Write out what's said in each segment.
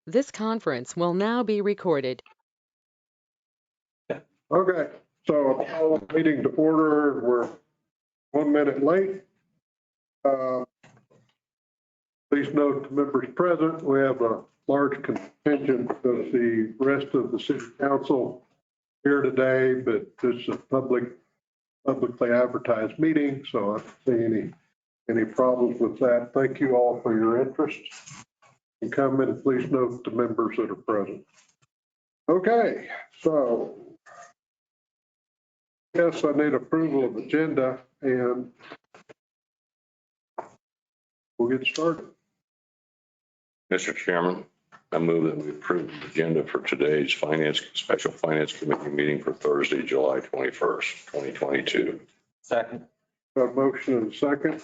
This conference will now be recorded. Okay, so I'll call the meeting to order. We're 1 minute late. Please note the members present. We have a large contingent of the rest of the city council here today, but this is a publicly advertised meeting, so I don't see any problems with that. Thank you all for your interest and comment, and please note the members that are present. Okay, so yes, I need approval of agenda and we'll get started. Mr. Chairman, I move that we approve the agenda for today's Special Finance Committee meeting for Thursday, July 21st, 2022. Second. A motion and a second.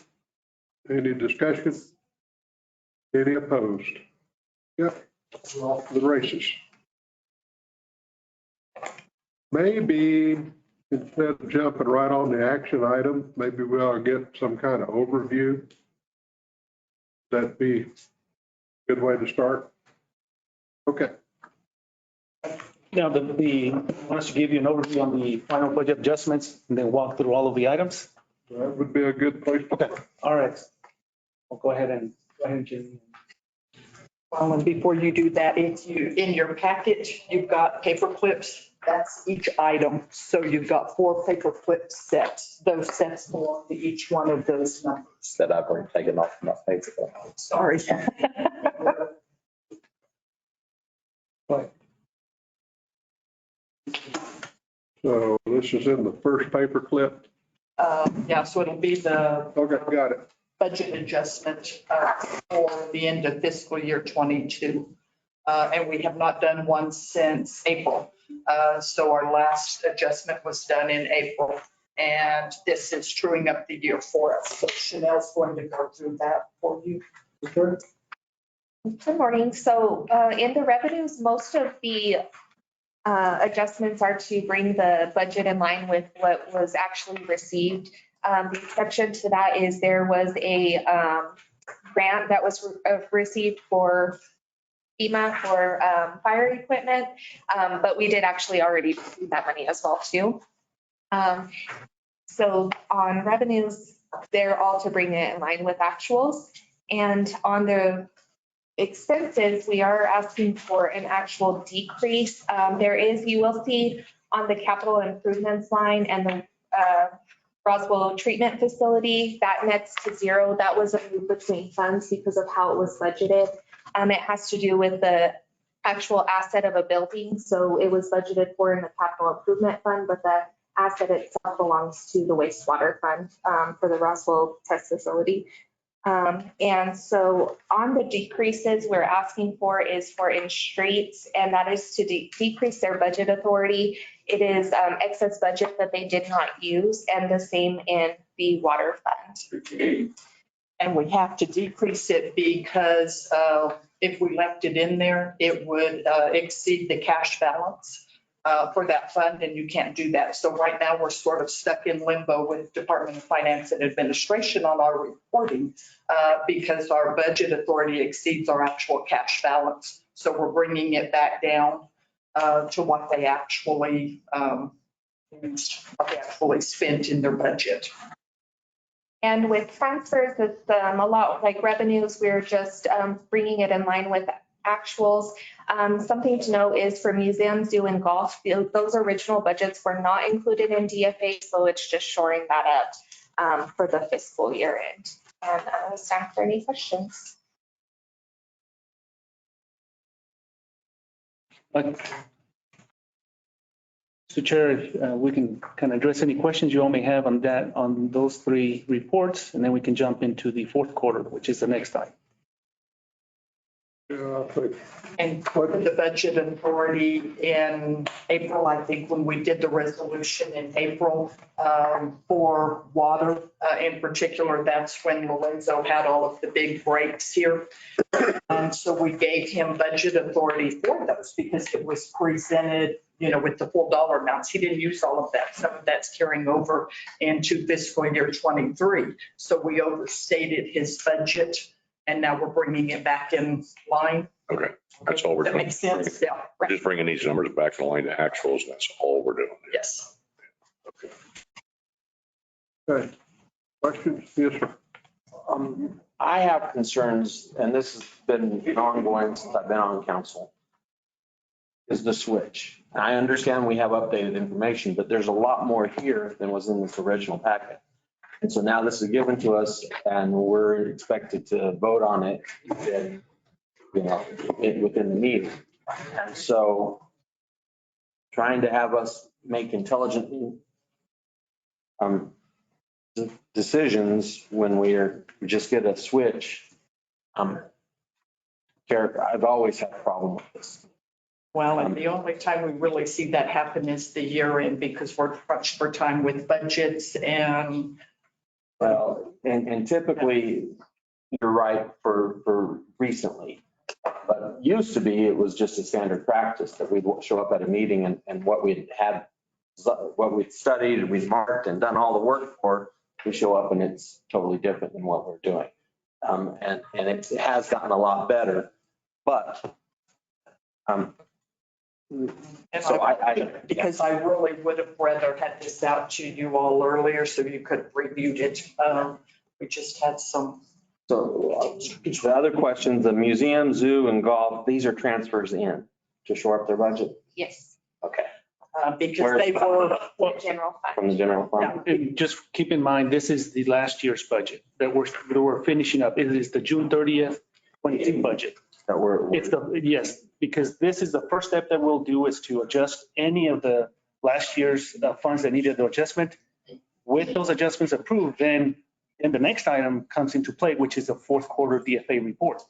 Any discussion? Any opposed? Yep, we're off to the races. Maybe instead of jumping right on the action item, maybe we ought to get some kind of overview. That'd be a good way to start. Okay. Now, want us to give you an overview on the final budget adjustments and then walk through all of the items? That would be a good place to start. All right. We'll go ahead, Jimmy. Well, and before you do that, if you, in your packet, you've got paper clips. That's each item. So you've got 4 paper clip sets. Those sets belong to each one of those numbers. That I've already taken off my paper. Sorry. So this is in the first paper clip. Yeah, so it'll be the Okay, got it. budget adjustment for the end of fiscal year 22. And we have not done one since April. So our last adjustment was done in April. And this is truing up the year for us. So Chanel's going to go through that for you. Okay. Good morning. So in the revenues, most of the adjustments are to bring the budget in line with what was actually received. The exception to that is there was a grant that was received for FEMA for fire equipment, but we did actually already receive that money as well too. So on revenues, they're all to bring it in line with actuals. And on the expenses, we are asking for an actual decrease. You will see on the capital improvements line and the Roswell treatment facility, that nets to 0. That was a move between funds because of how it was budgeted. It has to do with the actual asset of a building. So it was budgeted for in the capital improvement fund, but the asset itself belongs to the wastewater fund for the Roswell test facility. And so on the decreases we're asking for is for in streets, and that is to decrease their budget authority. It is excess budget that they did not use, and the same in the water fund. And we have to decrease it because if we left it in there, it would exceed the cash balance for that fund, and you can't do that. So right now we're sort of stuck in limbo with Department of Finance and Administration on our reporting because our budget authority exceeds our actual cash balance. So we're bringing it back down to what they actually spent in their budget. And with transfers, it's a lot like revenues, we're just bringing it in line with actuals. Something to note is for museums, zoo, and golf, those original budgets were not included in DFA, so it's just shoring that up for the fiscal year end. And it's time for any questions. So Chair, we can kind of address any questions you all may have on those 3 reports, and then we can jump into the fourth quarter, which is the next item. And for the budget authority in April, I think when we did the resolution in April for water in particular, that's when Lorenzo had all of the big breaks here. So we gave him budget authority for those because it was presented, with the full dollar amounts. He didn't use all of that. Some of that's carrying over into fiscal year 23. So we overstated his budget. And now we're bringing it back in line. Okay. That's all we're That doing. makes sense, yeah. We're just bringing these numbers back in line to actuals. That's all we're doing. Yes. Okay. Questions? Yes, sir. I have concerns, and this has been ongoing since I've been on council, is the switch. I understand we have updated information, but there's a lot more here than was in this original packet. And so now this is given to us and we're expected to vote on it within, within the meeting. And so trying to have us make intelligent decisions when we just get a switch. I've always had a problem with this. Well, and the only time we really see that happen is the year end because we're crunched for time with budgets and. Well, and typically you're right for recently, but used to be, it was just a standard practice that we'd show up at a meeting and what we'd had, what we'd studied, we'd marked and done all the work for, we show up and it's totally different than what we're doing. And it has gotten a lot better, but Because I really would have rather had this out to you all earlier so you could have reviewed it. We just had some. So the other questions, the museum, zoo and golf, these are transfers in to shore up their budget? Yes, Okay, Because they were. the general fund. from the general fund? And just keep in mind, this is the last year's budget that we're finishing up. It is the June 30th, 22 budget. That we're. It's yes, because this is the first step that we'll do is to adjust any of the last year's funds that needed the adjustment. With those adjustments approved, then the next item comes into play, which is the fourth quarter DFA report.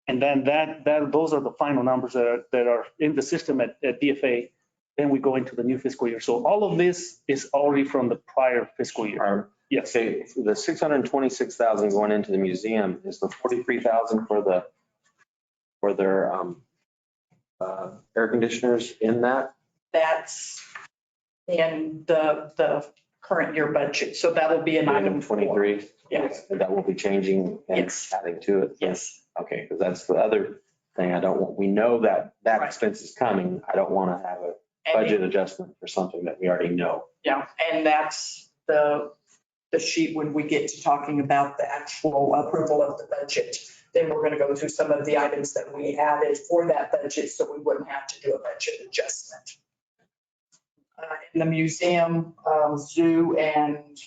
And then those are the final numbers that are in the system at DFA. Then we go into the new fiscal year. So all of this is already from the prior fiscal year. Yes. Okay, the 626,000 going into the museum is the 43,000 for their air conditioners in that? That's in the current year budget. So that'll be an item 23? Yes. That will be changing and Yes. adding to it? Yes. Okay, because that's the other thing I don't want. We know that Right. expense is coming. I don't want to have a budget adjustment for something that we already know. Yeah, and that's the sheet when we get to talking about the actual approval of the budget. Then we're going to go through some of the items that we added for that budget, so we wouldn't have to do a budget adjustment. In the museum, zoo, and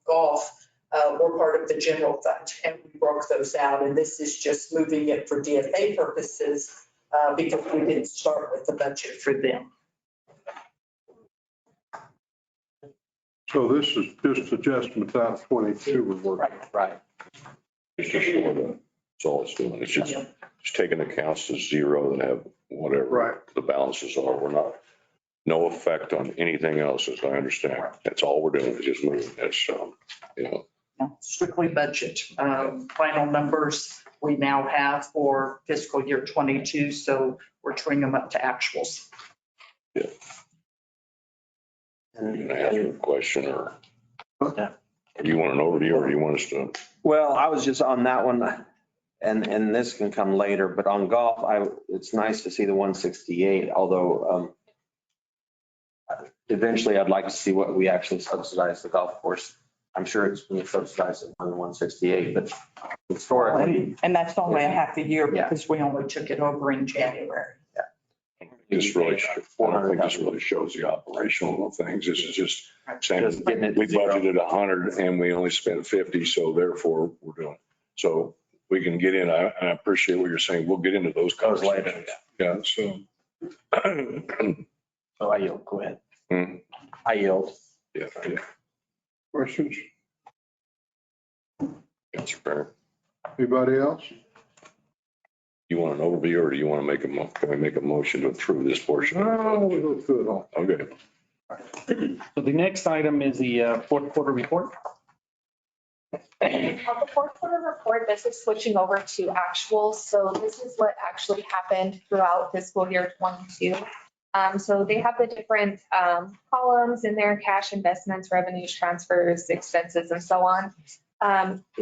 golf were part of the general fund, and we broke those out. And this is just moving it for DFA purposes because we didn't start with the budget for them. So this is just adjustments out of 22 we're working. Right. It's just short of, that's all it's doing. It's just taking accounts to zero and have whatever Right. the balances are. We're not, no effect on anything else, as I understand. That's all we're doing is just moving this, Strictly budget. Final numbers we now have for fiscal year 22, so we're turning them up to actuals. You can ask a question or Yeah. do you want an overview or do you want us to? Well, I was just on that one, and this can come later, but on golf, it's nice to see the 168, although eventually I'd like to see what we actually subsidize the golf course. I'm sure it's being subsidized at 168, but historically. And that's only a half a year Yeah. because we only took it over in January. This really, I don't think this really shows the operational things. This is just saying Just getting it to we zero. budgeted 100 and we only spent 50, so therefore we're doing. So we can get in, and I appreciate what you're saying. We'll get into those Those later, conversations. Yeah, so. So I yield, go ahead. Hmm. I yield. Yeah, Questions? Councilor Perry. Anybody else? You want an overview or do you want to can we make a motion to approve this portion? No, we'll go through it all. Okay. So the next item is the fourth quarter report. On the fourth quarter report, this is switching over to actuals. So this is what actually happened throughout fiscal year 22. So they have the different columns in there: cash, investments, revenues, transfers, expenses, and so on.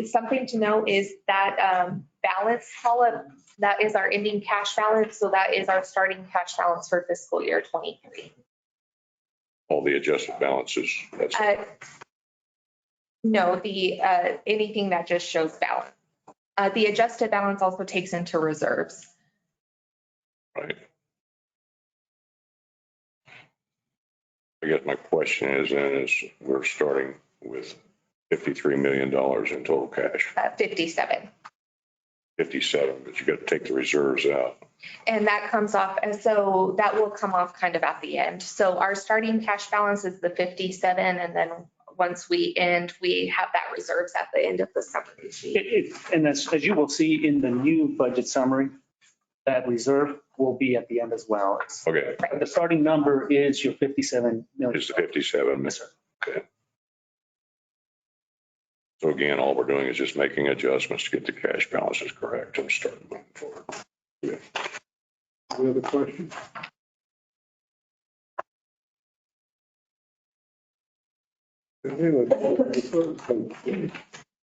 Something to note is that balance column, that is our ending cash balance. So that is our starting cash balance for fiscal year 23. All the adjusted balances, that's No, anything that just shows balance. The adjusted balance also takes into reserves. right. I guess my question is we're starting with $53 million in total cash, 57. 57, but you got to take the reserves out. And that comes off, and so that will come off kind of at the end. So our starting cash balance is the 57, and then once we end, we have that reserves at the end of the summary sheet. And as you will see in the new budget summary, that reserve will be at the end as well. Okay, The starting number is your 57 million. it's the 57. Yes, sir. Okay. So again, all we're doing is just making adjustments to get the cash balances correct and start moving forward. Any other questions? Okay, let's go to the third page.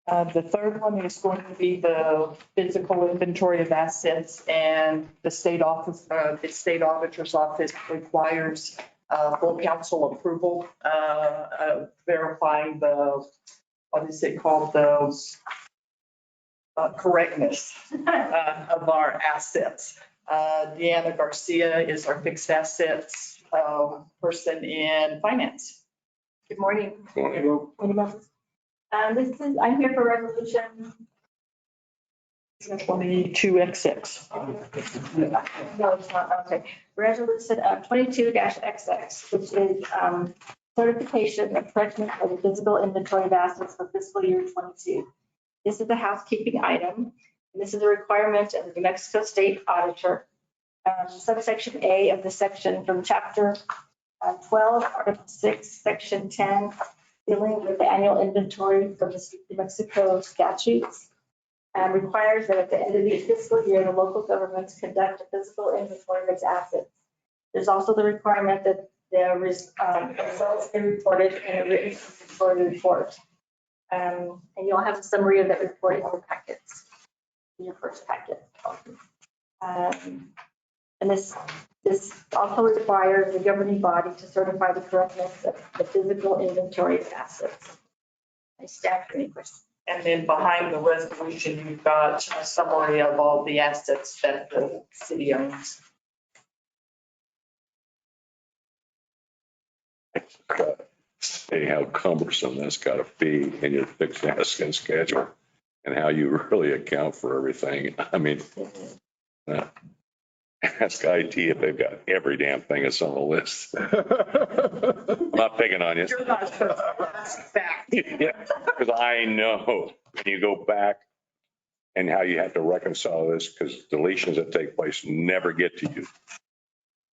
The third one is going to be the physical inventory of assets, and the state auditor's office requires full council approval, verifying what is it called, the correctness of our assets. Deanna Garcia is our fixed assets person in finance. Good morning. Well, I'm here for resolution. 22XX. No, it's not, okay. Resolution 22-XX, which is certification of correctness of the physical inventory of assets for fiscal year 22. This is a housekeeping item. And this is a requirement of the New Mexico State Auditor. Subsection A of the section from chapter 12, article 6, section 10, dealing with the annual inventory from the New Mexico statutes, requires that at the end of each fiscal year, the local governments conduct a physical inventory of its assets. There's also the requirement that the results be reported in a written inventory report. And you'll have a summary of that report in your packets, in your first packet. And this also requires the governing body to certify the correctness of the physical inventory of assets. I staff any questions. And then behind the resolution, you've got a summary of all the assets that the city owns. Say how cumbersome that's got to be in your fixed asset schedule and how you really account for everything. I mean, ask IT if they've got every damn thing that's on the list. I'm not picking on you. You're not supposed to ask fact. Yeah, because I know when you go back and how you have to reconcile this, because deletions that take place never get to you.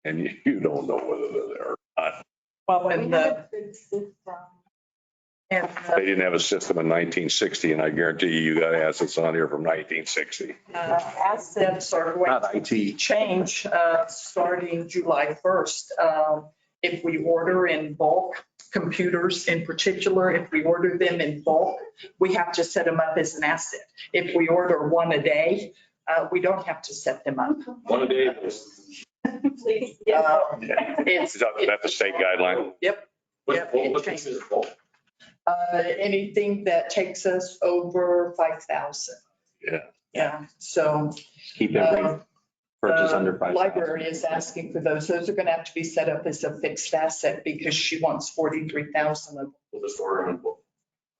And you don't know whether they're there or not. Well, We and have a good system. They didn't have a system in 1960, and I guarantee you got assets on here from 1960. assets are going to change starting July 1st. If we order in bulk, computers in particular, if we order them in bulk, we have to set them up as an asset. If we order one a day, we don't have to set them up. One a day. Please. It's- Is that the state guideline? Yep. Yep, it changes. Anything that takes us over 5,000. Yeah. Yeah, so Keep every purchase under 5,000. library is asking for those. Those are going to have to be set up as a fixed asset because she wants 43,000 of them. We'll just order them.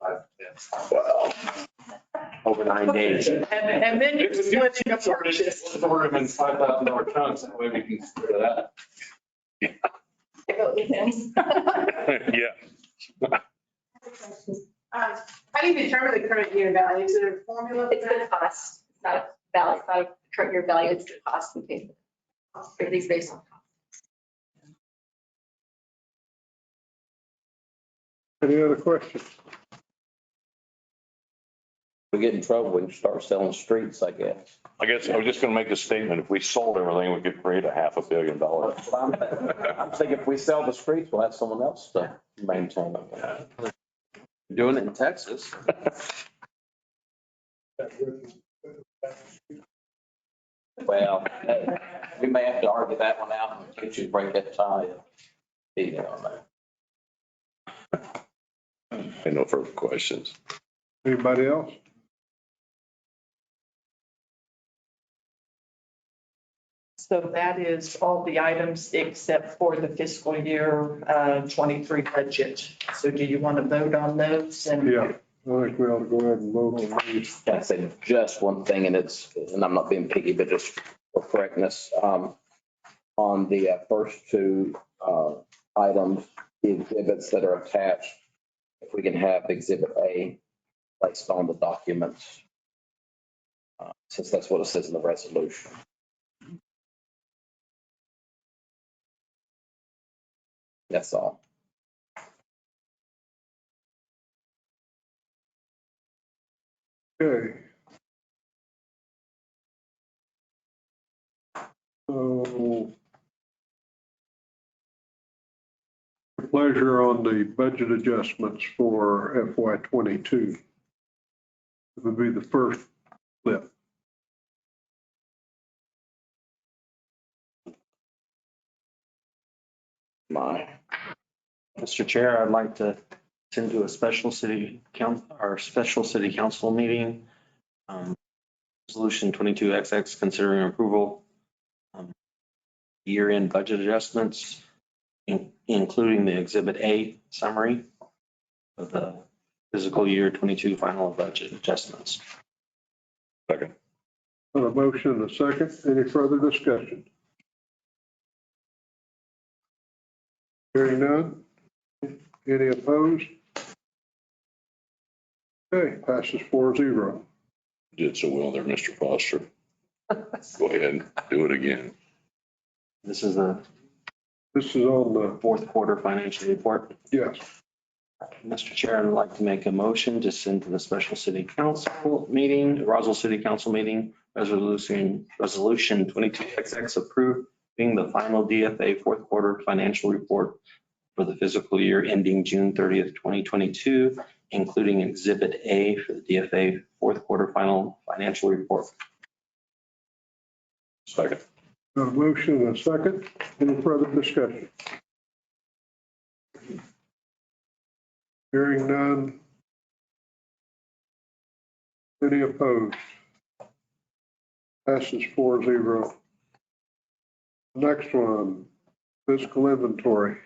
Wow. Over 9 days. And then you split it up. Order them in $5,000 chunks, that way we can split that. Yeah. How do you determine the current year value? Is it a formula? It's the cost, it's not a value, it's not a current year value, it's the cost we pay. Everything's based on cost. Any other questions? We get in trouble, we can start selling streets, I guess. I guess I was just going to make a statement. If we sold everything, we could create $500 million. I'm thinking if we sell the streets, we'll have someone else to maintain them. Doing it in Texas. Well, we may have to argue that one out and get you to bring that tie. On that. And no further questions. Anybody else? So that is all the items except for the fiscal year 23 budget. So do you want to vote on those? And Yeah, I think we ought to go ahead and vote on these. Can I say just one thing, and I'm not being picky, but just for correctness, on the first two items, the exhibits that are attached, if we can have exhibit A placed on the documents, since that's what it says in the resolution. That's all. Okay. So pleasure on the budget adjustments for FY '22. It would be the first flip. Mr. Chair, I'd like to send to a special city council meeting. Resolution 22XX considering approval. Year-end budget adjustments, including the exhibit A summary of the fiscal year 22 final budget adjustments. Second. On a motion and a second, any further discussion? Hearing none. Any opposed? Okay, passes 4-0. Did so well there, Mr. Foster. Go ahead and do it again. This is the This is on the, fourth quarter financial report. yes, Mr. Chair, I'd like to make a motion to send to the special city council meeting, the Roswell City Council meeting, resolution 22XX approving the final DFA fourth quarter financial report for the fiscal year ending June 30th, 2022, including exhibit A for the DFA fourth quarter final financial report. Second. a motion and a second, any further discussion? Hearing none. Any opposed? Passes 4-0. Next one, fiscal inventory.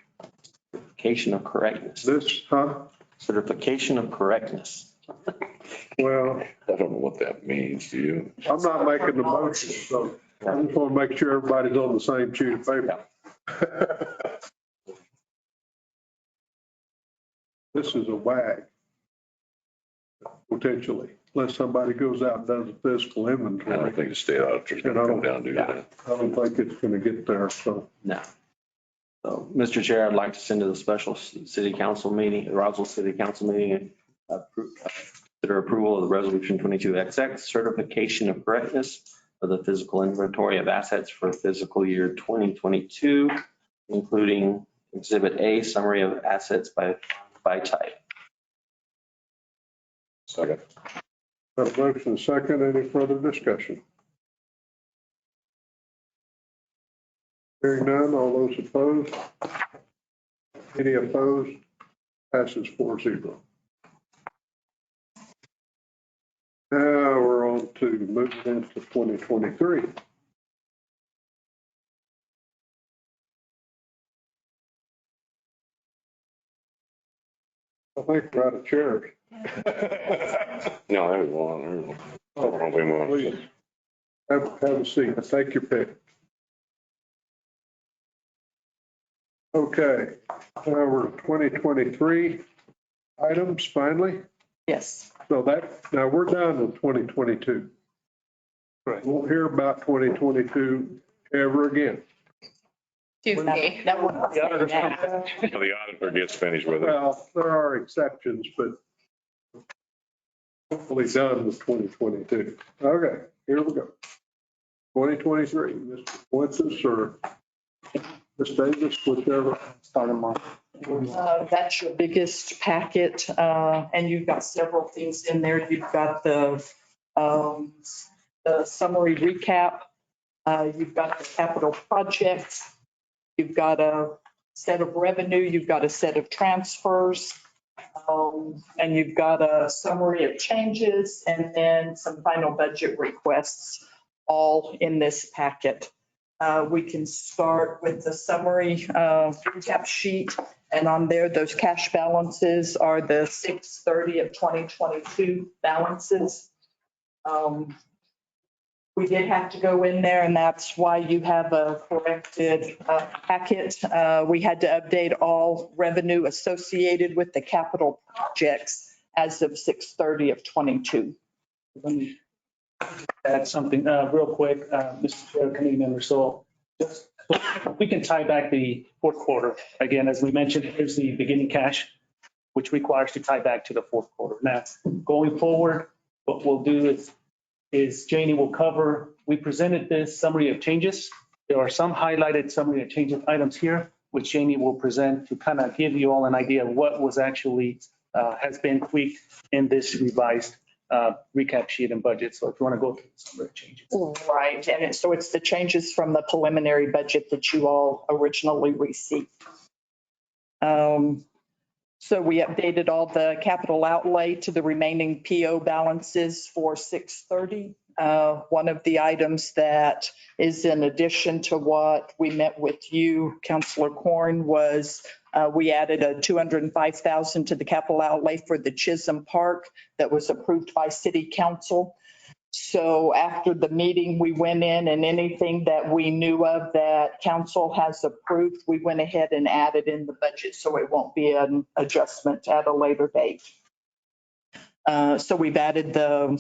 Certification of correctness. This, Certification of correctness. well, I don't know what that means to you. I'm not making the motion, so I just want to make sure everybody's on the same sheet of paper. This is a wag, potentially, unless somebody goes out and does a fiscal I inventory. don't think the state auditor's gonna come down and do that. I don't think it's going to get there, so. No. So, Mr. Chair, I'd like to send to the special city council meeting, the Roswell City Council meeting, consider approval of the resolution 22XX certification of correctness of the physical inventory of assets for fiscal year 2022, including exhibit A summary of assets by type. Second. Got a motion second, any further discussion? Hearing none, all those opposed? Any opposed? Passes 4-0. Now we're on to moving into 2023. I think we're out of chairs. No, there's one. Please, have a seat, take your pick. Okay, now we're 2023 items finally. yes, So now we're down to 2022. Right. Won't hear about 2022 ever again. Tuesday. that would. The auditor gets finished with it. Well, there are exceptions, but hopefully done with 2022. Okay, here we go. 2023, Mr. Wences or Ms. Davis, whichever. Start them off. That's your biggest packet, and you've got several things in there. You've got the summary recap You've got the capital projects. You've got a set of revenue. You've got a set of transfers. And you've got a summary of changes and then some final budget requests all in this packet. We can start with the summary recap sheet. And on there, those cash balances are the 6/30 of 2022 balances. We did have to go in there, and that's why you have a corrected packet. We had to update all revenue associated with the capital projects as of 6/30 of 22. Let me add something real quick, Mr. Chair, committee member. So just we can tie back the fourth quarter. Again, as we mentioned, here's the beginning cash, which requires to tie back to the fourth quarter. Now, going forward, what we'll do is Janie will cover, we presented this summary of changes. There are some highlighted summary of changes items here, which Janie will present to kind of give you all an idea of what was actually has been tweaked in this revised recap sheet and budget. So if you want to go through the summary of changes. Right, and so it's the changes from the preliminary budget that you all originally received. So we updated all the capital outlay to the remaining PO balances for 6/30. One of the items that is in addition to what we met with you, Councilor Corn, was we added a $205,000 to the capital outlay for the Chisholm Park that was approved by City Council. So after the meeting, we went in and anything that we knew of that council has approved, we went ahead and added in the budget so it won't be an adjustment at a later date. So we've added the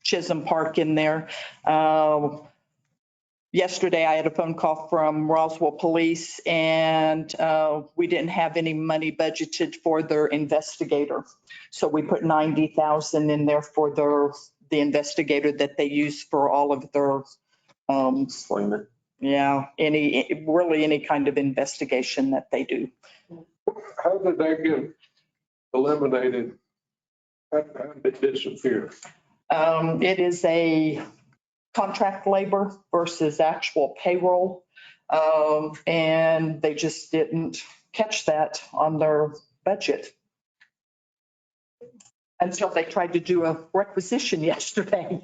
Chisholm Park in there. Yesterday, I had a phone call from Roswell Police and we didn't have any money budgeted for their investigator. So we put $90,000 in there for the investigator that they use for all of their Employment. yeah, any kind of investigation that they do. How did that get eliminated? How did it disappear? It is a contract labor versus actual payroll. And they just didn't catch that on their budget until they tried to do a requisition yesterday.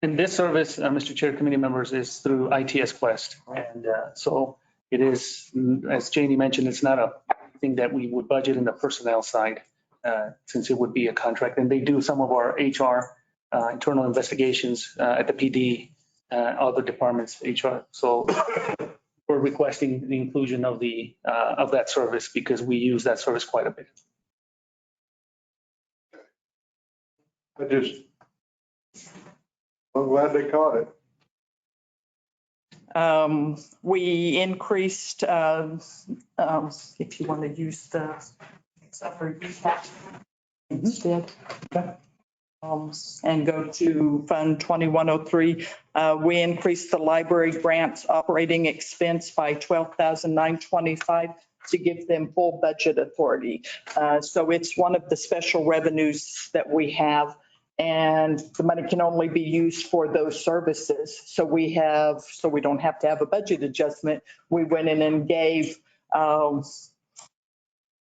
And this service, Mr. Chair, committee members, is through ITS Quest. And so it is, as Janie mentioned, it's not a thing that we would budget in the personnel side since it would be a contract. And they do some of our HR internal investigations at the PD, other departments, HR. So we're requesting the inclusion of that service because we use that service quite a bit. I'm glad they caught it. We increased, if you want to use the summary recap instead. And go to Fund 2103. We increased the library grants operating expense by $12,925 to give them full budget authority. So it's one of the special revenues that we have. And the money can only be used for those services. So we don't have to have a budget adjustment. We went in and gave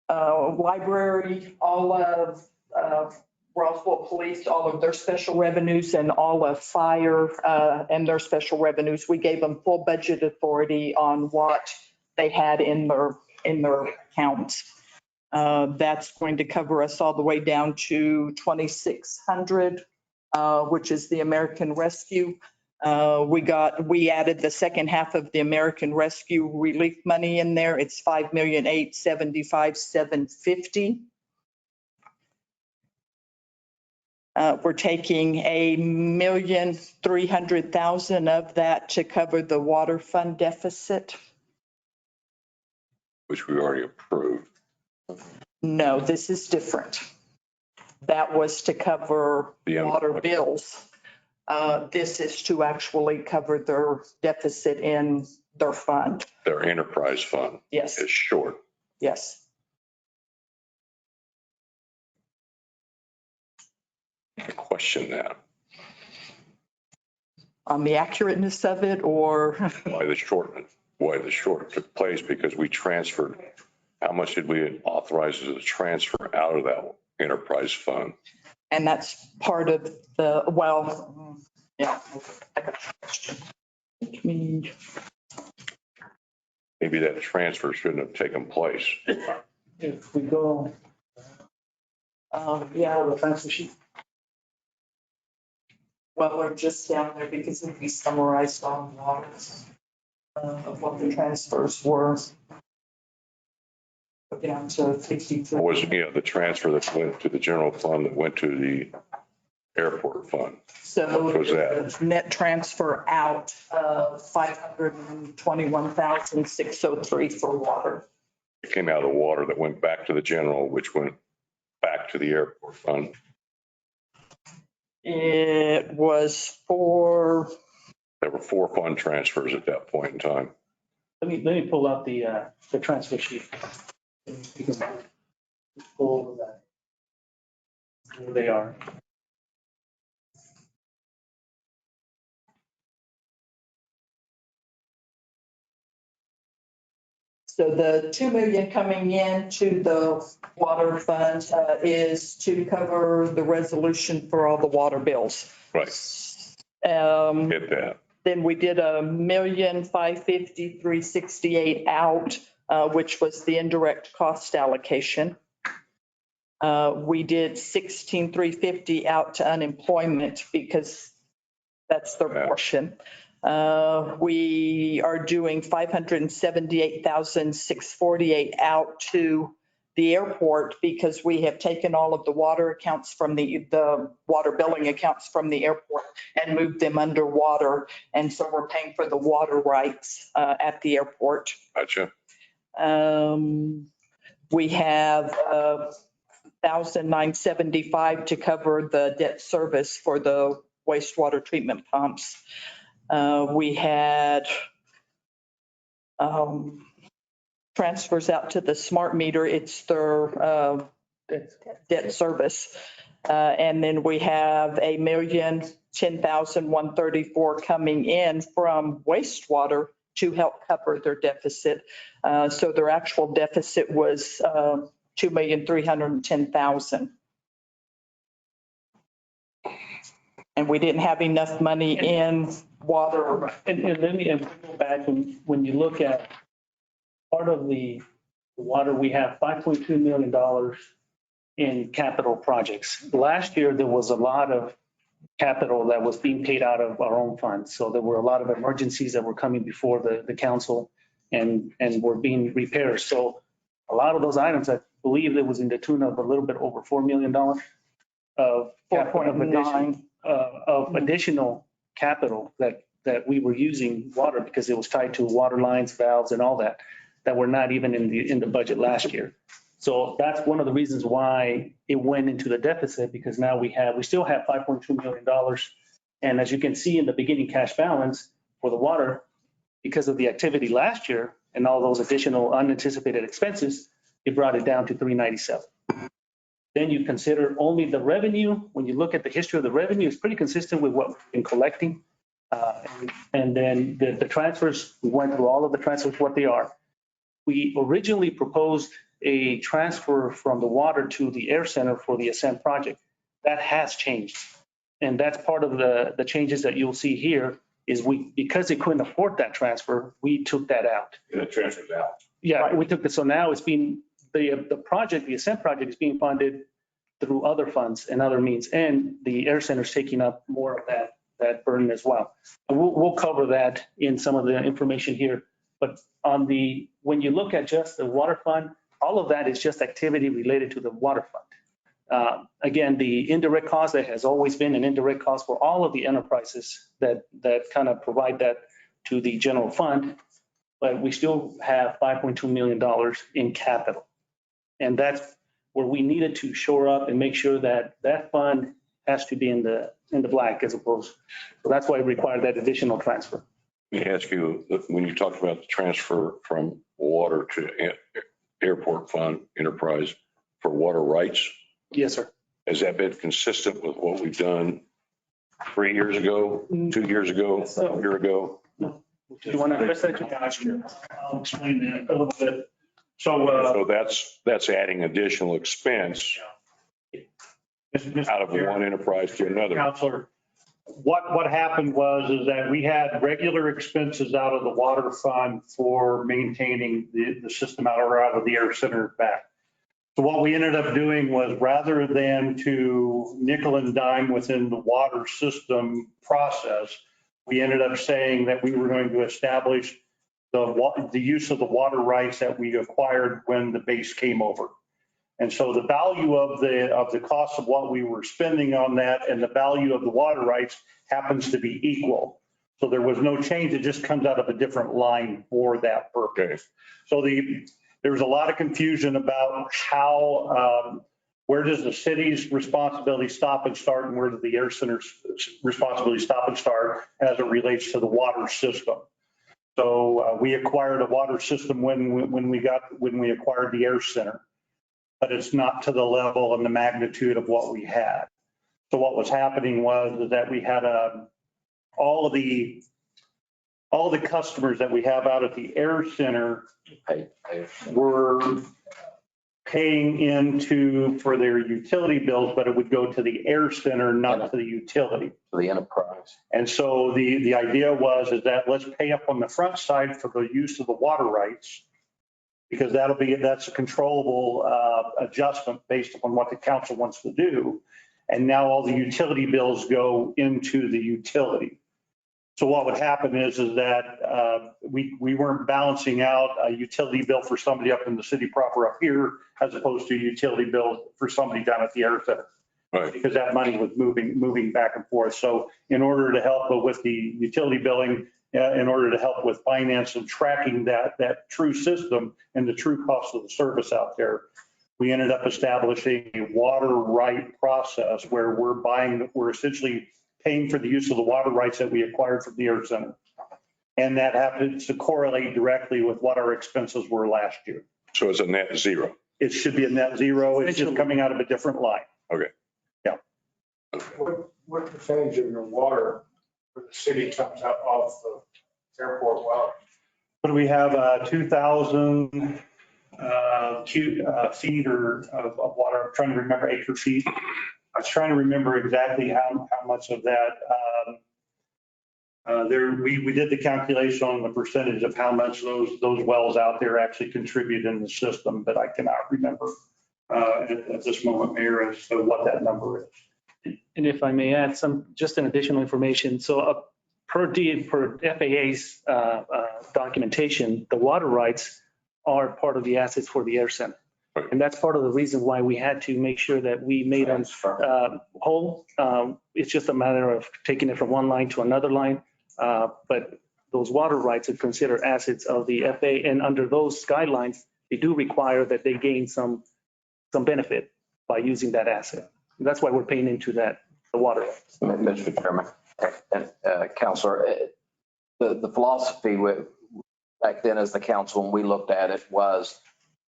library, all of Roswell Police, all of their special revenues and all of fire and their special revenues. We gave them full budget authority on what they had in their accounts. That's going to cover us all the way down to 2,600, which is the American Rescue. We added the second half of the American Rescue relief money in there. It's $5,875,750. We're taking $1,300,000 of that to cover the water fund deficit. Which we already approved. No, this is different. That was to cover water bills. This is to actually cover their deficit in their fund. Their enterprise fund. Yes. Is short. Yes. I question that. on the accurateness of it or? why the short took place, because we transferred, how much did we authorize as a transfer out of that enterprise fund? And that's part of the, well, yeah. I got your question. Let me- Maybe that transfer shouldn't have taken place. If we go, Yeah, the transfer sheet. well, we're just down there because we summarized on waters of what the transfers were. Down to 53. Was, the transfer that went to the general fund that went to the airport fund? So What was that? the net transfer out of 521,603 for water. It came out of the water that went back to the general, which went back to the airport fund. It was for, There were 4 fund transfers at that point in time. Let me pull up the transfer sheet. You can go over that. Where they are. so the 2 million coming in to the water fund is to cover the resolution for all the water bills. Right. Um, Get that. Then we did $1,553,668 out, which was the indirect cost allocation. We did 16,350 out to unemployment because that's their portion. We are doing 578,648 out to the airport because we have taken all of the water accounts from the water billing accounts from the airport and moved them underwater. And so we're paying for the water rights at the airport. Gotcha. We have 1,975 to cover the debt service for the wastewater treatment pumps. We had transfers out to the smart meter. It's their debt service. And then we have $1,010,134 coming in from wastewater to help cover their deficit. So their actual deficit was $2,310,000. And we didn't have enough money in water. And let me go back, when you look at part of the water, we have $5.2 million in capital projects. Last year, there was a lot of capital that was being paid out of our own funds. So there were a lot of emergencies that were coming before the council and were being repaired. So a lot of those items, I believe it was in the tune of a little bit over $4 million of additional capital that we were using water because it was tied to water lines, valves and all that were not even in the budget last year. So that's one of the reasons why it went into the deficit, because now we still have $5.2 million. And as you can see in the beginning cash balance for the water, because of the activity last year and all those additional unanticipated expenses, it brought it down to 397. Then you consider only the revenue. When you look at the history of the revenue, it's pretty consistent with what we've been collecting. And then the transfers, we went through all of the transfers, what they are. We originally proposed a transfer from the water to the air center for the Ascent project. That has changed. And that's part of the changes that you'll see here is because they couldn't afford that transfer, we took that out. The transfer's out. Yeah, we took it. So now it's being, the project, the Ascent project is being funded through other funds and other means. And the air center is taking up more of that burden as well. And we'll cover that in some of the information here. But when you look at just the water fund, all of that is just activity related to the water fund. Again, the indirect cost, that has always been an indirect cost for all of the enterprises that kind of provide that to the general fund. But we still have $5.2 million in capital. And that's where we needed to shore up and make sure that that fund has to be in the black as opposed. So that's why it required that additional transfer. Let me ask you, when you talked about the transfer from water to airport fund enterprise for water rights, Yes, sir. has that been consistent with what we've done 3 years ago, 2 years ago, a year ago? Do you want to address that? I'll explain that a little bit. So, So that's adding additional expense out of one enterprise to another. Counselor, what happened is that we had regular expenses out of the water fund for maintaining the system out of the air center back. So what we ended up doing was, rather than to nickel and dime within the water system process, we ended up saying that we were going to establish the use of the water rights that we acquired when the base came over. And so the value of the cost of what we were spending on that and the value of the water rights happens to be equal. So there was no change. It just comes out of a different line for that purpose. So there was a lot of confusion about how, where does the city's responsibility stop and start, and where does the air center's responsibility stop and start as it relates to the water system. So we acquired a water system when we acquired the air center, but it's not to the level and the magnitude of what we had. So what was happening was that we had all the customers that we have out at the air center were paying into for their utility bills, but it would go to the air center, not to the utility. The enterprise. And so the idea was that let's pay up on the front side for the use of the water rights, because that's a controllable adjustment based upon what the council wants to do. And now all the utility bills go into the utility. So what would happen is that we weren't balancing out a utility bill for somebody up in the city proper up here as opposed to a utility bill for somebody down at the air center. Right. Because that money was moving back and forth. So in order to help with the utility billing, in order to help with finance and tracking that true system and the true cost of the service out there, we ended up establishing a water right process where we're essentially paying for the use of the water rights that we acquired from the air center. And that happens to correlate directly with what our expenses were last year. So it's a net zero. It should be a net zero. It's just coming out of a different line. Okay. Yeah. What percentage of your water for the city comes out off the airport well? But we have 2,000 feet of water. I'm trying to remember acre feet. I was trying to remember exactly how much of that. We did the calculation on the percentage of how much those wells out there actually contribute in the system, but I cannot remember at this moment, Mayor, as to what that number is. And if I may add just an additional information. So per FAA's documentation, the water rights are part of the assets for the air center. And that's part of the reason why we had to make sure that we made them whole. It's just a matter of taking it from one line to another line. But those water rights are considered assets of the FAA. And under those guidelines, they do require that they gain some benefit by using that asset. And that's why we're paying into the water rights. Mr. Chairman, Counselor, the philosophy back then as the council, when we looked at it, was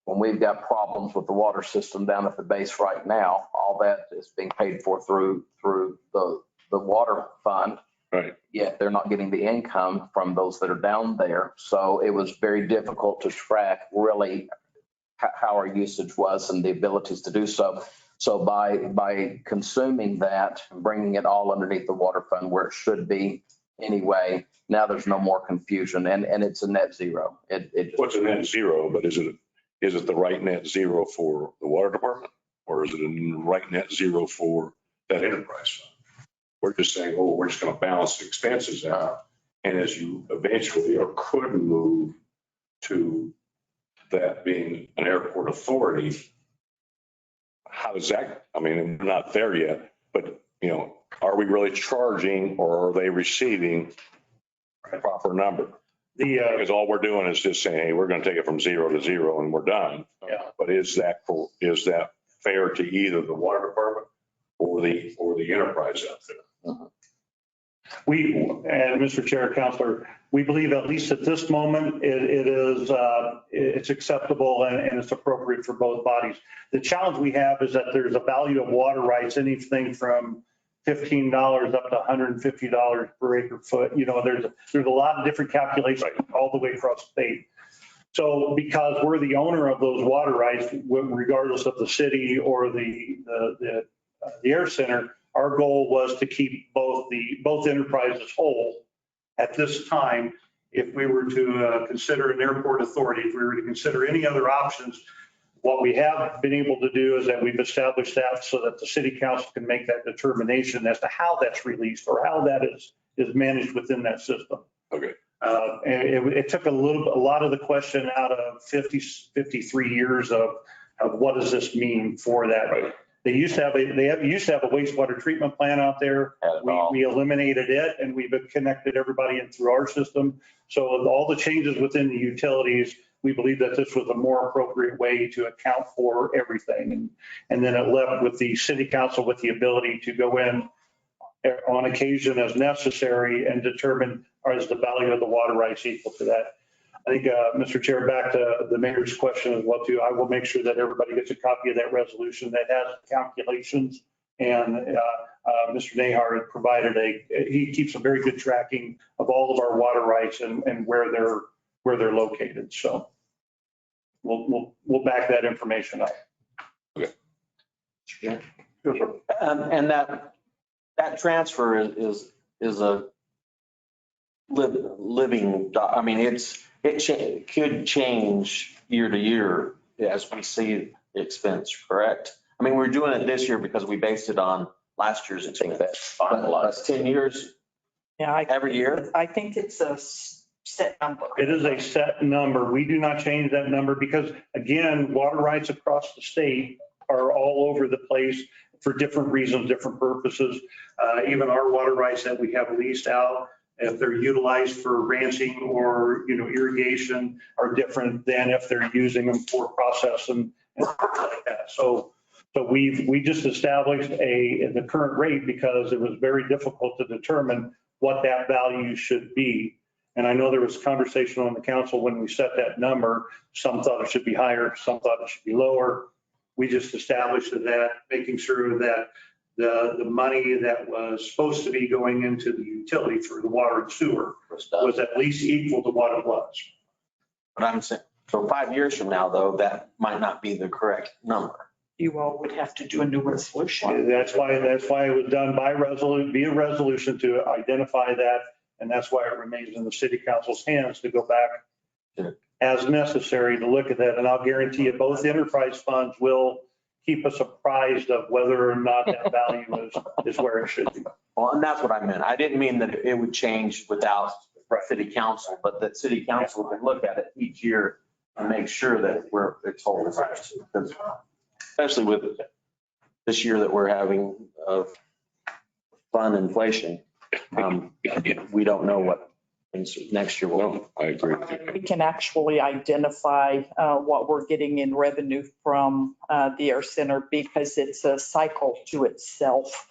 when we've got problems with the water system down at the base right now, all that is being paid for through the water fund. Right. Yet they're not getting the income from those that are down there. So it was very difficult to track really how our usage was and the abilities to do so. So by consuming that and bringing it all underneath the water fund where it should be anyway, now there's no more confusion and it's a net zero. What's a net zero, but is it the right net zero for the water department, or is it a right net zero for that enterprise fund? We're just saying, oh, we're just going to balance the expenses out. And as you eventually or could move to that being an airport authority, how does that, I mean, we're not there yet, but are we really charging or are they receiving a proper number? Because all we're doing is just saying, hey, we're going to take it from 0 to 0 and we're done. Yeah. But is that fair to either the water department or the enterprise out there? And Mr. Chair, Counselor, we believe at least at this moment, it's acceptable and it's appropriate for both bodies. The challenge we have is that there's a value of water rights, anything from $15 up to $150 per acre foot. You know, there's a lot of different calculations all the way across the state. So because we're the owner of those water rights, regardless of the city or the air center, our goal was to keep both enterprises whole at this time. If we were to consider an airport authority, if we were to consider any other options, what we have been able to do is that we've established that so that the city council can make that determination as to how that's released or how that is managed within that system. Okay. And it took a lot of the question out of 53 years of what does this mean for that? Right. They used to have a wastewater treatment plant out there. We eliminated it and we've connected everybody in through our system. So with all the changes within the utilities, we believe that this was a more appropriate way to account for everything. And then it left with the city council with the ability to go in on occasion as necessary and determine is the value of the water rights equal to that. I think, Mr. Chair, back to the mayor's question as well too, I will make sure that everybody gets a copy of that resolution that has calculations. And Mr. Nahar had provided he keeps a very good tracking of all of our water rights and where they're located. So we'll back that information up. Okay. Yeah. And that transfer is a living, I mean, it could change year to year as we see the expense, correct? I mean, we're doing it this year because we based it on last year's expense. That's finalized. 10 years every year? I think it's a set number. It is a set number. We do not change that number because, again, water rights across the state are all over the place for different reasons, different purposes. Even our water rights that we have leased out, if they're utilized for ranching or, irrigation, are different than if they're using them for process and stuff like that. So we just established the current rate because it was very difficult to determine what that value should be. And I know there was conversation on the council when we set that number. Some thought it should be higher, some thought it should be lower. We just established that, making sure that the money that was supposed to be going into the utility through the water and sewer was at least equal to what it was. But I'm saying, so 5 years from now, though, that might not be the correct number. You all would have to do a new resolution. That's why it was done by via resolution to identify that. And that's why it remains in the city council's hands to go back as necessary to look at that. And I'll guarantee you both enterprise funds will keep us apprised of whether or not that value is where it should be. Well, and that's what I meant. I didn't mean that it would change without city council, but that city council can look at it each year and make sure that it's whole. Especially with this year that we're having of fun inflation. We don't know what things next year will be. I agree. We can actually identify what we're getting in revenue from the air center because it's a cycle to itself.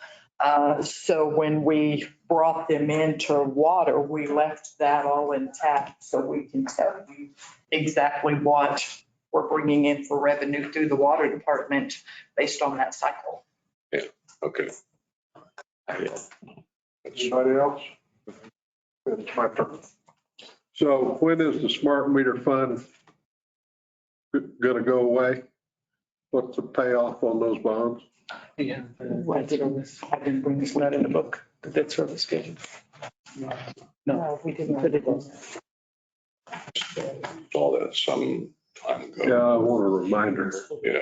So when we brought them into water, we left that all intact so we can tell you exactly what we're bringing in for revenue through the water department based on that cycle. Yeah, okay. Anybody else? It's my turn. So when is the smart meter fund going to go away? What's the payoff on those bonds? Yeah. I didn't bring this letter in the book, the debt service schedule. No, we didn't put it in. Saw that some time ago. Yeah, I want a reminder. Yeah.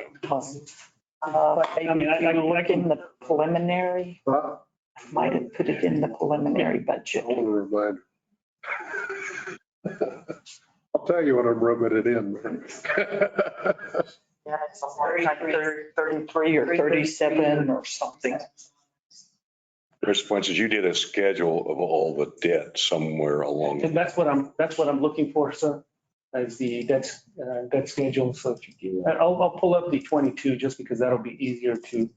Maybe if you look in the preliminary, Huh? I might have put it in the preliminary budget. I want a reminder. I'll tell you when I'm rubbing it in. Yeah, it's like 33 or 37 or something. Mr. Fuentes, you did a schedule of all the debt somewhere along. And that's what I'm looking for, sir, as the debt schedule. So if you do, I'll pull up the 22 just because that'll be easier to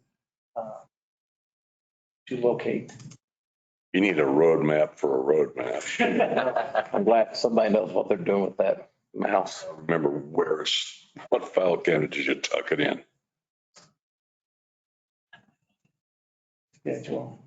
locate. You need a roadmap for a roadmap. I'm glad somebody knows what they're doing with that mouse. Remember what file cabinet did you tuck it in? Schedule.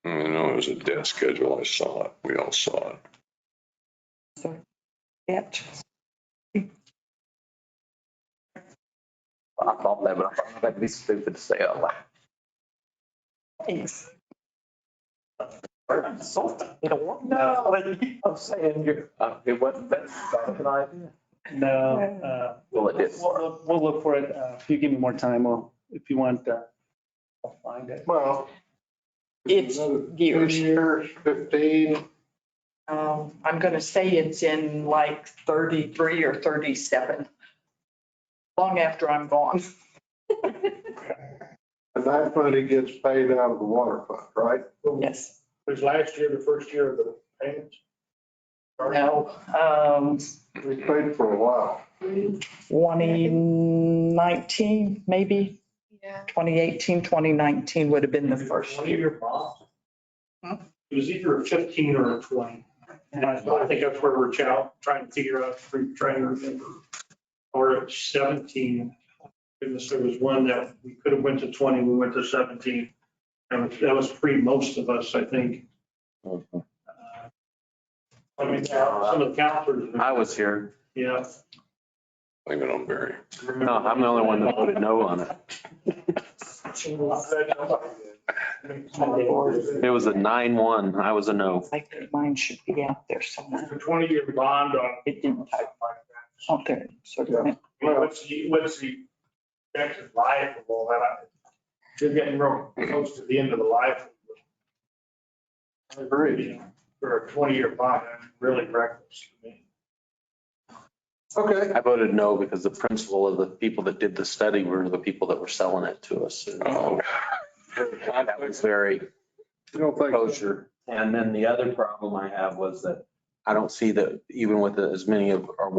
I know it was a debt schedule. I saw it. We all saw it. Yet. I thought that, but I thought that'd be stupid to say out loud. Thanks. No, I'm saying it wasn't that bad of an idea. No, Well, it did. we'll look for it. If you give me more time, if you want, I'll find it. Well. It's another years. 10 years, 15. I'm going to say it's in like 33 or 37. Long after I'm gone. And that money gets paid out of the water fund, right? Yes. Was last year the first year of the payments? No, We paid for a while. 2019, maybe Yeah. 2018, 2019 would have been the first year. 20-year bond. Huh? It was either a 15 or a 20. And I think that's where we're trying to figure out, trying to remember. Or it's 17. Goodness, there was one that we could have went to 20, we went to 17. And that was pre most of us, I think. I mean, some of the counselors. I was here. Yeah. Blame it on Barry. No, I'm the only one that voted no on it. It was a 9-1. I was a no. I think mine should be out there somewhere. The 20-year bond on. It didn't type out there. So What's the expected life of all that? You're getting real close to the end of the life. I agree. For a 20-year bond, that's really reckless to me. Okay. I voted no because the principal of the people that did the study were the people that were selling it to us. Oh, That was very You don't think? kosher. And then the other problem I have was that I don't see that even with as many of our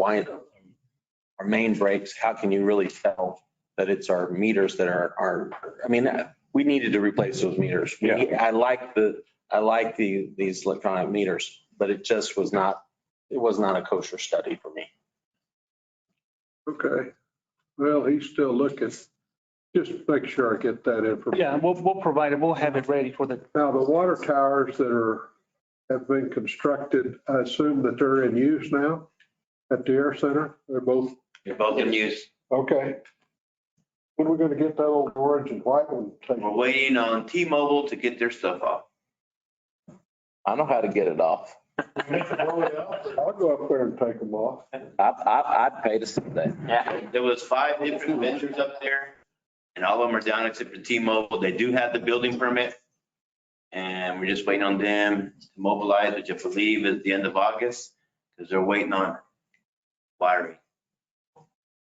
our main breaks, how can you really tell that it's our meters that are, I mean, we needed to replace those meters. I like these electronic meters, but it just was not a kosher study for me. Okay. Well, he's still looking. Just make sure I get that information. Yeah, we'll provide it. We'll have it ready for the, Now, the water towers that have been constructed, I assume that they're in use now at the air center? They're both, They're both in use. okay. When are we going to get that old orange and white one? We're waiting on T-Mobile to get their stuff off. I know how to get it off. I'll go up there and take them off. I'd pay to see that. Yeah, there was 5 different vendors up there and all of them are down except for T-Mobile. They do have the building permit. And we're just waiting on them to mobilize, which I believe is the end of August, because they're waiting on wiring.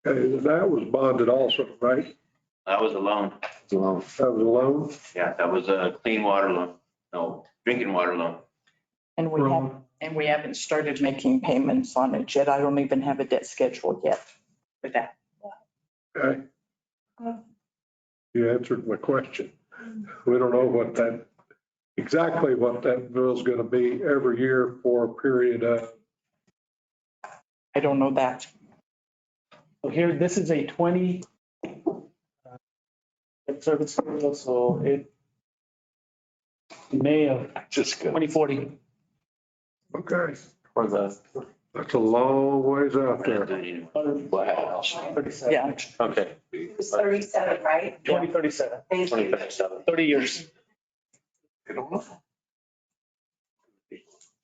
Okay, that was bonded also, right? That was a loan. That was a loan? Yeah, that was a clean water loan. No, drinking water loan. And we haven't started making payments on it yet. I don't even have a debt schedule yet for that. Okay. You answered my question. We don't know exactly what that bill's going to be every year for a period of. I don't know that. so here, this is a 20. Service, so it May of just good. 2040. Okay, For the, that's a long ways out there. wow. 37. Yeah. Okay. It's 37, right? 2037, Thank you. 2037. 30 years. You don't know.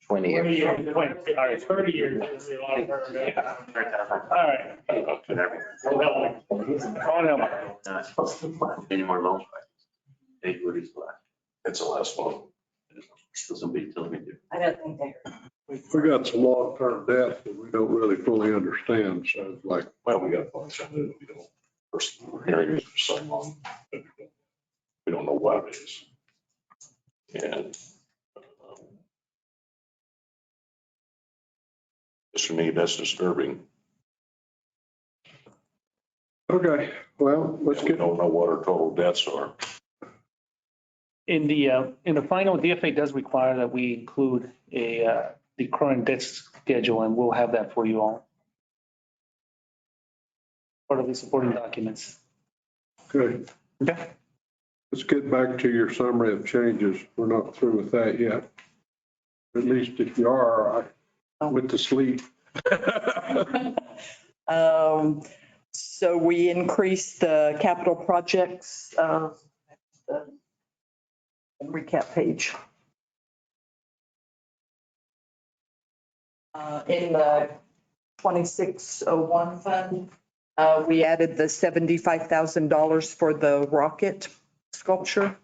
20 years. 20 years. All right, 30 years. Is a lot of All right. On him. Any more loans? Hey, what is left? It's the last one. Still somebody telling me to. I don't think they're. We got some long-term debt that we don't really fully understand. So it's like, Well, we got a bunch of it. We don't personally hearing it for so long. We don't know what it is. And just for me, that's disturbing. okay, well, let's We get, don't know what our total debts are. In the final, DFA does require that we include the current debt schedule, and we'll have that for you all. Part of the supporting documents. good. Okay. Let's get back to your summary of changes. We're not through with that yet. At least if you are, I went to sleep. So we increased the capital projects, the recap page. In the 2601 fund, we added the $75,000 for the rocket sculpture.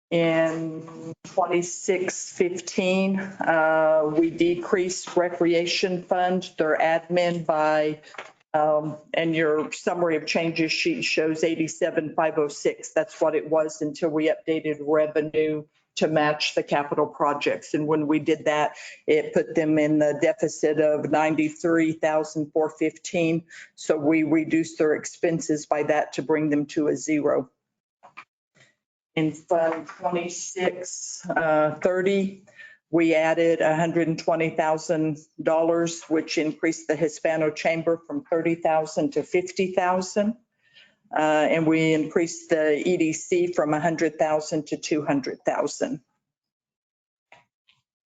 In 2615, we decreased recreation fund, their admin by, and your summary of changes sheet shows 87,506. That's what it was until we updated revenue to match the capital projects. And when we did that, it put them in the deficit of 93,415. So we reduced their expenses by that to bring them to a zero. In Fund 2630, we added $120,000, which increased the Hispano Chamber from 30,000 to 50,000. And we increased the EDC from 100,000 to 200,000.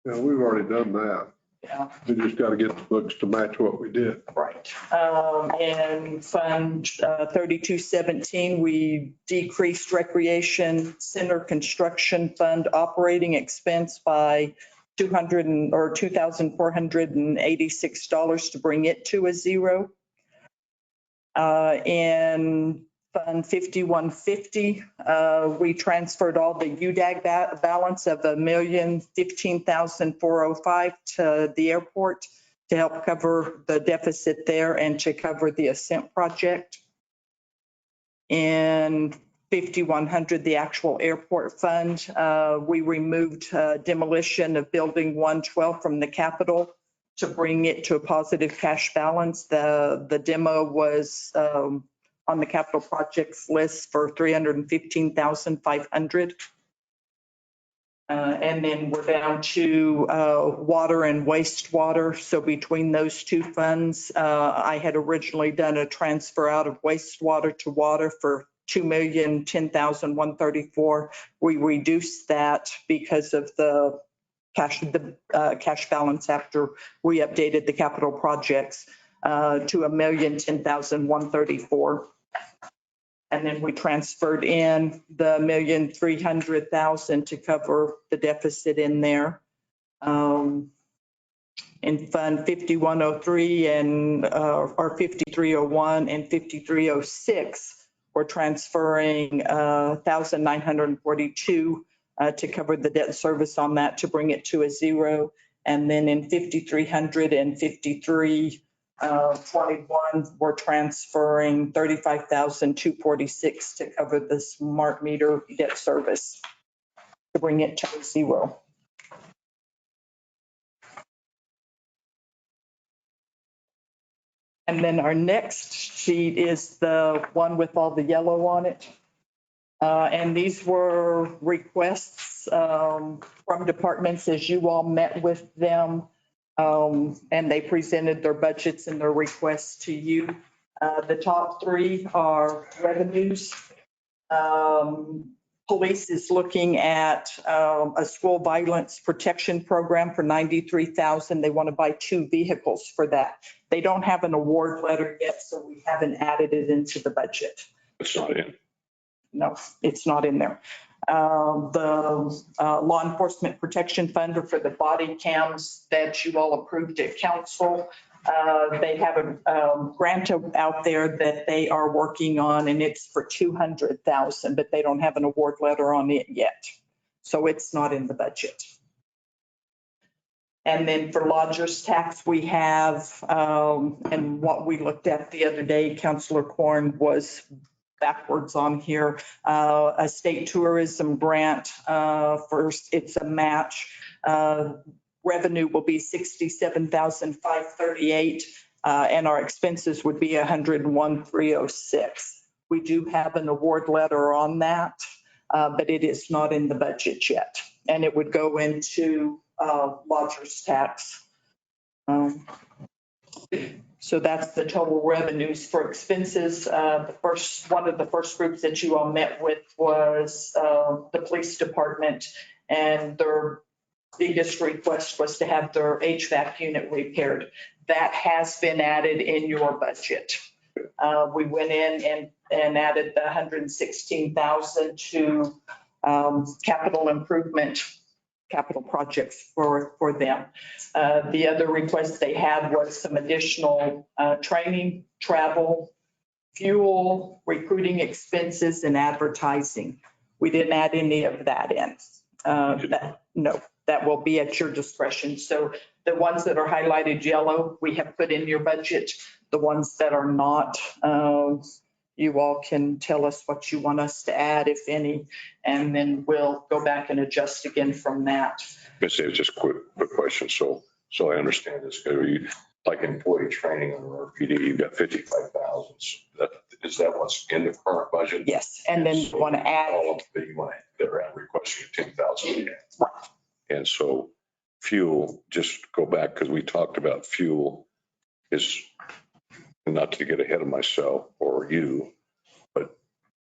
Yeah, we've already done that. Yeah. We just got to get the books to match what we did. Right. And Fund 3217, we decreased Recreation Center Construction Fund operating expense by $2,486 to bring it to a zero. And Fund 5150, we transferred all the UDAG balance of $1,015,405 to the airport to help cover the deficit there and to cover the Ascent project. And 5100, the actual airport fund, we removed demolition of building 112 from the capital to bring it to a positive cash balance. The demo was on the capital projects list for $315,500. And then we're down to water and wastewater. So between those two funds, I had originally done a transfer out of wastewater to water for $2,010,134. We reduced that because of the cash balance after we updated the capital projects to $1,010,134. And then we transferred in the $1,300,000 to cover the deficit in there. In Fund 5103 and or 5301 and 5306, we're transferring $1,942 to cover the debt service on that to bring it to a zero. And then in 5300 and 5321, we're transferring $35,246 to cover the smart meter debt service to bring it to a zero. And then our next sheet is the one with all the yellow on it. And these were requests from departments as you all met with them. And they presented their budgets and their requests to you. The top three are revenues. Police is looking at a school violence protection program for $93,000. They want to buy 2 vehicles for that. They don't have an award letter yet, so we haven't added it into the budget. It's not in. No, it's not in there. The law enforcement protection fund for the body cams that you all approved at council. They have a grant out there that they are working on, and it's for $200,000, but they don't have an award letter on it yet. So it's not in the budget. And then for lodgers tax, we have, and what we looked at the other day, Councilor Corn was backwards on here, a state tourism grant. First, it's a match. Revenue will be $67,538, and our expenses would be $101,306. We do have an award letter on that, but it is not in the budget yet, and it would go into lodgers tax. So that's the total revenues for expenses. One of the first groups that you all met with was the police department, and their biggest request was to have their HVAC unit repaired. That has been added in your budget. We went in and added the 116,000 to capital improvement, capital projects for them. The other request they had was some additional training, travel, fuel, recruiting expenses, and advertising. We didn't add any of that in. No, that will be at your discretion. So the ones that are highlighted yellow, we have put in your budget. The ones that are not, you all can tell us what you want us to add, if any, and then we'll go back and adjust again from that. It's just a quick question. So I understand this. Like employee training or PD, you've got 55,000. Is that what's in the current budget? Yes, and then you want to add. All of that you want to, they're requesting 10,000. And so fuel, just go back because we talked about fuel is, not to get ahead of myself or you, but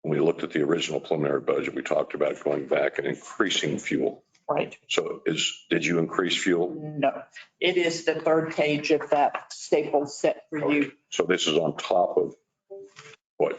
when we looked at the original preliminary budget, we talked about going back and increasing fuel. Right. So did you increase fuel? No, it is the third page of that staple set for you. So this is on top of what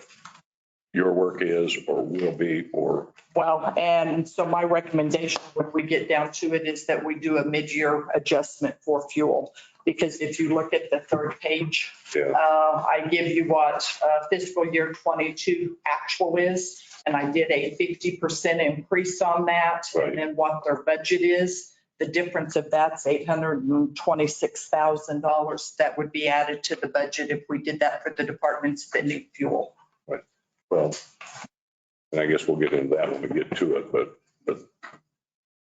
your work is or will be, or? Well, and so my recommendation when we get down to it is that we do a mid-year adjustment for fuel. Because if you look at the third page, I give you what fiscal year 22 actual is, and I did a 50% increase on that. Right. And then what their budget is, the difference of that's $826,000 that would be added to the budget if we did that for the department spending fuel. Right. Well, and I guess we'll get into that when we get to it, but.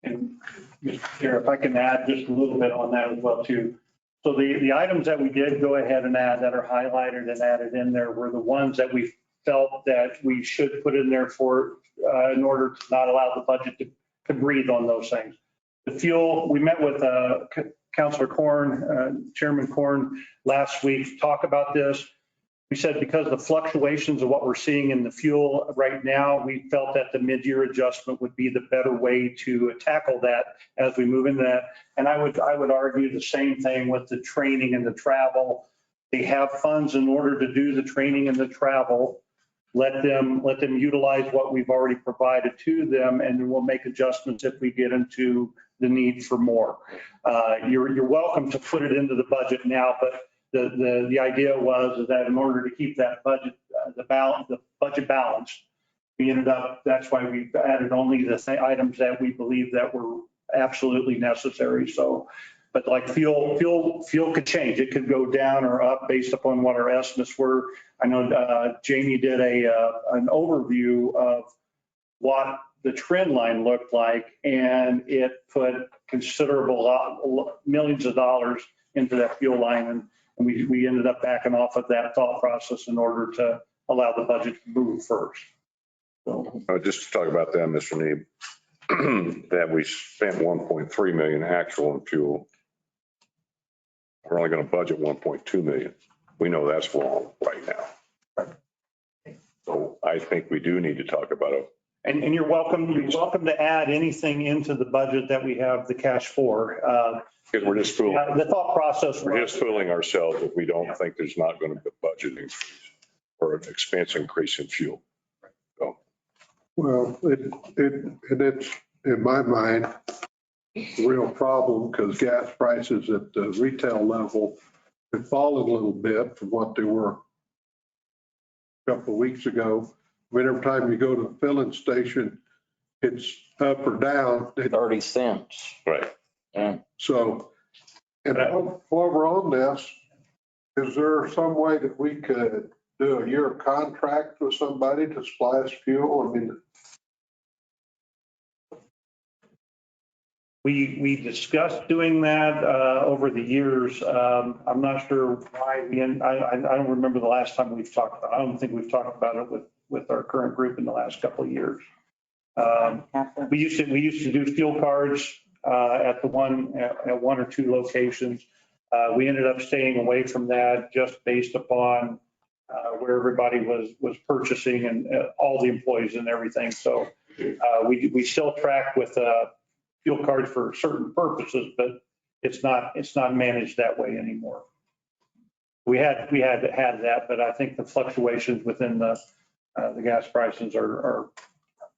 And Mr. Chair, if I can add just a little bit on that as well too. So the items that we did go ahead and add that are highlighted and added in there were the ones that we felt that we should put in there for in order to not allow the budget to breathe on those things. The fuel, we met with Councilor Korn, Chairman Korn last week to talk about this. We said because of the fluctuations of what we're seeing in the fuel right now, we felt that the mid-year adjustment would be the better way to tackle that as we move into that. And I would argue the same thing with the training and the travel. They have funds in order to do the training and the travel. Let them utilize what we've already provided to them, and then we'll make adjustments if we get into the need for more. You're welcome to put it into the budget now, but the idea was that in order to keep that budget, the budget balanced, we ended up, that's why we added only the items that we believe that were absolutely necessary. So, but like fuel could change. It could go down or up based upon what our estimates were. I know Jamie did an overview of what the trend line looked like, and it put considerable millions of dollars into that fuel line. And we ended up backing off of that thought process in order to allow the budget to move first. So, Just to talk about that, Mr. Neeb, that we spent 1.3 million actual in fuel. We're only going to budget 1.2 million. We know that's wrong right now. So I think we do need to talk about it. and you're welcome to add anything into the budget that we have the cash for. Because we're just fooling. The thought process. We're just fooling ourselves if we don't think there's not going to be a budget increase or an expense increase in fuel. So. Well, it's, in my mind, a real problem because gas prices at the retail level have fallen a little bit from what they were a couple of weeks ago. I mean, every time you go to a filling station, it's up or down. 30 cents. Right. Yeah. So, and while we're on this, is there some way that we could do a year contract with somebody to supply us fuel? I mean, We discussed doing that over the years. I'm not sure why I don't remember the last time we've talked about it. I don't think we've talked about it with our current group in the last couple of years. We used to do fuel cards at one or two locations. We ended up staying away from that just based upon where everybody was purchasing and all the employees and everything. So we still track with fuel cards for certain purposes, but it's not managed that way anymore. We had that, but I think the fluctuations within the gas prices are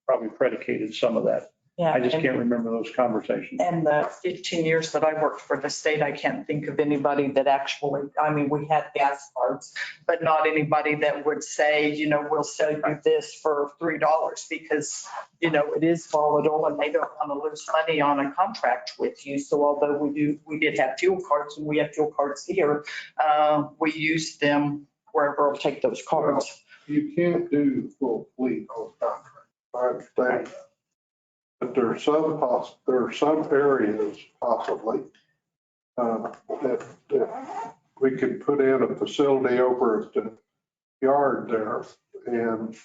probably predicated some of that. Yeah. I just can't remember those conversations. And the 15 years that I worked for the state, I can't think of anybody that actually, I mean, we had gas cards, but not anybody that would say, we'll sell you this for $3 because, it is volatile and they don't want to lose money on a contract with you. So although we did have fuel cards and we have fuel cards here, we used them wherever we'll take those cards. You can't do the full fleet on contract. I understand that. But there are some areas possibly that we could put in a facility over at the yard there and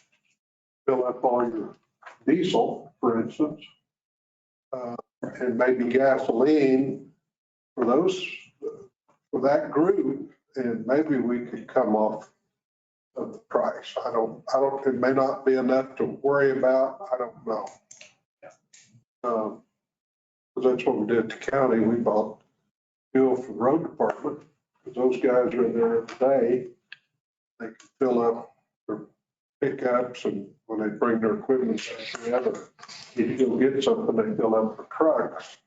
fill up all your diesel, for instance, and maybe gasoline for that group, and maybe we could come off of the price. I don't, it may not be enough to worry about. I don't know. Because that's what we did at the county. We bought fuel from the road department because those guys are there every day. They can fill up their pickups, and when they bring their equipment together, if you go get something, they fill up their trucks.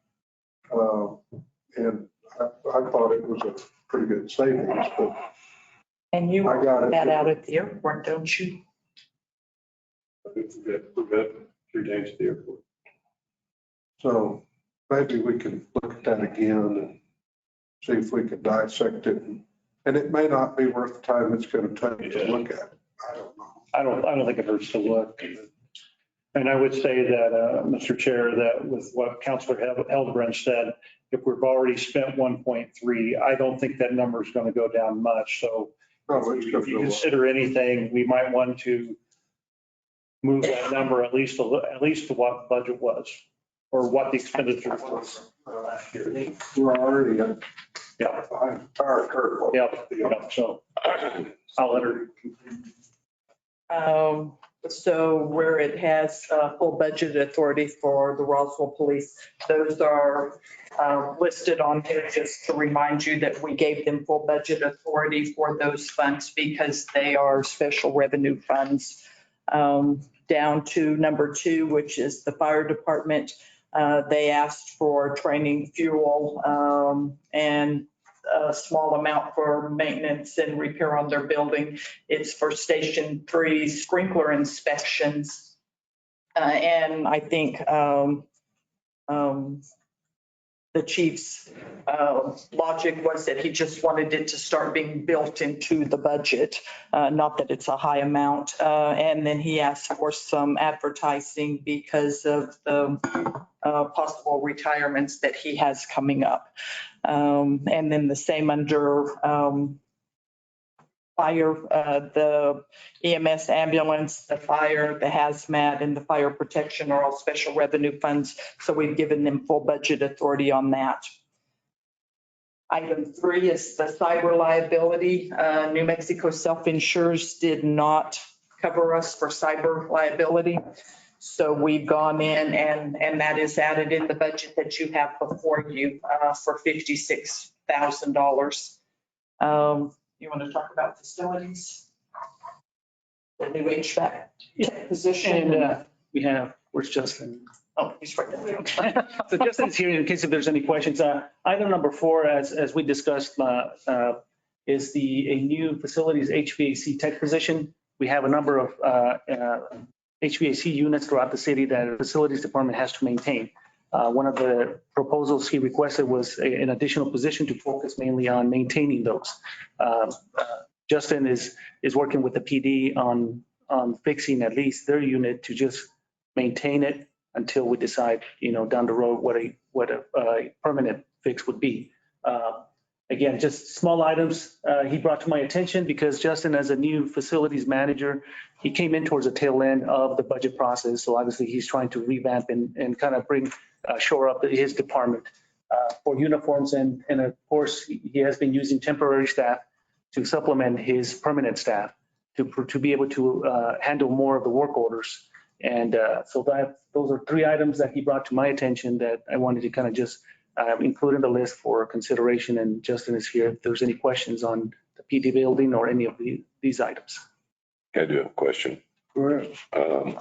And I thought it was a pretty good savings, but. And you I got it. that out at the airport, don't you? We got 3 days at the airport. So maybe we can look at that again and see if we can dissect it. And it may not be worth the time it's going to take to look at it. I don't know. I don't think it hurts to look. And I would say that, Mr. Chair, that with what Councilor Eldbrand said, if we've already spent 1.3, I don't think that number is going to go down much. So if you consider anything, we might want to move that number at least to what budget was or what the expenditure was last year. We're already at Yeah. our curve. Yeah. So I'll let her. So where it has full budget authority for the Roswell Police, those are listed on here just to remind you that we gave them full budget authority for those funds because they are special revenue funds. Down to number 2, which is the fire department. They asked for training, fuel, and a small amount for maintenance and repair on their building. It's for Station 3 sprinkler inspections. And I think the chief's logic was that he just wanted it to start being built into the budget, not that it's a high amount. And then he asked for some advertising because of the possible retirements that he has coming up. And then the same under fire, the EMS ambulance, the fire, the hazmat, and the fire protection are all special revenue funds. So we've given them full budget authority on that. Item 3 is the cyber liability. New Mexico self-insures did not cover us for cyber liability. So we've gone in and that is added in the budget that you have before you for $56,000. You want to talk about facilities? The new HVAC position? And where's Justin? Oh, he's right there. So Justin's here in case if there's any questions. Item number 4, as we discussed, is a new facilities HVAC tech position. We have a number of HVAC units throughout the city that the facilities department has to maintain. One of the proposals he requested was an additional position to focus mainly on maintaining those. Justin is working with the PD on fixing at least their unit to just maintain it until we decide, down the road what a permanent fix would be. Again, just small items he brought to my attention because Justin, as a new facilities manager, he came in towards the tail end of the budget process. So obviously he's trying to revamp and kind of shore up his department. for uniforms. And of course, he has been using temporary staff to supplement his permanent staff to be able to handle more of the work orders. And so those are 3 items that he brought to my attention that I wanted to kind of just include in the list for consideration. And Justin is here if there's any questions on the PD building or any of these items. I do have a question. Go ahead.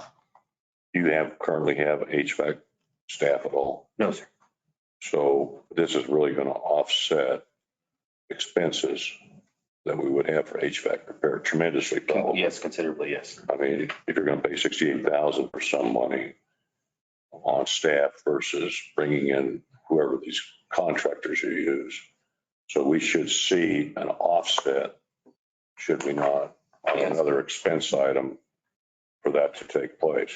You currently have HVAC staff at all? No, sir. So this is really going to offset expenses that we would have for HVAC repair tremendously, probably. Yes, considerably, yes. I mean, if you're going to pay 68,000 for some money on staff versus bringing in whoever these contractors you use. So we should see an offset, should we not, on another expense item for that to take place.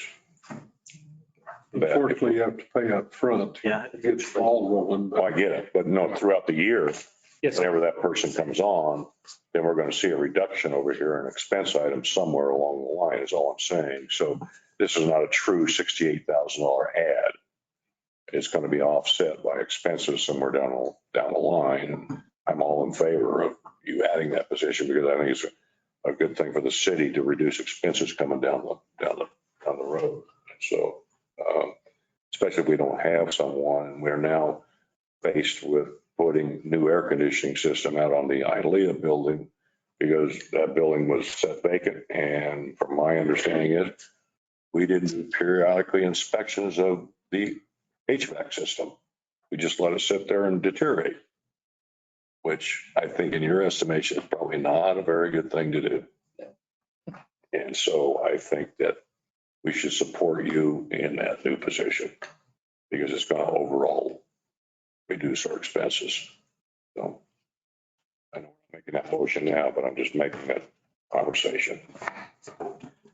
Unfortunately, you have to pay up front. Yeah. It's all rolling. Well, I get it, but no, throughout the year, Yes, sir. whenever that person comes on, then we're going to see a reduction over here in expense items somewhere along the line is all I'm saying. So this is not a true $68,000 add. It's going to be offset by expenses somewhere down the line. I'm all in favor of you adding that position because I think it's a good thing for the city to reduce expenses coming down the road. So especially if we don't have someone, and we're now faced with putting new air conditioning system out on the Ilea building because that building was set vacant. And from my understanding is we didn't do periodically inspections of the HVAC system. We just let it sit there and deteriorate, which I think in your estimation is probably not a very good thing to do. And so I think that we should support you in that new position because it's going to overall reduce our expenses. So I know I'm making that motion now, but I'm just making that conversation.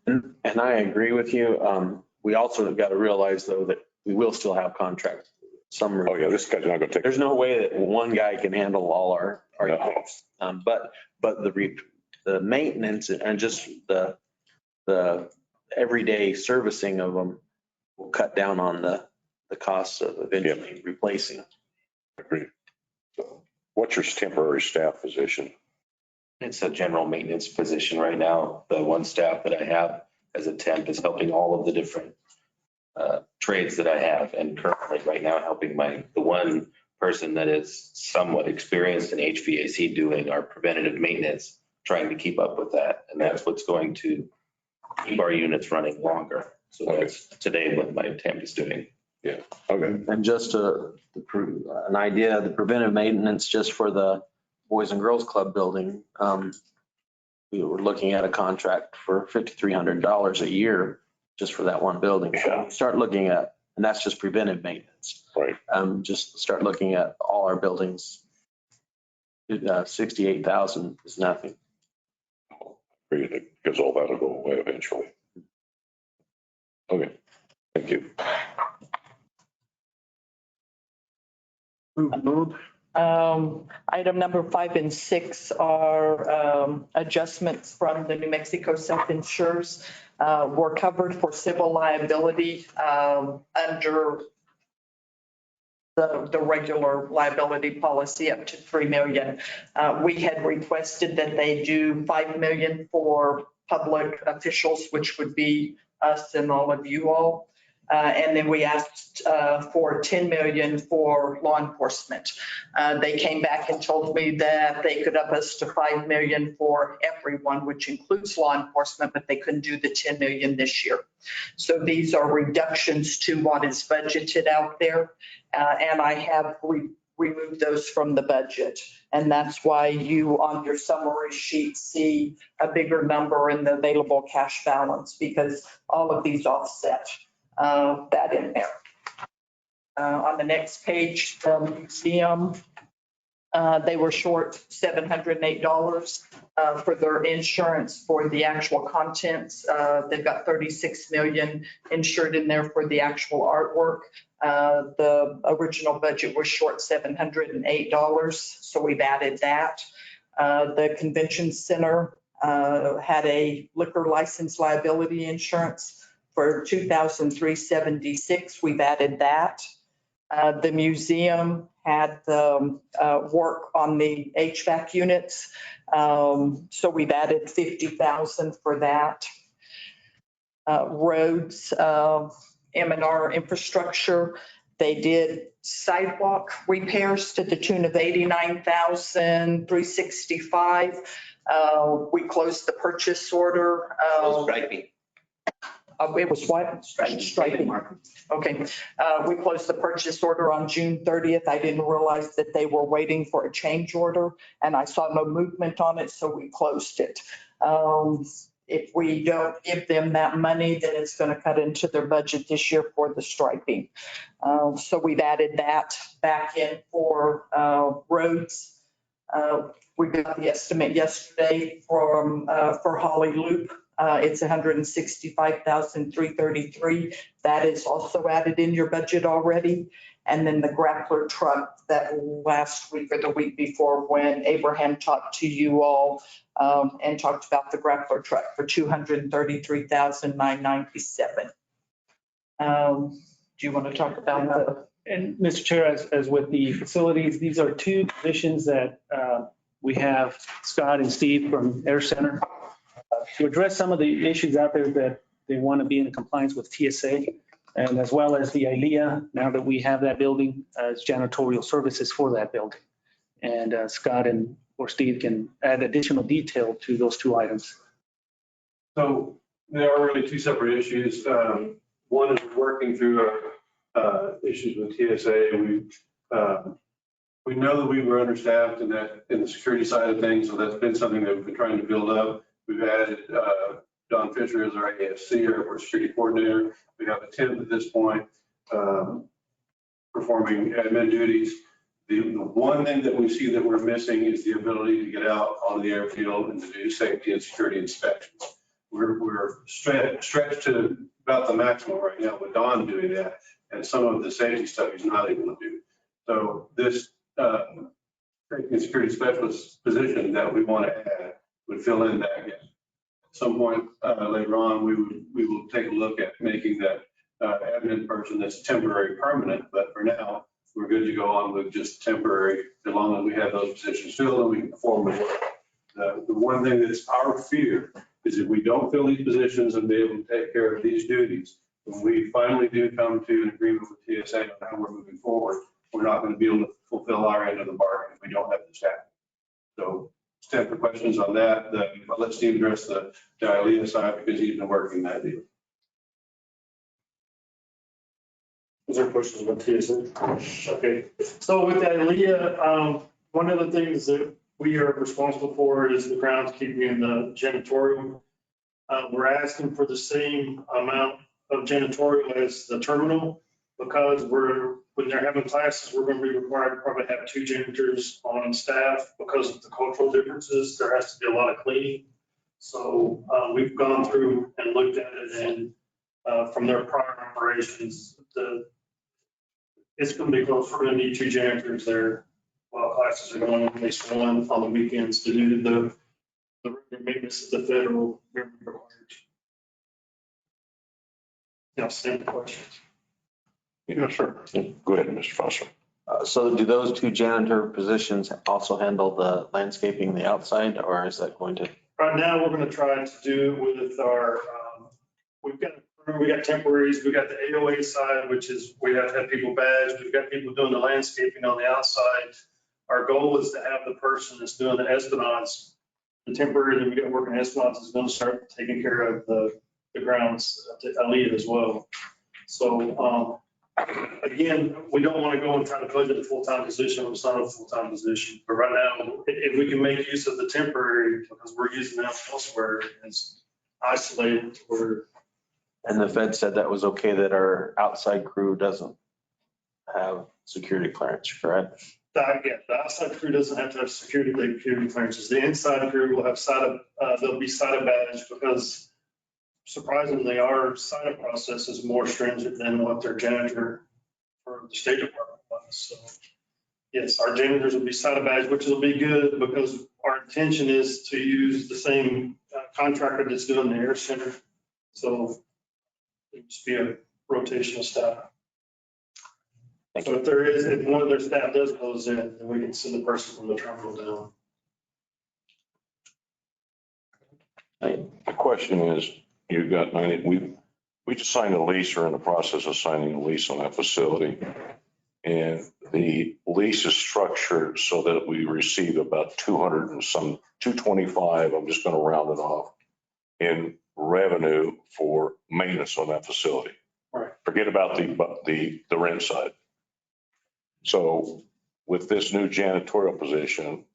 And I agree with you. We also have got to realize though that we will still have contracts. Some. Oh yeah, this guy's not going to take. There's no way that one guy can handle all our No. units. But the maintenance and just the everyday servicing of them will cut down on the costs of eventually replacing. Agreed. So what's your temporary staff position? It's a general maintenance position right now. The one staff that I have as a temp is helping all of the different trades that I have, and currently right now helping the one person that is somewhat experienced in HVAC doing our preventative maintenance, trying to keep up with that. And that's what's going to keep our units running longer. So that's today what my temp is doing. Yeah. Okay. And just an idea, the preventive maintenance just for the Boys and Girls Club building, we were looking at a contract for $5,300 a year just for that one building. So start looking at, and that's just preventive maintenance. Right. Just start looking at all our buildings. 68,000 is nothing. Because all that'll go away eventually. Okay. Thank you. Moving on. Item number 5 and 6 are adjustments from the New Mexico self-insures. Were covered for civil liability under the regular liability policy up to $3 million. We had requested that they do $5 million for public officials, which would be us and all of you all. And then we asked for $10 million for law enforcement. They came back and told me that they could up us to $5 million for everyone, which includes law enforcement, but they couldn't do the $10 million this year. So these are reductions to what is budgeted out there. And I have removed those from the budget. And that's why you on your summary sheet see a bigger number in the available cash balance, because all of these offset that in there. On the next page, the museum, they were short $708 for their insurance for the actual contents. They've got 36 million insured in there for the actual artwork. The original budget was short $708, so we've added that. The convention center had a liquor license liability insurance for $2,376. We've added that. The museum had work on the HVAC units. So we've added 50,000 for that. Roads, M&R infrastructure, they did sidewalk repairs to the tune of 89,365. We closed the purchase order. Striping. It was what? Striping. Okay. We closed the purchase order on June 30th. I didn't realize that they were waiting for a change order and I saw no movement on it, so we closed it. If we don't give them that money, then it's going to cut into their budget this year for the striping. So we've added that back in for roads. We got the estimate yesterday for Holly Loop. It's 165,333. That is also added in your budget already. And then the grappler truck that last week or the week before when Abraham talked to you all and talked about the grappler truck for 233,997. Do you want to talk about that? And Mr. Chair, as with the facilities, these are two positions that we have Scott and Steve from Air Center to address some of the issues out there that they want to be in compliance with TSA, and as well as the ILEA, now that we have that building as janitorial services for that building. And Scott or Steve can add additional detail to those two items. So there are really two separate issues. One is working through our issues with TSA. We know that we were understaffed in the security side of things, so that's been something that we've been trying to build up. We've added Don Fisher as our ASC, our Airport Security Coordinator. We have a temp at this point performing admin duties. The one thing that we see that we're missing is the ability to get out on the airfield and to do safety and security inspections. We're stretched to about the maximum right now with Don doing that, and some of the safety stuff he's not able to do. So this safety and security specialist position that we want to add would fill in that gap. At some point later on, we will take a look at making that admin person that's temporary permanent, but for now, we're good to go on with just temporary, as long as we have those positions filled and we can perform the work. The one thing that's our fear is if we don't fill these positions and be able to take care of these duties, when we finally do come to an agreement with TSA on how we're moving forward, we're not going to be able to fulfill our end of the bargain if we don't have the staff. So stand for questions on that. But let Steve address the ILEA side because he's been working that deal. Is there questions about TSA? Okay, so with the ILEA, one of the things that we are responsible for is the groundskeeping and the janitorial. We're asking for the same amount of janitorial as the terminal because when they're having classes, we're going to be required to probably have 2 janitors on staff because of the cultural differences. There has to be a lot of cleaning. So we've gone through and looked at it, and from their prior operations, it's going to be close. We're going to need 2 janitors there while classes are going on, at least one on the weekends to do the maintenance that the federal government requires. Yeah, same questions. Yeah, sure. Go ahead, Mr. Foster. So do those 2 janitor positions also handle the landscaping, the outside, or is that going to? Right now, we're going to try to do with our, we got temporaries, we got the AOA side, which is we have to have people badged. We've got people doing the landscaping on the outside. Our goal is to have the person that's doing the Esplanades, the temporary that we got working Esplanades is going to start taking care of the grounds at ILEA as well. So again, we don't want to go and try to budget a full-time position. It's not a full-time position, but right now, if we can make use of the temporary, because we're using that elsewhere, it's isolated or. And the Fed said that was okay that our outside crew doesn't have security clearance, correct? Yeah, the outside crew doesn't have to have security clearances. The inside crew will have they'll be SIDA badged because surprisingly, our SIDA process is more stringent than what their janitor for the State Department was. So yes, our janitors will be SIDA badged, which will be good because our intention is to use the same contractor that's doing the Air Center. So it'll just be a rotational staff. Thank So you. if there is, if one of their staff does close in, then we can send the person from the terminal down. The question is, you've got 90, we just signed a lease or in the process of signing a lease on that facility. And the lease is structured so that we receive about 200 and some, 225, I'm just going to round it off, in revenue for maintenance on that facility. Right. Forget about the rent side. So with this new janitorial position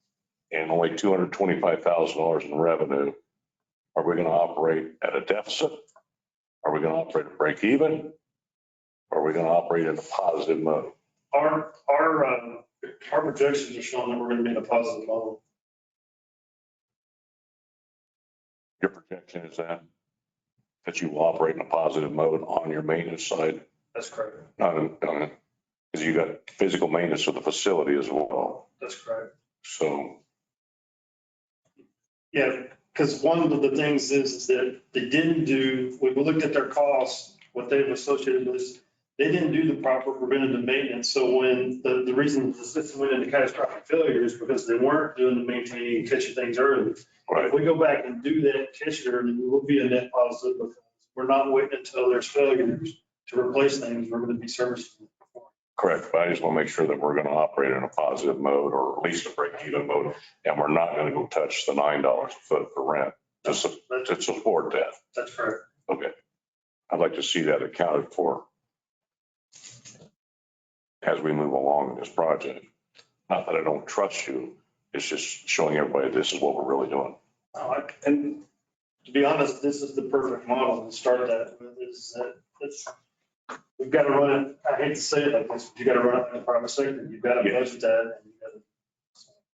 and only $225,000 in revenue, are we going to operate at a deficit? Are we going to operate at break even? Are we going to operate in a positive mode? Our projections are showing that we're going to be in a positive mode. Your projection is that you will operate in a positive mode on your maintenance side? That's correct. Because you got physical maintenance of the facility as well. That's correct. So, Yeah, because one of the things is that they didn't do, when we looked at their costs, what they've associated with this, they didn't do the proper preventative maintenance. So when the reason the system went into catastrophic failure is because they weren't doing the maintaining and catching things early. right. If we go back and do that, catch it early, we will be a net positive because we're not waiting until there's failures to replace things. We're going to be servicing. Correct. But I just want to make sure that we're going to operate in a positive mode or at least a break even mode. And we're not going to go touch the $9 a foot for rent to support that. That's correct. Okay. I'd like to see that accounted for as we move along in this project. Not that I don't trust you. It's just showing everybody this is what we're really doing. And to be honest, this is the perfect model to start that with, is that we've got to run it. I hate to say it like this, but you got to run it in the private sector. You've got to budget that. And you got to,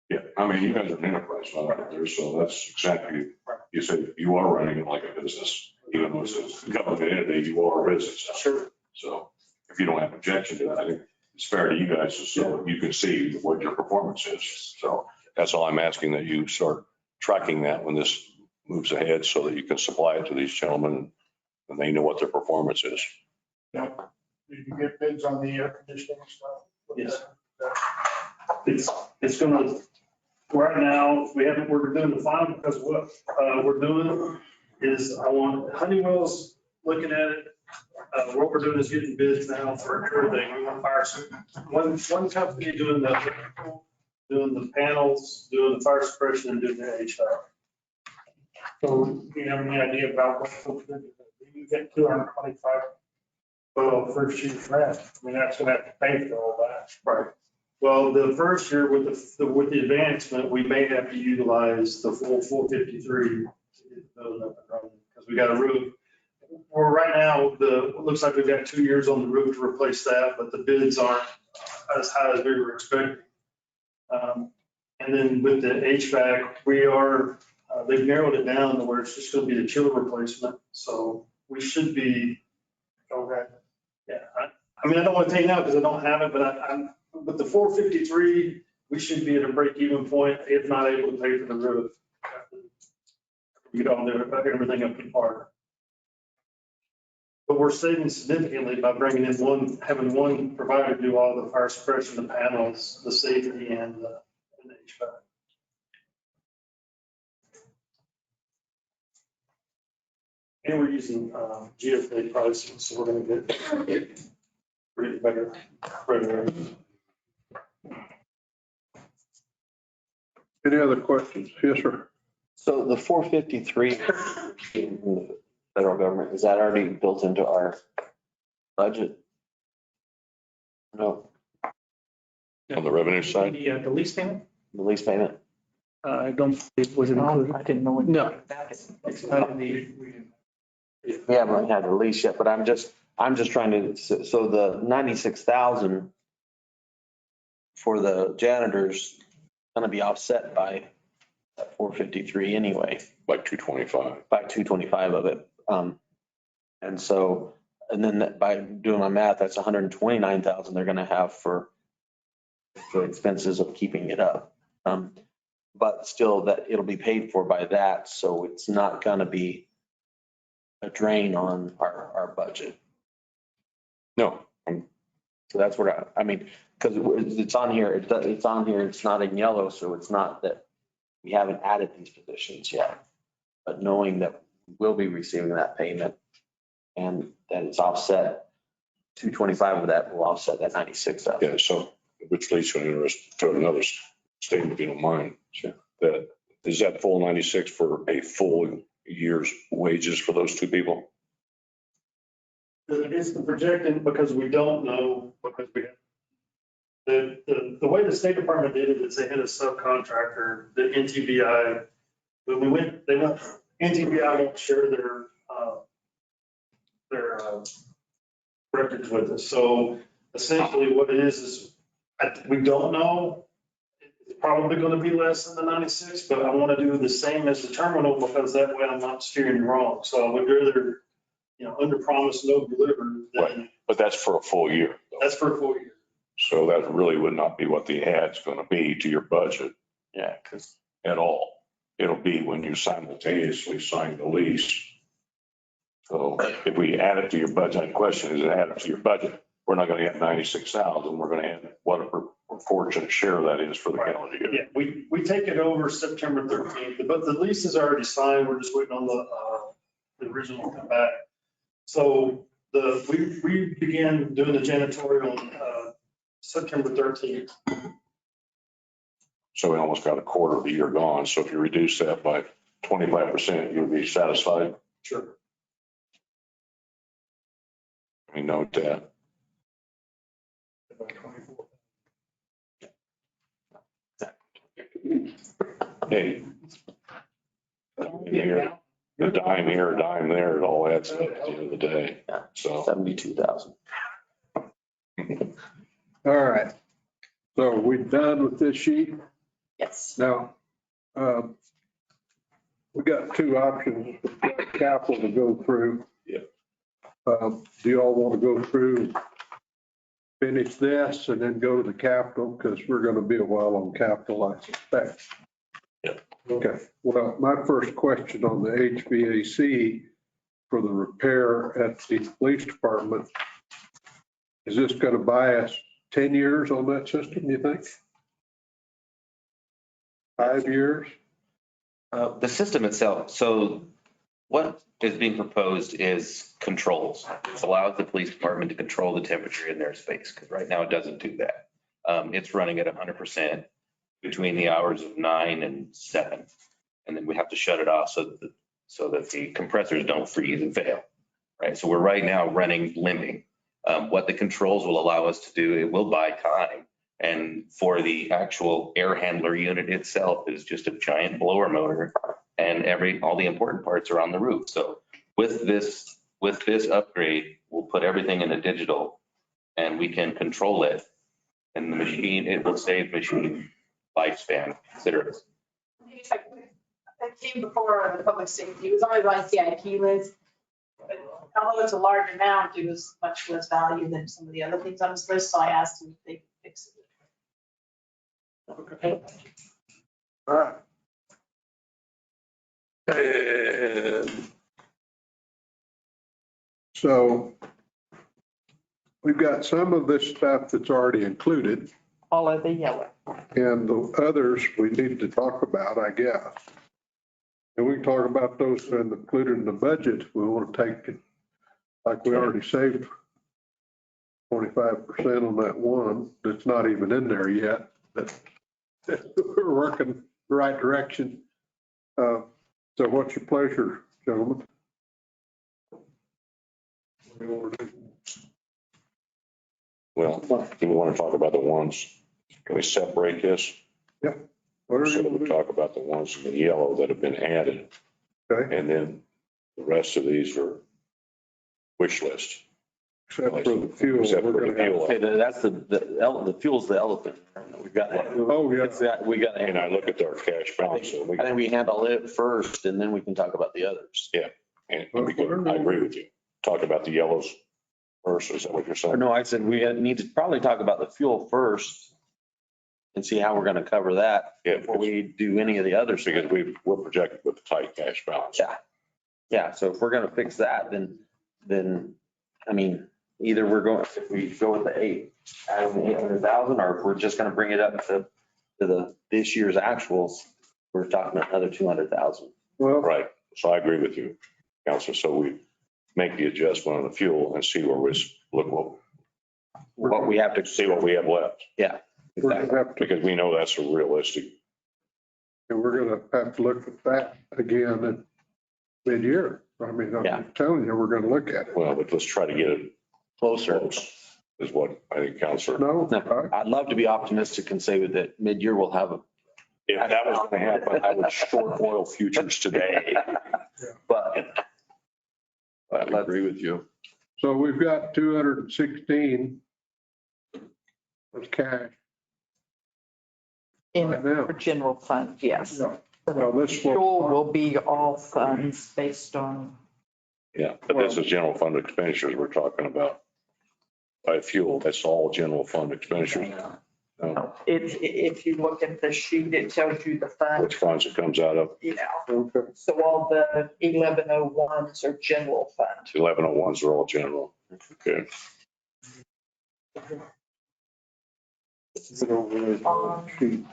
Yeah, I mean, you guys are an enterprise fund out there, so that's exactly, you said you are running it like a business, even though it's a government entity, you are a business. sure. So if you don't have objection to that, I think it's fair to you guys so you can see what your performance is. So that's all I'm asking, that you start tracking that when this moves ahead so that you can supply it to these gentlemen and they know what their performance is. Yeah. Did you get bids on the air conditioning stuff? Yes. It's gonna, right now, we're doing the final because what we're doing is I want Honeywell's looking at it. What we're doing is getting bids now for everything. We want fire, one company doing the panels, doing the fire suppression and doing the HVAC. So you have any idea about what you get 225? Well, First year's rent, I mean, that's gonna have to pay for all that. right. Well, the first year with the advancement, we may have to utilize the full 453 to get the building up and running because we got a roof. Well, right now, it looks like we've got 2 years on the roof to replace that, but the bids aren't as high as we were expecting. And then with the HVAC, they've narrowed it down to where it's just going to be the chiller replacement. So we should be, okay. Yeah, I mean, I don't want to tell you now because I don't have it, but I'm with the 453, we should be at a break-even point, if not able to pay for the roof. We get all everything up to par. But we're saving significantly by bringing in having one provider do all the fire suppression, the panels, the safety, and the HVAC. And we're using GFA pricing, so we're going to get pretty better. Any other questions? Yes, sir. So the 453 in the federal government, is that already built into our budget? No, On the revenue side? The lease payment? the lease payment? I don't, it was included. I didn't know. No. It's not in the. We haven't had the lease yet, but I'm just trying to, so the 96,000 for the janitors gonna be offset by that 453 anyway. Like 225. By 225 of it. And so, and then by doing my math, that's 129,000 they're gonna have for expenses of keeping it up. But still that it'll be paid for by that, so it's not gonna be a drain on our budget. No, So that's what I mean, because it's on here, it's on here, it's not in yellow, so it's not that we haven't added these positions yet. But knowing that we'll be receiving that payment and that it's offset, 225 of that will offset that 96,000. Yeah, so which leads to another statement, if you don't mind. Sure. That, is that full 96 for a full year's wages for those two people? It is projected because we don't know, because we have, the way the State Department did it is they had a subcontractor, the NTBI. When we went, NTBI won't share their records with us. So essentially what it is we don't know. It's probably going to be less than the 96, but I want to do the same as the terminal because that way I'm not steering wrong. So I would rather, under promise, no deliver. Right. But that's for a full year. That's for a full year. So that really would not be what the ad's going to be to your budget. Yeah, because at all. It'll be when you simultaneously sign the lease. So if we add it to your budget, the question is add it to your budget. We're not going to get 96,000. We're going to add whatever proportionate share that is for the calendar year. Yeah, we take it over September 13th, but the lease is already signed. We're just waiting on the original to come back. So we began doing the janitorial on September 13th. So we almost got a quarter of the year gone. So if you reduce that by 25%, you'll be satisfied. Sure. I mean, note that. Hey. Here, a dime here, a dime there, it all adds up at the end of the day. So 72,000. All right. So we done with this sheet? Yes. Now, we got two options, capital to go through. Yeah. Do you all want to go through, finish this and then go to the capital? Because we're going to be a while on capital, I suspect. Yeah. Okay. Well, my first question on the HVAC for the repair at the police department, is this going to buy us 10 years on that system, you think? 5 years? The system itself, so what is being proposed is controls. It allows the police department to control the temperature in their space, because right now it doesn't do that. It's running at 100% between the hours of 9 and 7. And then we have to shut it off so that the compressors don't freeze and fail, right? So we're right now running limping. What the controls will allow us to do, it will buy time. And for the actual air handler unit itself is just a giant blower motor, and all the important parts are on the roof. So with this upgrade, we'll put everything in a digital and we can control it. And the machine, it will save machine lifespan considerably. That came before the public safety. It was always on CIP list. But although it's a large amount, it was much less value than some of the other things on this list. So I asked them if they could fix it. Okay. All right. And so we've got some of this stuff that's already included. All of the yellow. And the others we need to talk about, I guess. And we can talk about those that are included in the budget. We want to take it, like we already saved 25% on that one that's not even in there yet. But we're working the right direction. So what's your pleasure, gentlemen? What do you want to do? Well, do we want to talk about the ones, can we separate this? Yeah. Whatever So you want we to do. talk about the ones in yellow that have been added, Okay, and then the rest of these are wish list. except for the fuel. Except for We're the gonna have- fuel. Okay, that's the fuel's the elephant. We've got that. Oh, yeah. We got to And I handle. look at our cash balance, and we, I think we handle it first and then we can talk about the others. and we can, I agree with you. Talk about the yellows first, is that what you're Or saying? no, I said we need to probably talk about the fuel first and see how we're going to cover that Yeah, before we do any of the others. because we're projected with a tight cash balance. Yeah. Yeah. So if we're going to fix that, then, I mean, either we're going, if we go with the 800,000, or if we're just going to bring it up to this year's actuals, we're talking another 200,000. Well, Right. So I agree with you, Counselor. So we make the adjustment on the fuel and see where we look What we have to see what we have left, Yeah. we're gonna have to, because we know that's a realistic. we're gonna have to look at that again at mid-year. I mean, Yeah. I'm telling you, we're gonna look at it. Well, but let's try to get it Closer. close, is what I think, Counselor. No, I'd love to be optimistic and say that mid-year we'll have If that was going to happen, I would short oil futures today. but I agree with you. so we've got 216 as cash In right now. for general fund, yes. Yeah. Well, this Fuel will be all funds based on, Yeah, but this is general fund expenditures we're talking about. By fuel, that's all general fund expenditures. if you look at the sheet, it tells you the fund. Which funds it comes out of. Yeah, Okay. so all the 1101s are general fund. 1101s are all general. Okay. Get over this sheet.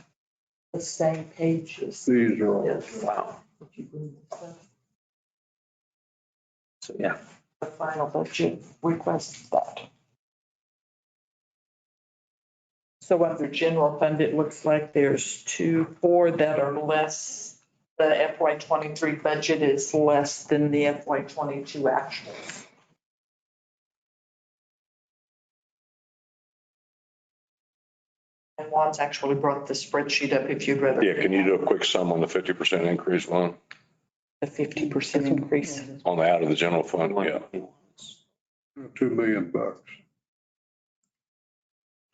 The same pages. These are all. Yes. wow. So, yeah. The final budget requests that. So under general fund, it looks like there's 4 that are less. The FY '23 budget is less than the FY '22 actuals. And Juan's actually brought the spreadsheet up if you'd rather. Yeah, can you do a quick sum on the 50% increase one The 50% increase. on the out of the general fund? Yeah. $2 million.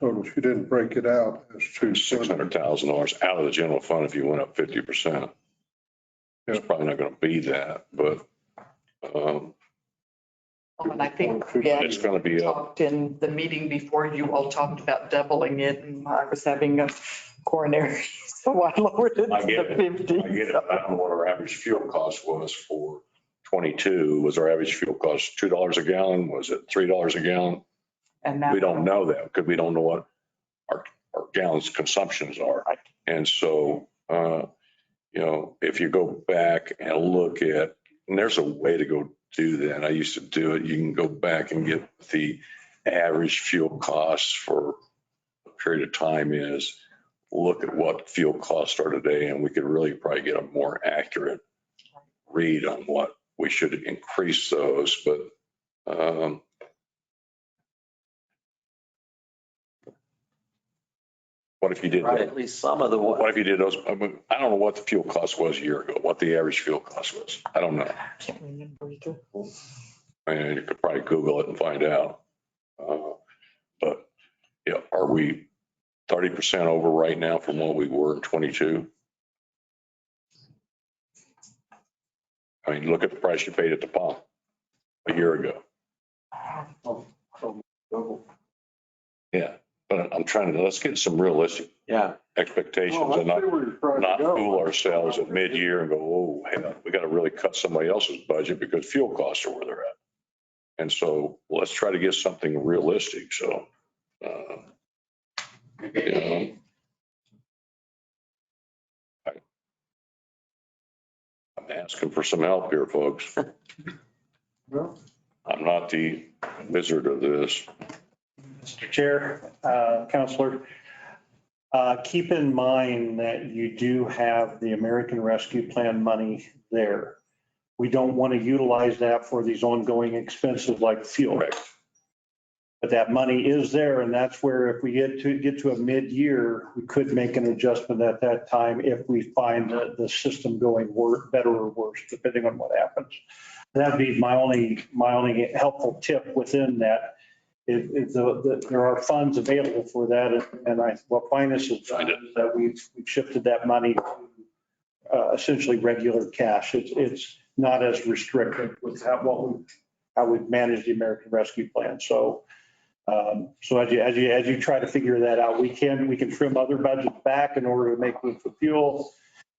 Total, she didn't break it out as $600,000 out of the general fund if you went up 50%. It's probably not going to be that, but And I think it's going to be up. talked in the meeting before, you all talked about doubling it, and I was having a coronary, so I lowered it I to get the it. 50. I get it. I don't know what our average fuel cost was for 22. Was our average fuel cost $2 a gallon? Was it $3 a gallon? And now We don't know that because we don't know what our gallons consumptions are. And so, if you go back and look at, and there's a way to go do that. I used to do it. You can go back and get the average fuel costs for a period of time is, look at what fuel costs are today, and we could really probably get a more accurate read on what we should increase those. But what if you did Right, that? at least some of the What if you did those? I mean, I don't know what the fuel cost was a year ago, what the average fuel cost was. I don't know. I can't remember either. I mean, you could probably Google it and find out. But yeah, are we 30% over right now from what we were in 22? I mean, look at the price you paid at the pump a year ago. Yeah, but I'm trying to, let's get some realistic expectations Well, and I see where you're trying to not go. fool ourselves at mid-year and go, oh, hey, we got to really cut somebody else's budget because fuel costs are where they're at. And so let's try to get something realistic. So, I'm asking for some help here, folks. Well, I'm not the wizard of this. Mr. Chair, Counselor, keep in mind that you do have the American Rescue Plan money there. We don't want to utilize that for these ongoing expenses like fuel. Correct. But that money is there, and that's where if we get to a mid-year, we could make an adjustment at that time if we find the system going better or worse, depending on what happens. That'd be my only helpful tip within that. There are funds available for that, and what finance has done is that we've shifted that money to essentially regular cash. It's not as restricted with how we've managed the American Rescue Plan. So as you try to figure that out, we can trim other budgets back in order to make room for fuel.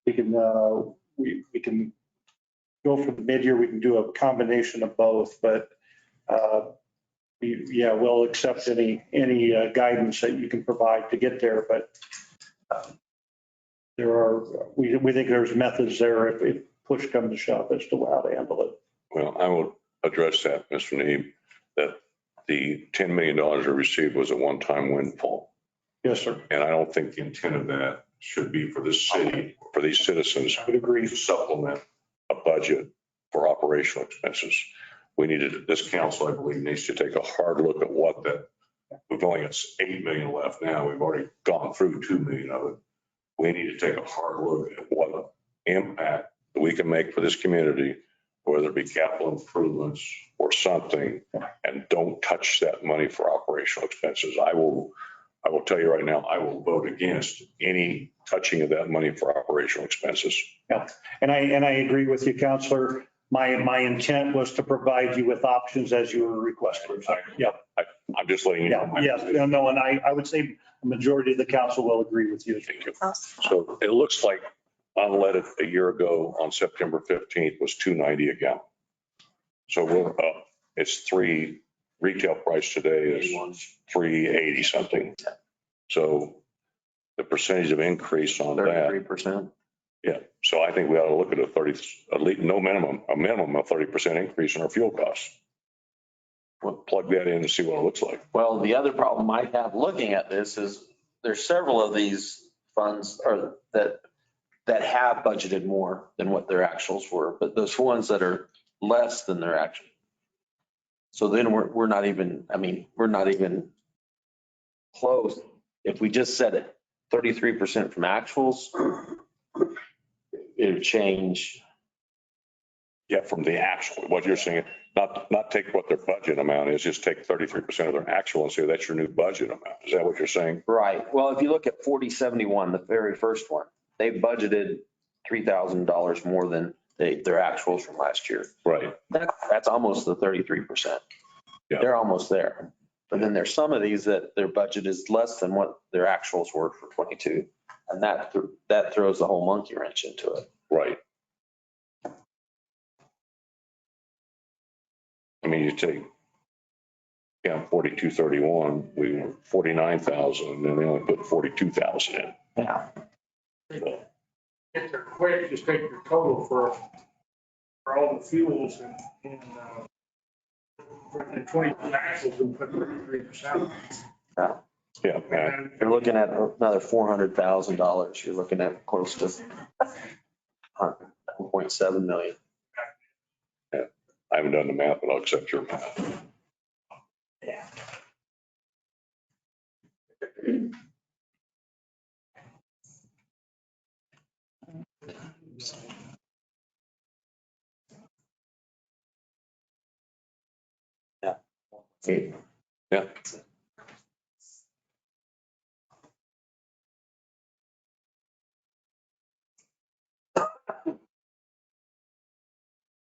We can go for the mid-year. We can do a combination of both, but yeah, we'll accept any guidance that you can provide to get there, but we think there's methods there if push comes to shove as to how to handle it. Well, I will address that, Mr. Neeb, that the $10 million we received was a one-time windfall. Yes, sir. And I don't think the intent of that should be for this city, for these citizens. I would agree. To supplement a budget for operational expenses. We needed, this council, I believe, needs to take a hard look at what that, we've only got 8 million left now. We've already gone through 2 million of it. We need to take a hard look at what impact that we can make for this community, whether it be capital improvements or something, and don't touch that money for operational expenses. I will tell you right now, I will vote against any touching of that money for operational expenses. Yeah, and I agree with you, Counselor. My intent was to provide you with options as you were requesting. Yeah. I'm just letting you know. Yes, no, and I would say the majority of the council will agree with you. Thank you. So it looks like unleaded a year ago on September 15th was $2.90 a gallon. So we're up. It's three. Retail price today is $3.80 something. So the percentage of increase on that. 33%. Yeah. So I think we ought to look at at least a minimum of 30% increase in our fuel costs. We'll plug that in and see what it looks like. Well, the other problem I have looking at this is there's several of these funds or that have budgeted more than what their actuals were, but those ones that are less than their actual. So then we're not even close. If we just set it 33% from actuals, it would change. Yeah, from the actual, what you're saying, not take what their budget amount is, just take 33% of their actual and say that's your new budget amount. Is that what you're saying? Right. Well, if you look at 4071, the very first one, they budgeted $3,000 more than their actuals from last year. Right. That's almost the 33%. Yeah. They're almost there. But then there's some of these that their budget is less than what their actuals were for 22. And that throws the whole monkey wrench into it. Right. I mean, you take, 4231, we were 49,000 and then they only put 42,000 in. Yeah. Get there quick, just take your total for all the fuels and 20 axles and put 33%. Yeah. Yeah, man. You're looking at another $400,000. You're looking at close to 1.7 million. Yeah. I haven't done the math, but I'll accept your math. Yeah. Yeah. Yeah.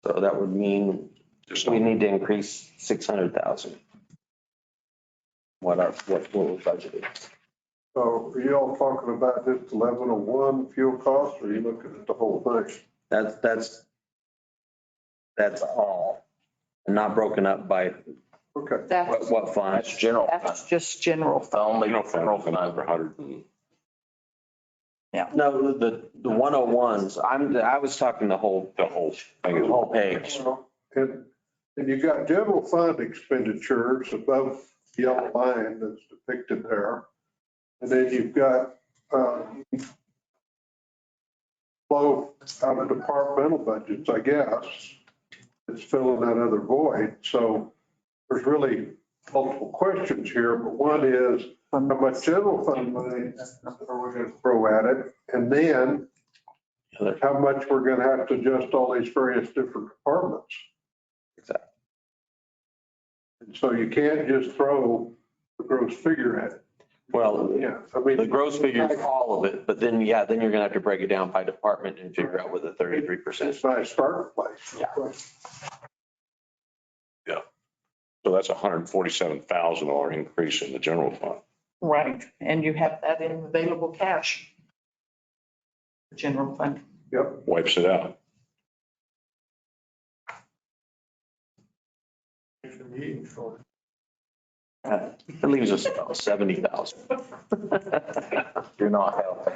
So that would mean we need to increase 600,000. What we're budgeted. So are you all talking about just 1101 fuel costs, or are you looking at the whole thing? That's all, and not broken up by Okay. what fund? That's general. That's just general. Only General fund over 100. No, the 101s, I was talking the whole thing, the whole page. And you got general fund expenditures above the yellow line that's depicted there. And then you've got flow out of departmental budgets, I guess. It's filling that other void. So there's really multiple questions here, but one is how much general fund money are we going to throw at it? And then how much we're going to have to adjust all these various different departments. Exactly. And so you can't just throw the gross figure at it. Well, Yeah, I mean, the gross figure is all of it, but then, then you're gonna have to break it down by department and figure out what the 33%. it's not a starting place. Yeah. Yeah. So that's $147,000 increase in the general fund. Right, and you have that in available cash. General fund. Yep. Wipes it out. It leaves us about 70,000. You're not helping.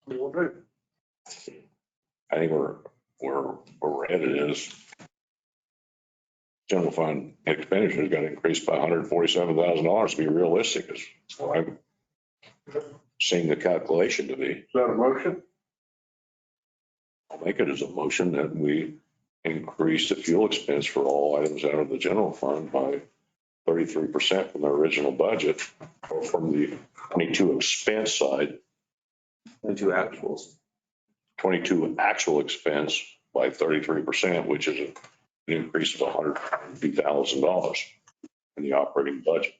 Will do. I think where we're headed is general fund expenditure is going to increase by $147,000 to be realistic is what I'm seeing the calculation to be. Is that a motion? I'll make it as a motion that we increase the fuel expense for all items out of the general fund by 33% from the original budget, or from the 22 expense side, 22 actuals. 22 actual expense by 33%, which is an increase of $150,000 in the operating budget.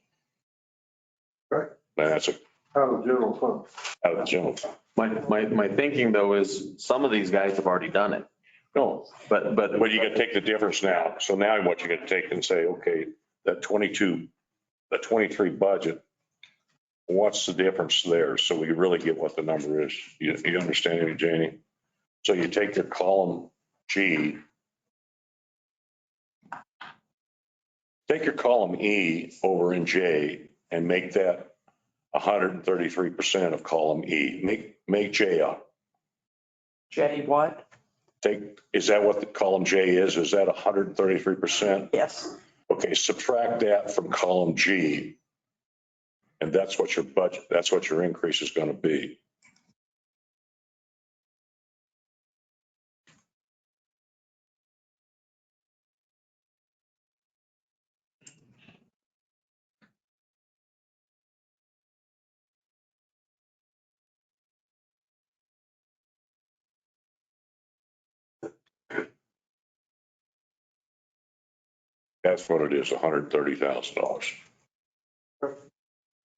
Right. That's Out of the general fund. out of the general fund. My thinking though is some of these guys have already done it. No, But you got to take the difference now. So now what you got to take and say, okay, that 22, the 23 budget, what's the difference there? So we really get what the number is. You understand me, Janie? So you take your column G, take your column E over in J and make that 133% of column E. Make J up. J what? Is that what the column J is? Is that 133%? Yes. Okay, subtract that from column G. And that's what your budget, that's what your increase is going to be. That's what it is, $130,000.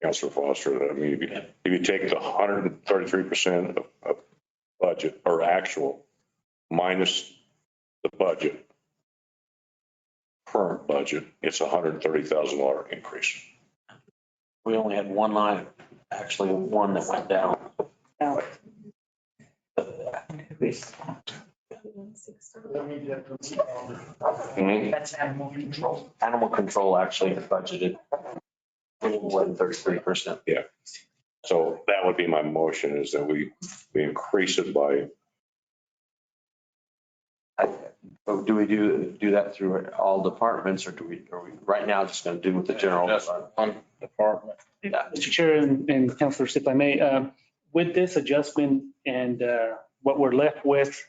Councilor Foster, I mean, if you take the 133% of budget or actual minus the budget, current budget, it's a $130,000 increase. we only had one line, actually one that went down. That's animal control. Animal control actually had budgeted a little more than 33%. Yeah. So that would be my motion, is that we increase it by, So do we do that through all departments, or are we right now just going to do with the general fund department? Yeah, Mr. Chair and Councilors, if I may, with this adjustment and what we're left with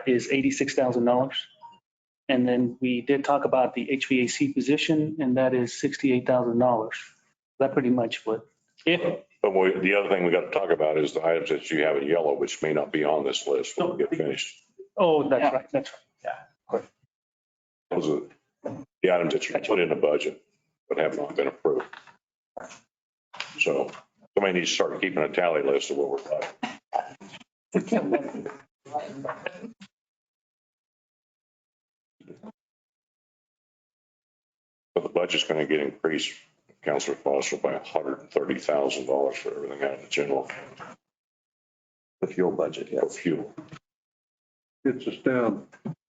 is $86,000. And then we did talk about the HVAC position, and that is $68,000. That pretty much would, but the other thing we got to talk about is the items that you have in yellow, which may not be on this list when we get finished. oh, that's right, that's right. Those are the items that you put in the budget but have not been approved. So somebody needs to start keeping a tally list of what we're buying. But the budget's going to get increased, Councilor Foster, by $130,000 for everything out of the general. The fuel budget, yeah. For fuel. Gets us down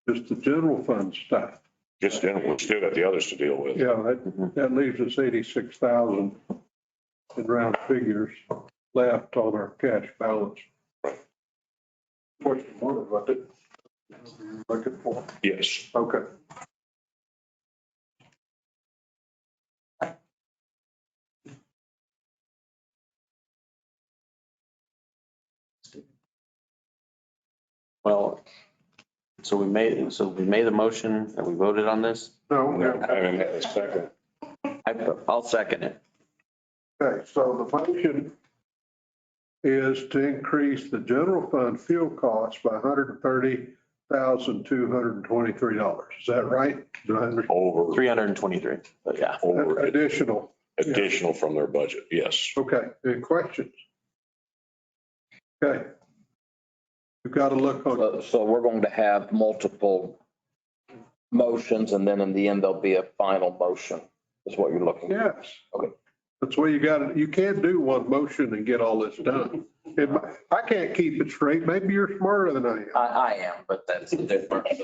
just the general fund stuff. Just general, we still got the others to deal with. Yeah, that leaves us 86,000 in round figures left on our cash balance. Question one of what it you're looking for. Yes. Okay. Well, so we made the motion and we voted on this. No, I haven't had a second. I'll second it. okay, so the motion is to increase the general fund fuel costs by $130,223. Is that right? Do I understand? Over, 323, but yeah. over Additional. additional from their budget, yes. Okay, any questions? Okay. We've got to look on, So we're going to have multiple motions, and then in the end, there'll be a final motion, is what you're looking for. yes. Okay. That's where you got it. You can't do one motion and get all this done. I can't keep it straight. Maybe you're smarter than I am. I am, but that's the difference.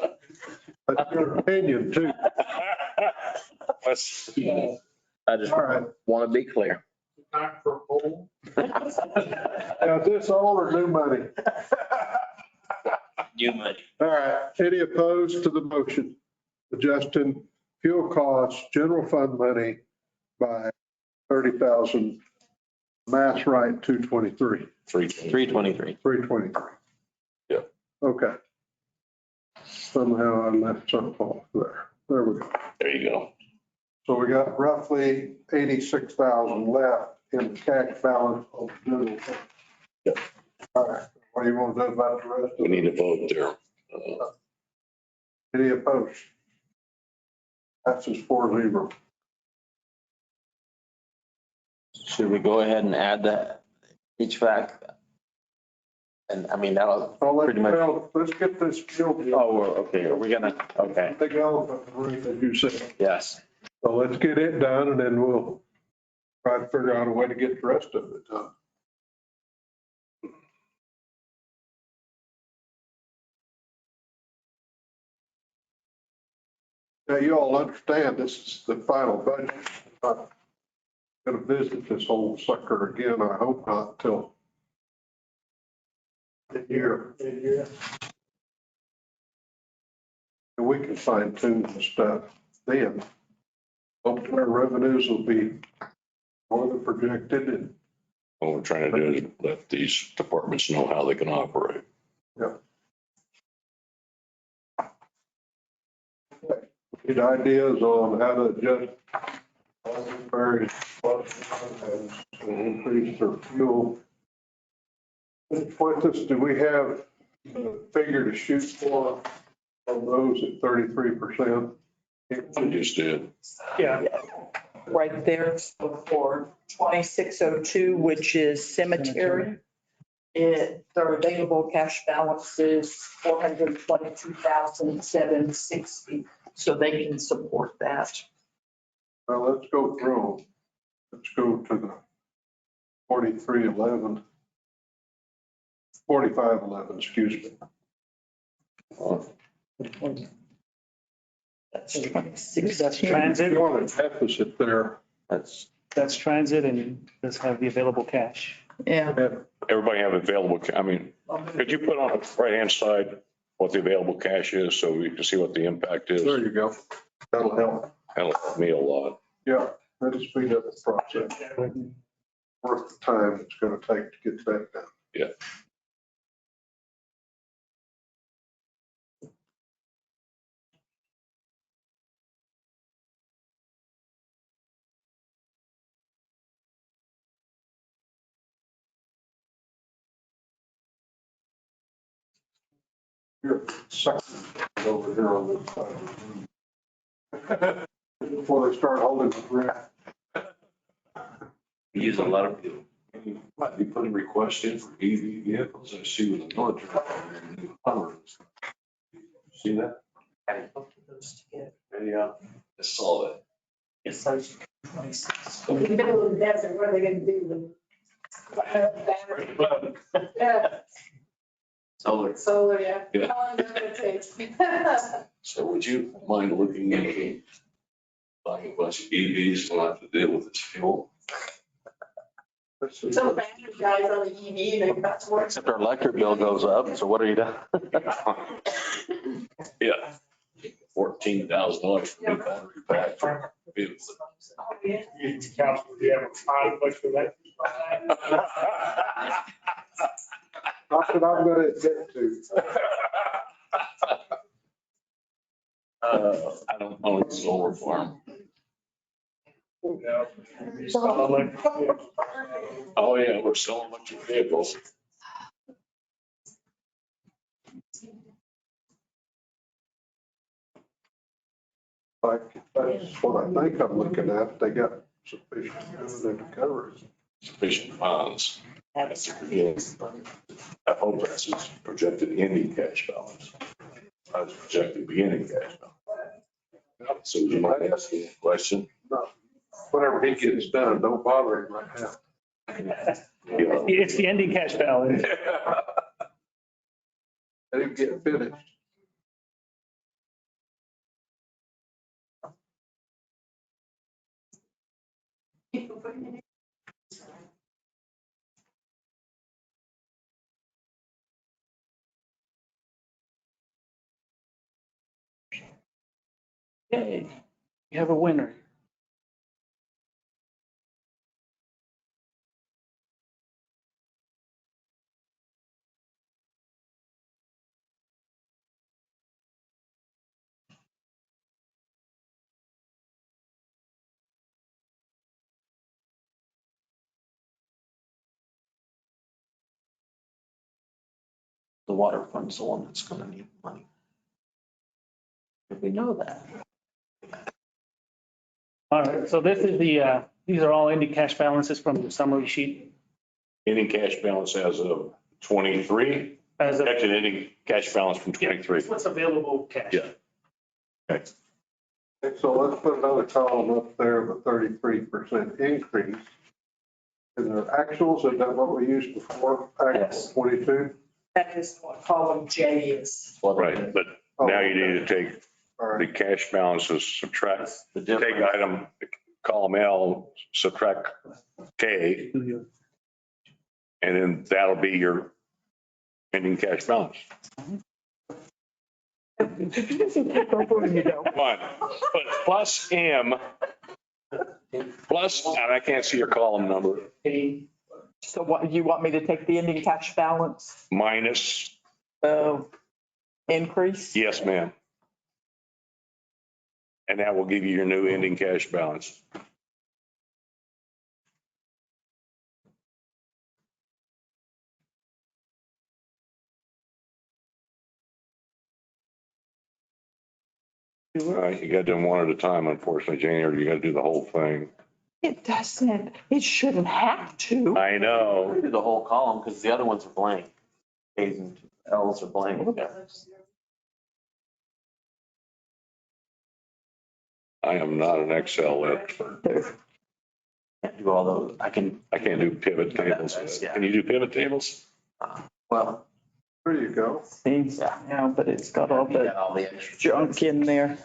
That's your opinion too. Let's- I just want to be clear. Time for a poll. Now, is this old or new money? New money. All right, any opposed to the motion? Adjusting fuel costs, general fund money by 30,000, mass right 223, 323. 323. Yeah. Okay. Somehow I left something off there. There we go. There you go. So we got roughly 86,000 left in the cash balance of the general fund. Yep. All right, what do you want to do about the rest of We it? need a vote there. Any opposed? That's as 4-0. Should we go ahead and add that HVAC? And I mean, that'll pretty much. Let's get this field. Oh, okay. Are we gonna? Okay. Big elephant in the room, as you said. Yes. So let's get it done and then we'll try to figure out a way to get the rest of it done. Now, you all understand this is the final budget. I'm not going to visit this whole sucker again. I hope not till the year. And we can fine tune the stuff then. Hopefully our revenues will be more than projected and. What we're trying to do is let these departments know how they can operate. Get ideas on how to adjust various and increase their fuel. Fuentes, do we have a figure to shoot for on those at 33%? We just did. Yeah. Right there for 2602, which is cemetery. Their available cash balance is 422,760, so they can support that. Well, let's go through. Let's go to the 4511, excuse me. That's If transit. you want a deficit there. That's transit and does have the available cash. Yeah. Everybody have available, could you put on the right-hand side what the available cash is so we can see what the impact is? There you go. That'll help. That'll help me a lot. Yeah, that'll speed up the process. Worth the time it's going to take to get that done. Yeah. You're sucking over here on this side. Before they start holding the breath. We use a lot of fuel. Might be putting requests in for EV vehicles. I see with the military. See that? Yeah, I saw that. It's like In the middle of the desert, what are they gonna do? Yeah, Solar. solar, yeah. Yeah. How long is it gonna take? So would you mind looking into buying a bunch of EVs, we'll have to deal with this fuel? Some battery guys on the EV, they've got to work. Except our electric bill goes up, so what are you doing? Yeah. $14,000 for new battery pack for vehicles. Council, do you have a conflict with that? Not that I'm going to admit to. I don't own a solar farm. Oh, yeah, we're selling electric vehicles. Like, that's what I think I'm looking at. They got sufficient revenue to cover it. Sufficient funds. That's the beginning. I hope that's his projected ending cash balance. That's projected beginning cash balance. So you might ask me a question. No, whatever he gets done, don't bother him right now. It's the ending cash balance. Let him get finished. Yay, you have a winner. The water fund's the one that's gonna need money. We know that. All right, so this is the, these are all ending cash balances from the summary sheet. Ending cash balance as of 23, As of, actually ending cash balance from 23. what's available cash. Yeah. Okay. So let's put another column up there of a 33% increase. And the actuals, is that what we used before? Yes. Actual 22? That is what column J is. Right, but now you need to take All the right. cash balances, subtract, The take difference. item, column L, subtract K, and then that'll be your ending cash balance. Come on, but plus M, plus, and I can't see your column number, So what, you want me to take the ending cash balance minus, increase? yes, ma'am. And that will give you your new ending cash balance. All right, you got to do them one at a time, unfortunately, Jane, or you got to do the whole thing. It doesn't, it shouldn't have to. I know. Do the whole column because the other ones are blank. A's and L's are blank. I am not an Excel expert. Can't do all those. I can, I can't do pivot tables. Can you do pivot tables? well, There you go. Seems, yeah, but it's got all yeah, the all the extra. junk in there.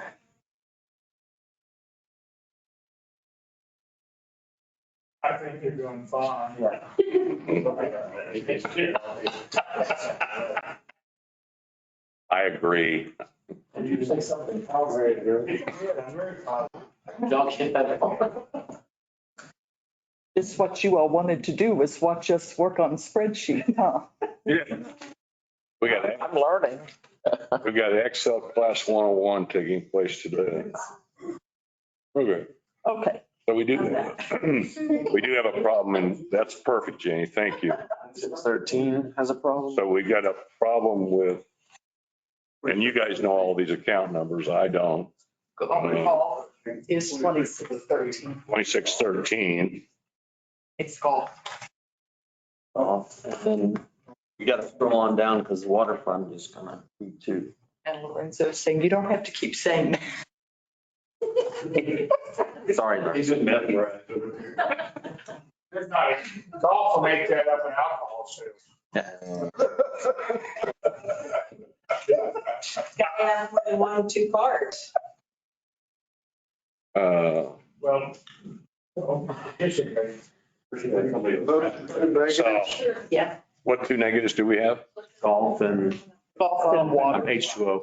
I think you're doing fine. I agree. Did you say something? I was ready to go. Don't get that. It's what you all wanted to do, was watch us work on spreadsheet, huh? Yeah. We got, I'm learning. we got Excel class 101 taking place today. Okay, Okay. so we do have a problem, and that's perfect, Janie. Thank you. 613 has a problem. So we got a problem with, and you guys know all these account numbers. I don't. Is 2613. 2613. It's golf. Off. And then you got to scroll on down because the water fund is gonna be too. And Lorenzo's saying, you don't have to keep saying that. Sorry. Larry. He's in meth right. There's not, golf will make that up in alcohol sales. Got to have more than 1 or 2 cards. Well, basically. Those two negatives. Yeah. What two negatives do we have? Golf and Golf and water. H2O.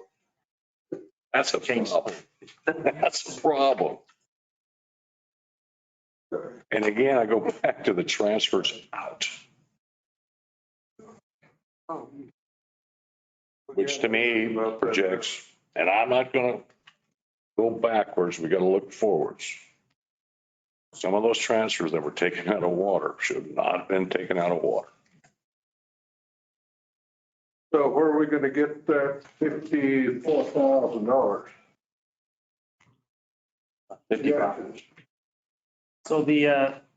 That's a problem. That's a problem. And again, I go back to the transfers out, which to me projects, and I'm not going to go backwards. We got to look forwards. Some of those transfers that were taken out of water should not have been taken out of water. So where are we going to get that $54,000? 55. So the,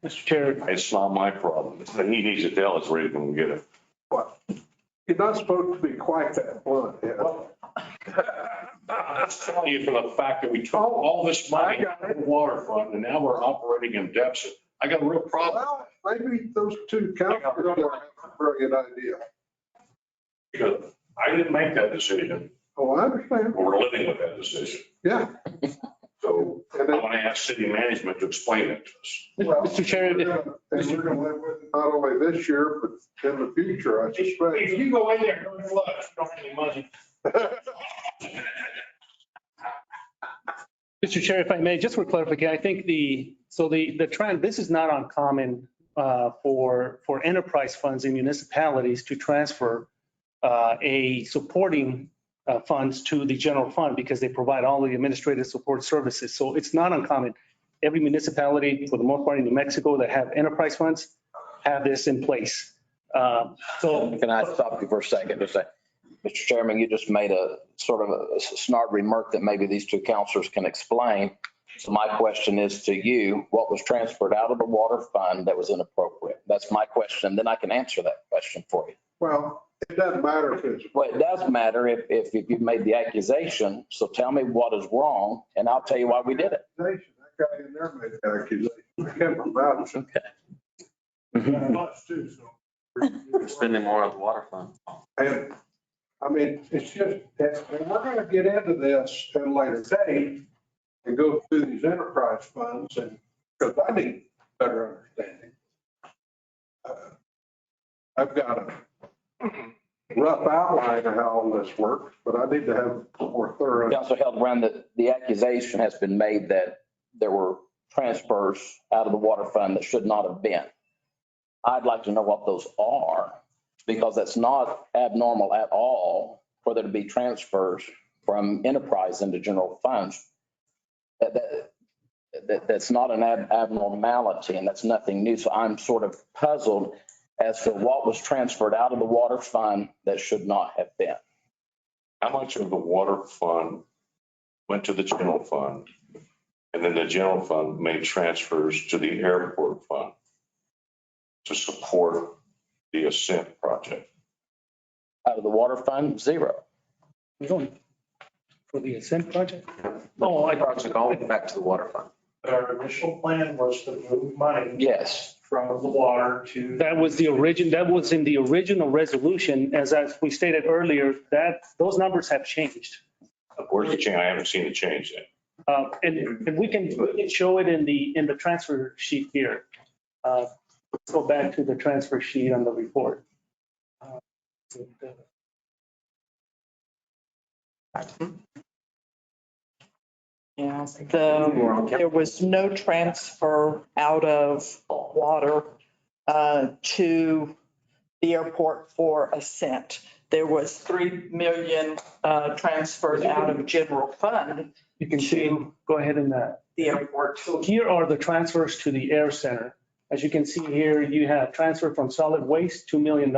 Mr. Chair, It's not my problem. He needs to tell us where he's going to get it. What? You're not supposed to be quite that blunt, yeah. I'm just telling you for the fact that we took all this money out of the water fund and now we're operating in deficit. I got a real problem. Well, maybe those two counselors have a brilliant idea. Because I didn't make that decision. Oh, I understand. We're living with that decision. Yeah. So I want to ask city management to explain it to us. Well, Mr. Chair, And we're going to live with it not only this year, but in the future, I suspect. If you go in there, don't flush, you don't have any money. Mr. Chair, if I may, just for clarification, I think the trend, this is not uncommon for enterprise funds in municipalities to transfer a supporting funds to the general fund because they provide all the administrative support services. So it's not uncommon. Every municipality, for the most part in New Mexico, that have enterprise funds have this in place. So Can I stop you for a second to say, Mr. Chairman, you just made a sort of a snarl remark that maybe these two counselors can explain. So my question is to you, what was transferred out of the water fund that was inappropriate? That's my question. Then I can answer that question for you. Well, it doesn't matter if it's. Well, it does matter if you've made the accusation. So tell me what is wrong and I'll tell you why we did it. That guy in there made the accusation. I can't remember. Okay. We're spending more on the water fund. And I mean, it's just, and we're going to get into this at a later date and go through these enterprise funds and, because I need better understanding. I've got a rough outline of how all this works, but I need to have more thorough. Council Hildebrand, the accusation has been made that there were transfers out of the water fund that should not have been. I'd like to know what those are, because that's not abnormal at all for there to be transfers from enterprise into general funds. That's not an abnormality, and that's nothing new. So I'm sort of puzzled as to what was transferred out of the water fund that should not have been. How much of the water fund went to the general fund? And then the general fund made transfers to the airport fund to support the Ascent project. Out of the water fund, zero. for the Ascent project? Oh, I brought it all back to the water fund. Our initial plan was to move money Yes. from the water to. That was in the original resolution, as we stated earlier, that those numbers have changed. Where's the change? I haven't seen the change yet. And we can show it in the transfer sheet here. Let's go back to the transfer sheet on the report. Yeah, there was no transfer out of water to the airport for Ascent. There was 3 million transferred out of general fund. You can see, go ahead and the airport. So here are the transfers to the air center. As you can see here, you have transfer from solid waste, $2 million.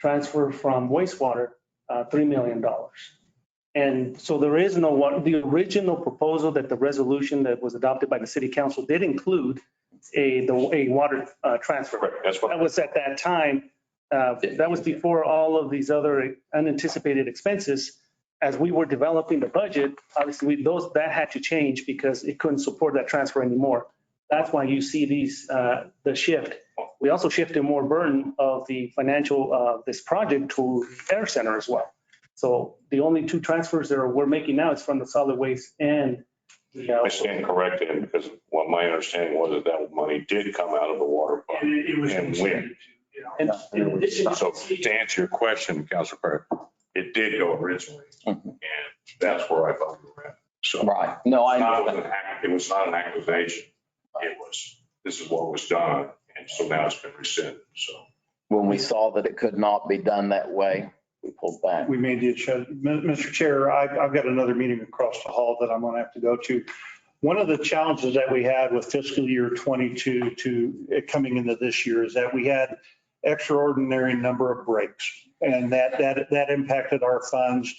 Transfer from wastewater, $3 million. And so there is no water. The original proposal that the resolution that was adopted by the city council did include a water transfer. Right, that's what. That was at that time. That was before all of these other unanticipated expenses. As we were developing the budget, obviously that had to change because it couldn't support that transfer anymore. That's why you see the shift. We also shifted more burden of the financial of this project to the air center as well. So the only two transfers that we're making now is from the solid waste and the. I stand corrected because what my understanding was that money did come out of the water fund. It was and win. And in addition, So to answer your question, Councilor Perry, it did go originally, and that's where I thought we were at. So Right. No, I understand. it was not an accusation. It was, this is what was done, and so now it's been rescinded. So When we saw that it could not be done that way, we pulled back. We made the adjustment. Mr. Chair, I've got another meeting across the hall that I'm going to have to go to. One of the challenges that we had with fiscal year 22 to coming into this year is that we had extraordinary number of breaks, and that impacted our funds.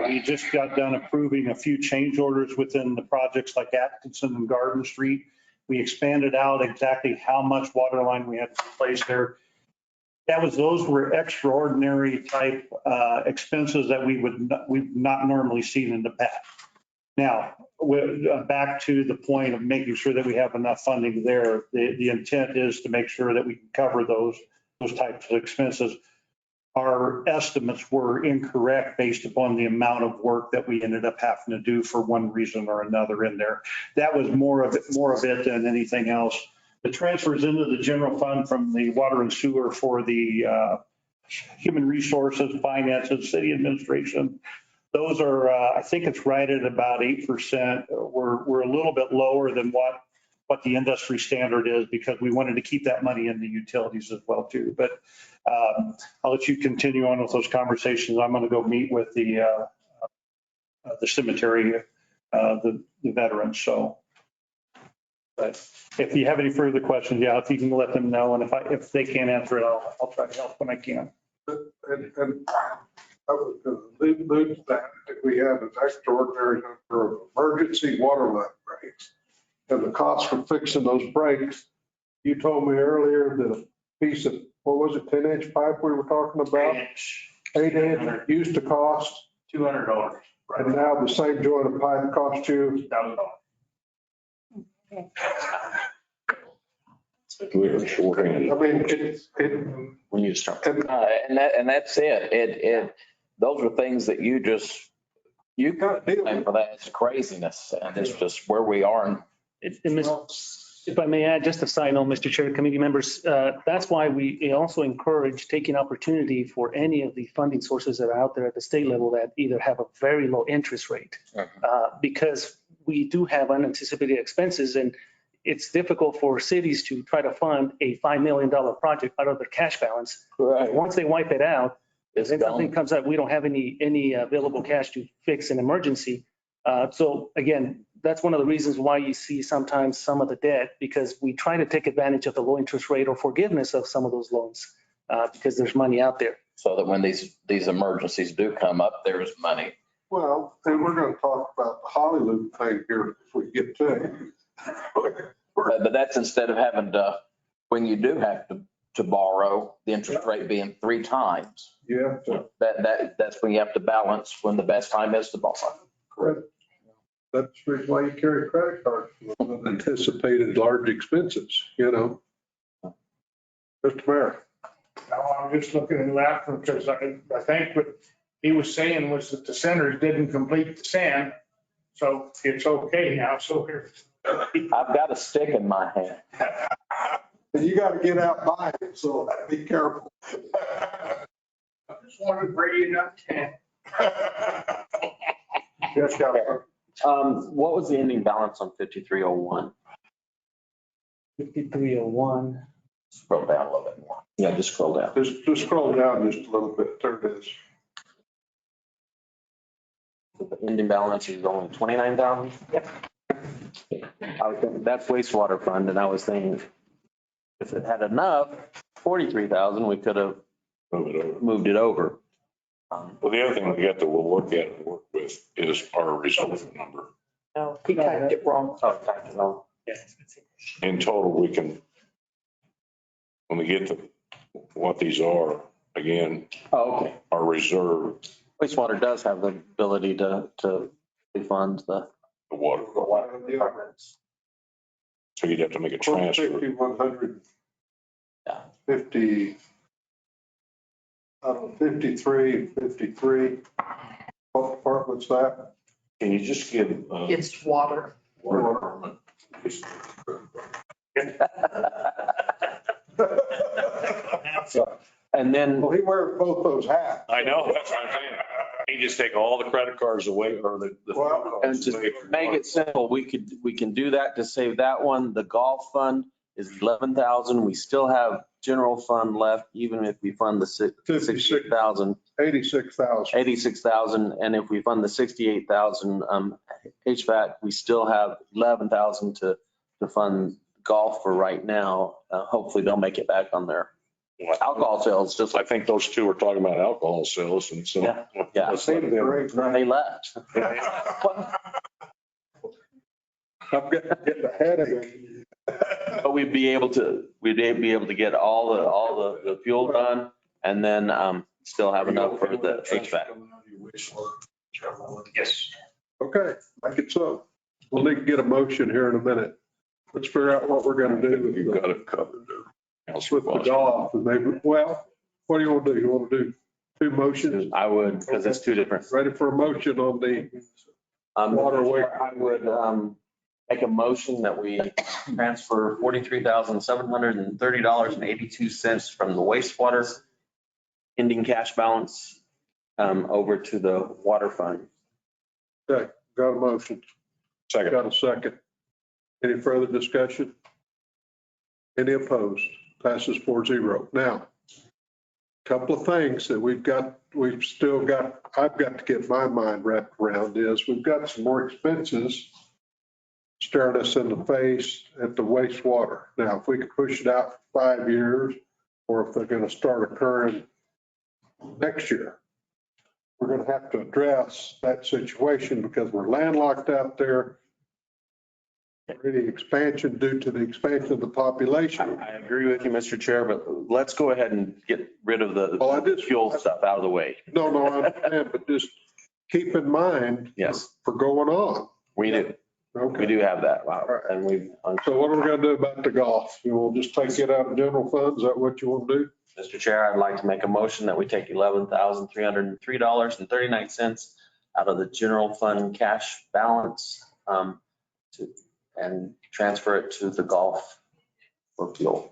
We just got done approving a few change orders within the projects like Atkinson and Garden Street. We expanded out exactly how much water line we had to place there. Those were extraordinary type expenses that we've not normally seen in the past. Now, back to the point of making sure that we have enough funding there. The intent is to make sure that we can cover those types of expenses. Our estimates were incorrect based upon the amount of work that we ended up having to do for one reason or another in there. That was more of it than anything else. The transfers into the general fund from the water and sewer for the human resources, finances, city administration, Those are, I think it's right at about 8%. We're a little bit lower than what the industry standard is because we wanted to keep that money in the utilities as well too. But I'll let you continue on with those conversations. I'm going to go meet with the cemetery, the veterans. So, but if you have any further questions, yeah, if you can let them know, and if they can't answer it, I'll try to help when I can. And I was going to allude to that, we have an extraordinary number of emergency water line breaks. And the cost for fixing those breaks, you told me earlier that a piece of, what was it, 10-inch pipe we were talking about? 8-inch used to cost $200. and now the same joint of pipe costs you $1,000. We're shorthand. I mean, When you start. And that's it. Those are things that you got to deal and with. for that, it's craziness. And it's just where we are. And If I may add, just a side note, Mr. Chair, committee members, that's why we also encourage taking opportunity for any of the funding sources that are out there at the state level that either have a very low interest rate. Because we do have unanticipated expenses and it's difficult for cities to try to fund a $5 million project out of their cash balance. Right. Once they wipe it out, It's then something gone. comes out, we don't have any available cash to fix an emergency. So again, that's one of the reasons why you see sometimes some of the debt, because we try to take advantage of the low interest rate or forgiveness of some of those loans because there's money out there. so that when these emergencies do come up, there's money. Well, and we're going to talk about the Hollywood thing here if we get to it. But that's instead of having to, when you do have to borrow, the interest rate being 3 times. Yeah, That's when you have to balance when the best time is to borrow. correct. That's the reason why you carry credit cards, for anticipated large expenses, you know. Mr. Mayor. Now, I'm just looking at that because I think what he was saying was that the centers didn't complete the sand. So it's okay now. So here. I've got a stick in my hand. You got to get out by it, so be careful. I just wanted to bring you up. Yes, Counselor. What was the ending balance on 5301? 5301. Scroll down a little bit more. Yeah, just scroll down. Just scroll down just a little bit. There it is. The ending balance is only 29,000? Yep. That's wastewater fund, and I was thinking if it had enough, 43,000, we could have moved it over. Well, the other thing we got to look at and work with is our reserve number. No, he typed it wrong. Oh, In total, we can, when we get to what these are, again, okay. our reserve, Wastewater does have the ability to refund the the water. departments. So you'd have to make a transfer. 5,100. Yeah. 50, 53. What department's that? Can you just give? It's water. Water department. And then, Well, he wears both those hats. I know, that's what I'm saying. You just take all the credit cards away or the. Well, and to make it simple, we can do that to save that one. The golf fund is 11,000. We still have general fund left, even if we fund the 66,000. 86,000. 86,000. And if we fund the 68,000 HVAC, we still have 11,000 to fund golf for right now. Hopefully they'll make it back on their alcohol sales. Just I think those two were talking about alcohol sales and so. Yeah. Let's let them- They left. I'm getting a headache. But we'd be able to get all the fuel done and then still have enough for the HVAC. Yes. Okay, make it so. We'll need to get a motion here in a minute. Let's figure out what we're going to do. You've got it covered there. With the golf and maybe, well, what do you want to do? You want to do 2 motions? I would, because it's 2 different. Ready for a motion on the waterway? I would make a motion that we transfer $43,730.82 from the wastewater ending cash balance over to the water fund. Okay, got a motion. Second. Got a second. Any further discussion? Any opposed? Passes 4-0. Now, couple of things that we've still got, I've got to get my mind wrapped around is we've got some more expenses staring us in the face at the wastewater. Now, if we could push it out for 5 years, or if they're going to start occurring next year, we're going to have to address that situation because we're landlocked out there. Really expansion due to the expansion of the population. I agree with you, Mr. Chair, but let's go ahead and get rid of the fuel stuff out of the way. No, I understand, but just keep in mind. Yes. For going on. We do. Okay. We do have that. Wow. Right. And we've. So what are we going to do about the golf? You will just take it out of general funds? Is that what you want to do? Mr. Chair, I'd like to make a motion that we take $11,303.39 out of the general fund cash balance and transfer it to the golf for fuel.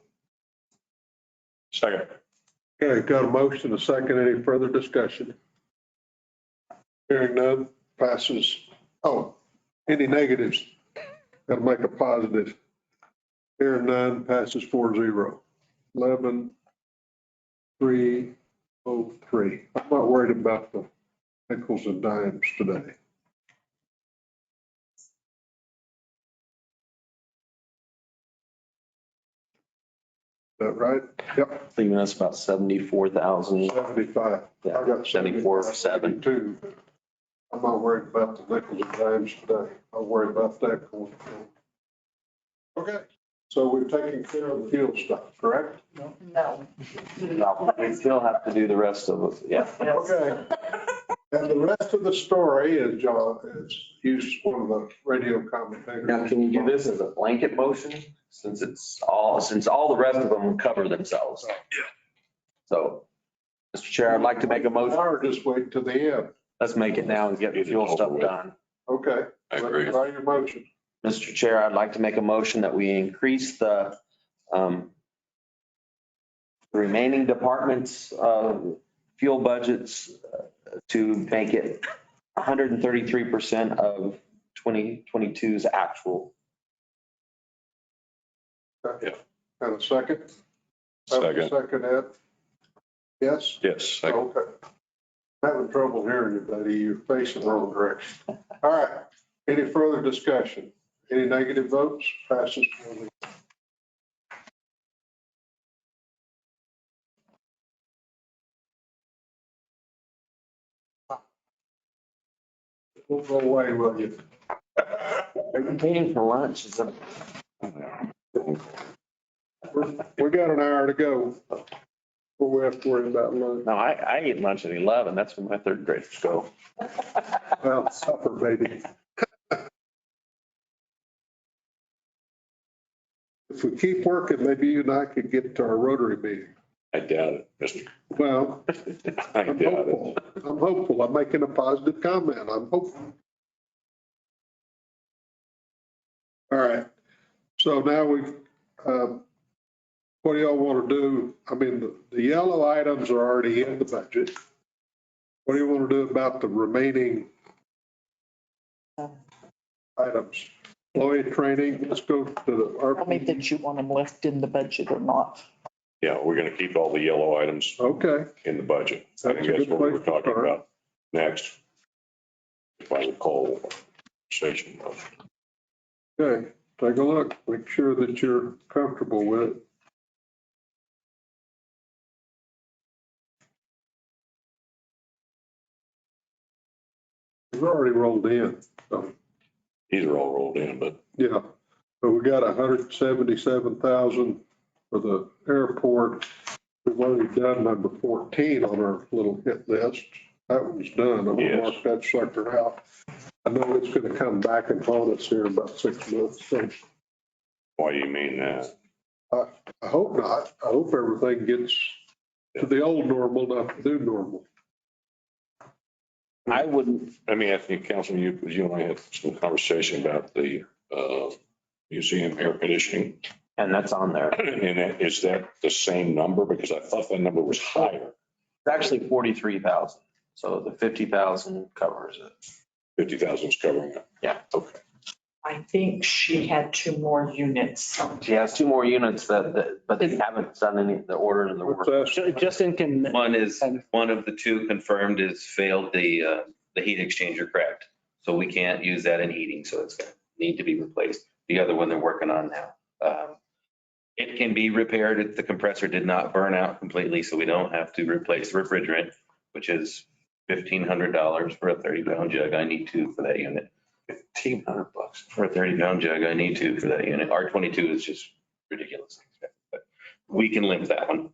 Second. Okay, got a motion, a second. Any further discussion? Hearing none, passes. Oh, any negatives? Got to make a positive. Hearing none, passes 4-0. 11-303. I'm not worried about the nickels and dimes today. Is that right? Yep. Leaving us about 74,000. 75. Yeah, I got 74.7. Two. I'm not worried about the nickels and dimes today. I'm worried about that going forward. Okay, so we've taken care of the fuel stuff, correct? No. No, we still have to do the rest of it. Yeah. Okay. And the rest of the story is John has used one of the radio commentators. Now, can you do this as a blanket motion since all the rest of them cover themselves? Yeah. So, Mr. Chair, I'd like to make a motion. Or just wait to the end. Let's make it now and get the fuel stuff done. Okay. I agree. Try your motion. Mr. Chair, I'd like to make a motion that we increase the remaining departments' fuel budgets to make it 133% of 2022's actual. Yeah. And a second? Second. Second, Ed? Yes? Yes. Second. Okay. Having trouble hearing you, buddy. You're facing the wrong direction. All right. Any further discussion? Any negative votes? Passes. We'll go away, will you? Are you paying for lunch? We got an hour to go before we have to worry about lunch. No, I eat lunch at 11. That's when my third graders go. Well, supper, baby. If we keep working, maybe you and I could get to our Rotary meeting. I doubt it, Mr. Well, I I'm doubt it. hopeful. I'm hopeful. I'm making a positive comment. I'm hopeful. All right. So now we've, what do y'all want to do? I mean, the yellow items are already in the budget. What do you want to do about the remaining items? Employee training, let's go to the. Tell me that you want them left in the budget or not. Yeah, we're going to keep all the yellow items Okay. in the budget. I That's think a that's good what we were place to talking start. about next. If I recall, conversation. Okay, take a look, make sure that you're comfortable with it. We've already rolled in, so, These are all rolled in, but yeah. So we got 177,000 for the airport. We've already done number 14 on our little hit list. That one's done. I'm gonna Yes. mark that sucker out. I know it's gonna come back and haunt us here in about 6 months, so why do you mean that? I hope not. I hope everything gets to the old normal, not the new normal. I wouldn't. Let me ask you, Councilman, you and I had some conversation about the museum air conditioning. And that's on there. And is that the same number? Because I thought that number was higher. It's actually 43,000. So the 50,000 covers it. 50,000 is covering it. Yeah. Okay. I think she had 2 more units. She has 2 more units but they haven't done any, the order and the work. Justin can. One of the 2 confirmed is failed the heat exchanger cracked. So we can't use that in heating, so it's going to need to be replaced. The other one they're working on now. It can be repaired if the compressor did not burn out completely, so we don't have to replace the refrigerant, which is $1,500 for a 30-pound jug. I need 2 for that unit. $1,500 For a 30-pound jug, I need 2 for that unit. R22 is just ridiculously expensive, but we can limit that one.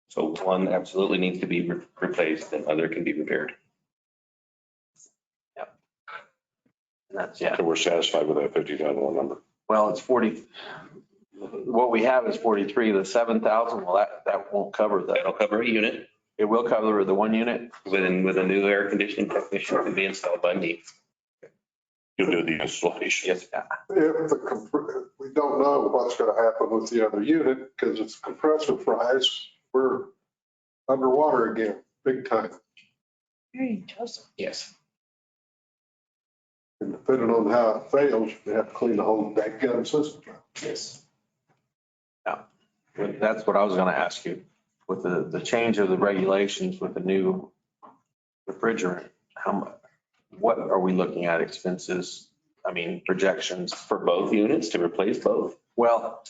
So one absolutely needs to be replaced, and other can be repaired. And that's, yeah. So we're satisfied with that 50,000 number. Well, it's 40. What we have is 43, the 7,000. Well, that won't cover that. That'll cover a unit. It will cover the 1 unit. With a new air conditioning technician to be installed by me. You'll do the installation. Yes. We don't know what's going to happen with the other unit because it's compressor fries. We're underwater again, big time. Yes. And depending on how it fails, we have to clean the whole gun system. Yes. Yeah. That's what I was going to ask you. With the change of the regulations with the new refrigerant, what are we looking at expenses? I mean, projections For both units to replace both. Well,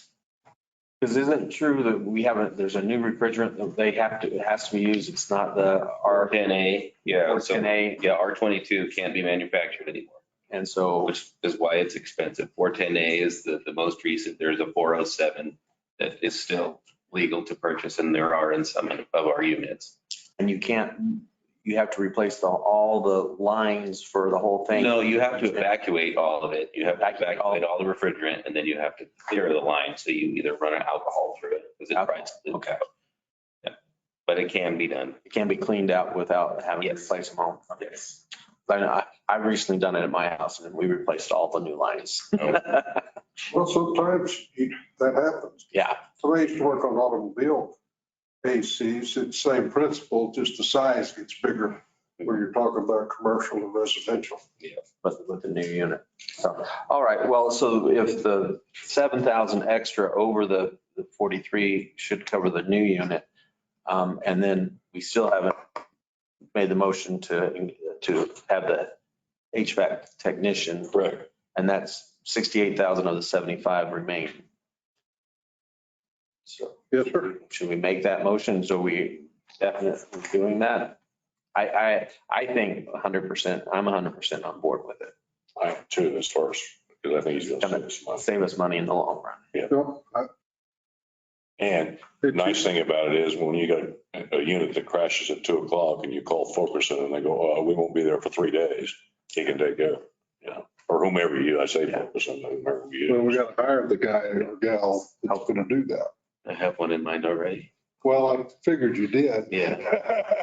because isn't it true that there's a new refrigerant that it has to be used. It's not the R10A. Yeah. So, R10A. yeah. R22 can't be manufactured anymore. And so, which is why it's expensive. 410A is the most recent. There's a 407 that is still legal to purchase, and there are in some of our units. And you have to replace all the lines for the whole thing. No, you have to evacuate all of it. You have to evacuate all the refrigerant, and then you have to clear the line. So you either run an alcohol through it because it tries to leak out. Yeah, but it can be done. It can be cleaned out without having to replace them all. Yes. I've recently done it at my house and we replaced all the new lines. Well, sometimes that happens. Yeah. So I used to work on automobile ACs. It's the same principle, just the size gets bigger where you're talking about commercial and residential. Yeah, but with the new unit. So, all right. Well, so if the 7,000 extra over the 43 should cover the new unit, and then we still haven't made the motion to have the HVAC technician. Correct. And that's 68,000 of the 75 remain. So yes, sir. Should we make that motion? So we definitely doing that? I think 100%, I'm 100% on board with it. I am too, as far as, because I think he's going to save us money in the long run. Yeah. And the nice thing about it is when you got a unit that crashes at 2:00 and you call Fulkerson and they go, oh, we won't be there for 3 days, he can take care of it, you know, or whomever you, I say Fulkerson, whomever you. Well, we got to hire the guy or gal that's going to do that. I have one in mind already. Well, I figured you did. Yeah.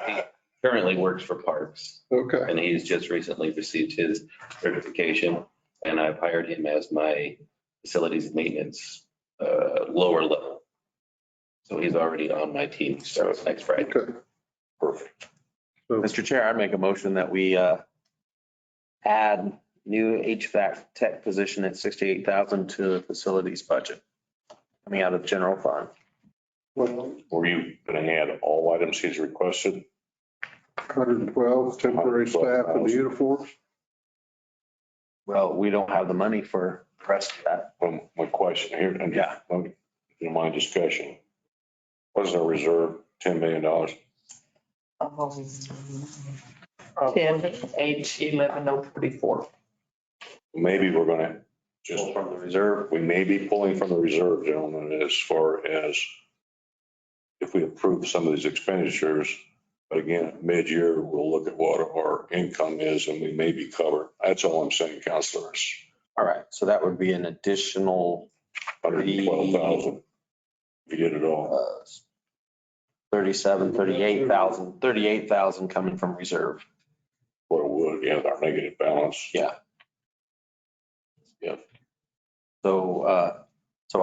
He currently works for Parks. Okay. And he's just recently received his certification, and I've hired him as my facilities maintenance lower level. So he's already on my team. Starts next Friday. Okay. Perfect. So, Mr. Chair, I make a motion that we add new HVAC tech position at 68,000 to the facilities budget coming out of general fund. well, Were you going to add all items he's requested? 112 temporary staff and uniforms. Well, we don't have the money for the rest of that. One question here, and Yeah. in my discussion, what is our reserve? $10 million. 10, 8, 11, 044. Maybe we're going to just From the reserve. we may be pulling from the reserve, gentlemen, as far as if we approve some of these expenditures. But again, mid-year, we'll look at what our income is and we may be covered. That's all I'm saying, counselors. All right. So that would be an additional 112,000. If you did it all. 38,000 coming from reserve. What it would, yeah, our negative balance. Yeah. Yeah. So I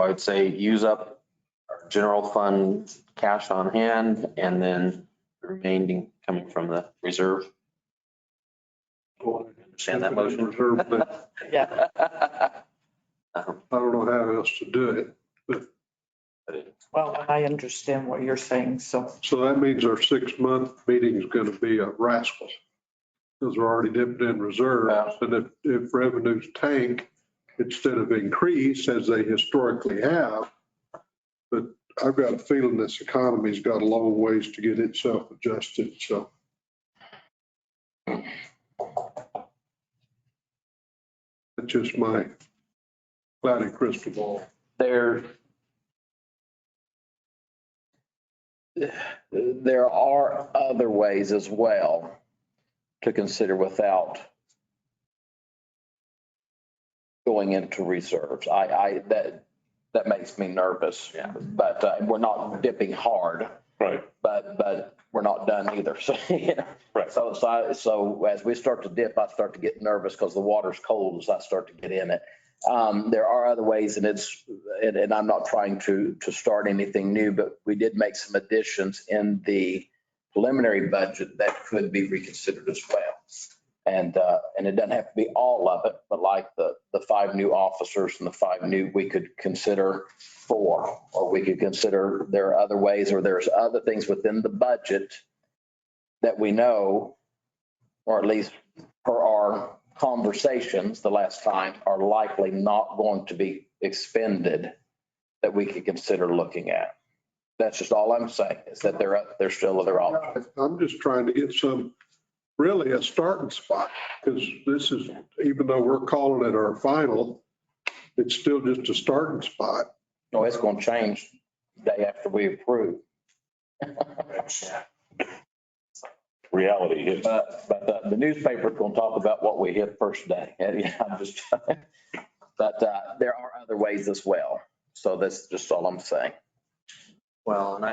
would say use up our general fund cash on hand and then the remaining coming from the reserve. Understand that motion? Reserve fund. Yeah. I don't know how else to do it. Well, I understand what you're saying, so. So that means our 6-month meeting is going to be a rascal because we're already dipped in reserves. And if revenues tank instead of increase as they historically have, but I've got a feeling this economy's got a long ways to get itself adjusted. So that's just my cloudy crystal ball. There are other ways as well to consider without going into reserves. That makes me nervous. Yeah. But we're not dipping hard. Right. But we're not done either. So, you know, Right. So as we start to dip, I start to get nervous because the water's cold as I start to get in it. There are other ways, and I'm not trying to start anything new, but we did make some additions in the preliminary budget that could be reconsidered as well. And it doesn't have to be all of it, but like the 5 new officers and the 5 new, we could consider 4, or we could consider there are other ways, or there's other things within the budget that we know, or at least per our conversations the last time, are likely not going to be expended that we could consider looking at. That's just all I'm saying, is that there's still other options. I'm just trying to get really a starting spot, because this is, even though we're calling it our final, it's still just a starting spot. No, it's going to change the day after we approve. Reality hits. But the newspaper's going to talk about what we hit first day. Yeah, I'm just, but there are other ways as well. So that's just all I'm saying. Well, and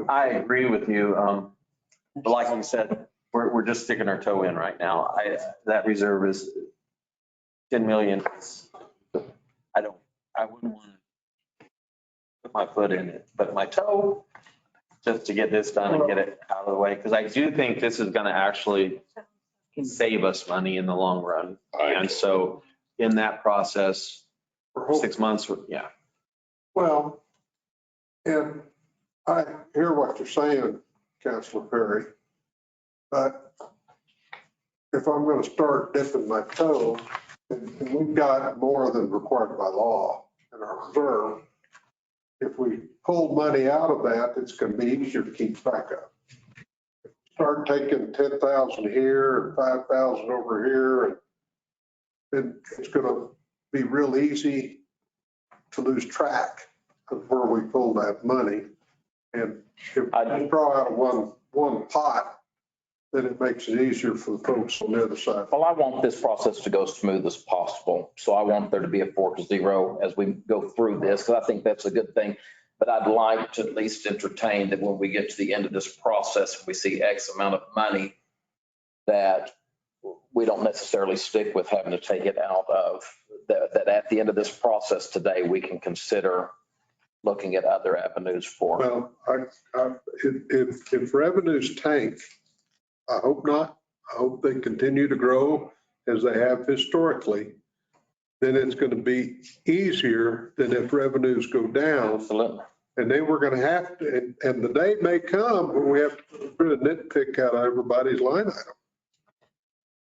I agree with you. But like you said, we're just sticking our toe in right now. That reserve is 10 million. I wouldn't want to put my foot in it, but my toe, just to get this done and get it out of the way. Because I do think this is going to actually save us money in the long run. And so in that process, 6 months, yeah. Well, and I hear what you're saying, Councilor Perry, but if I'm going to start dipping my toe, and we've got more than required by law in our reserve, if we pull money out of that, it's going to be easier to keep track of. Start taking 10,000 here and 5,000 over here, and then it's going to be real easy to lose track of where we pull that money. And if I draw out of one pot, then it makes it easier for the folks on the other side. Well, I want this process to go smooth as possible. So I want there to be a 4-0 as we go through this, because I think that's a good thing. But I'd like to at least entertain that when we get to the end of this process, we see X amount of money, that we don't necessarily stick with having to take it out of, that at the end of this process today, we can consider looking at other avenues for. Well, if revenues tank, I hope not. I hope they continue to grow as they have historically. Then it's going to be easier than if revenues go down. Absolutely. And then we're going to have to, and the day may come when we have to put a nitpick out of everybody's line item.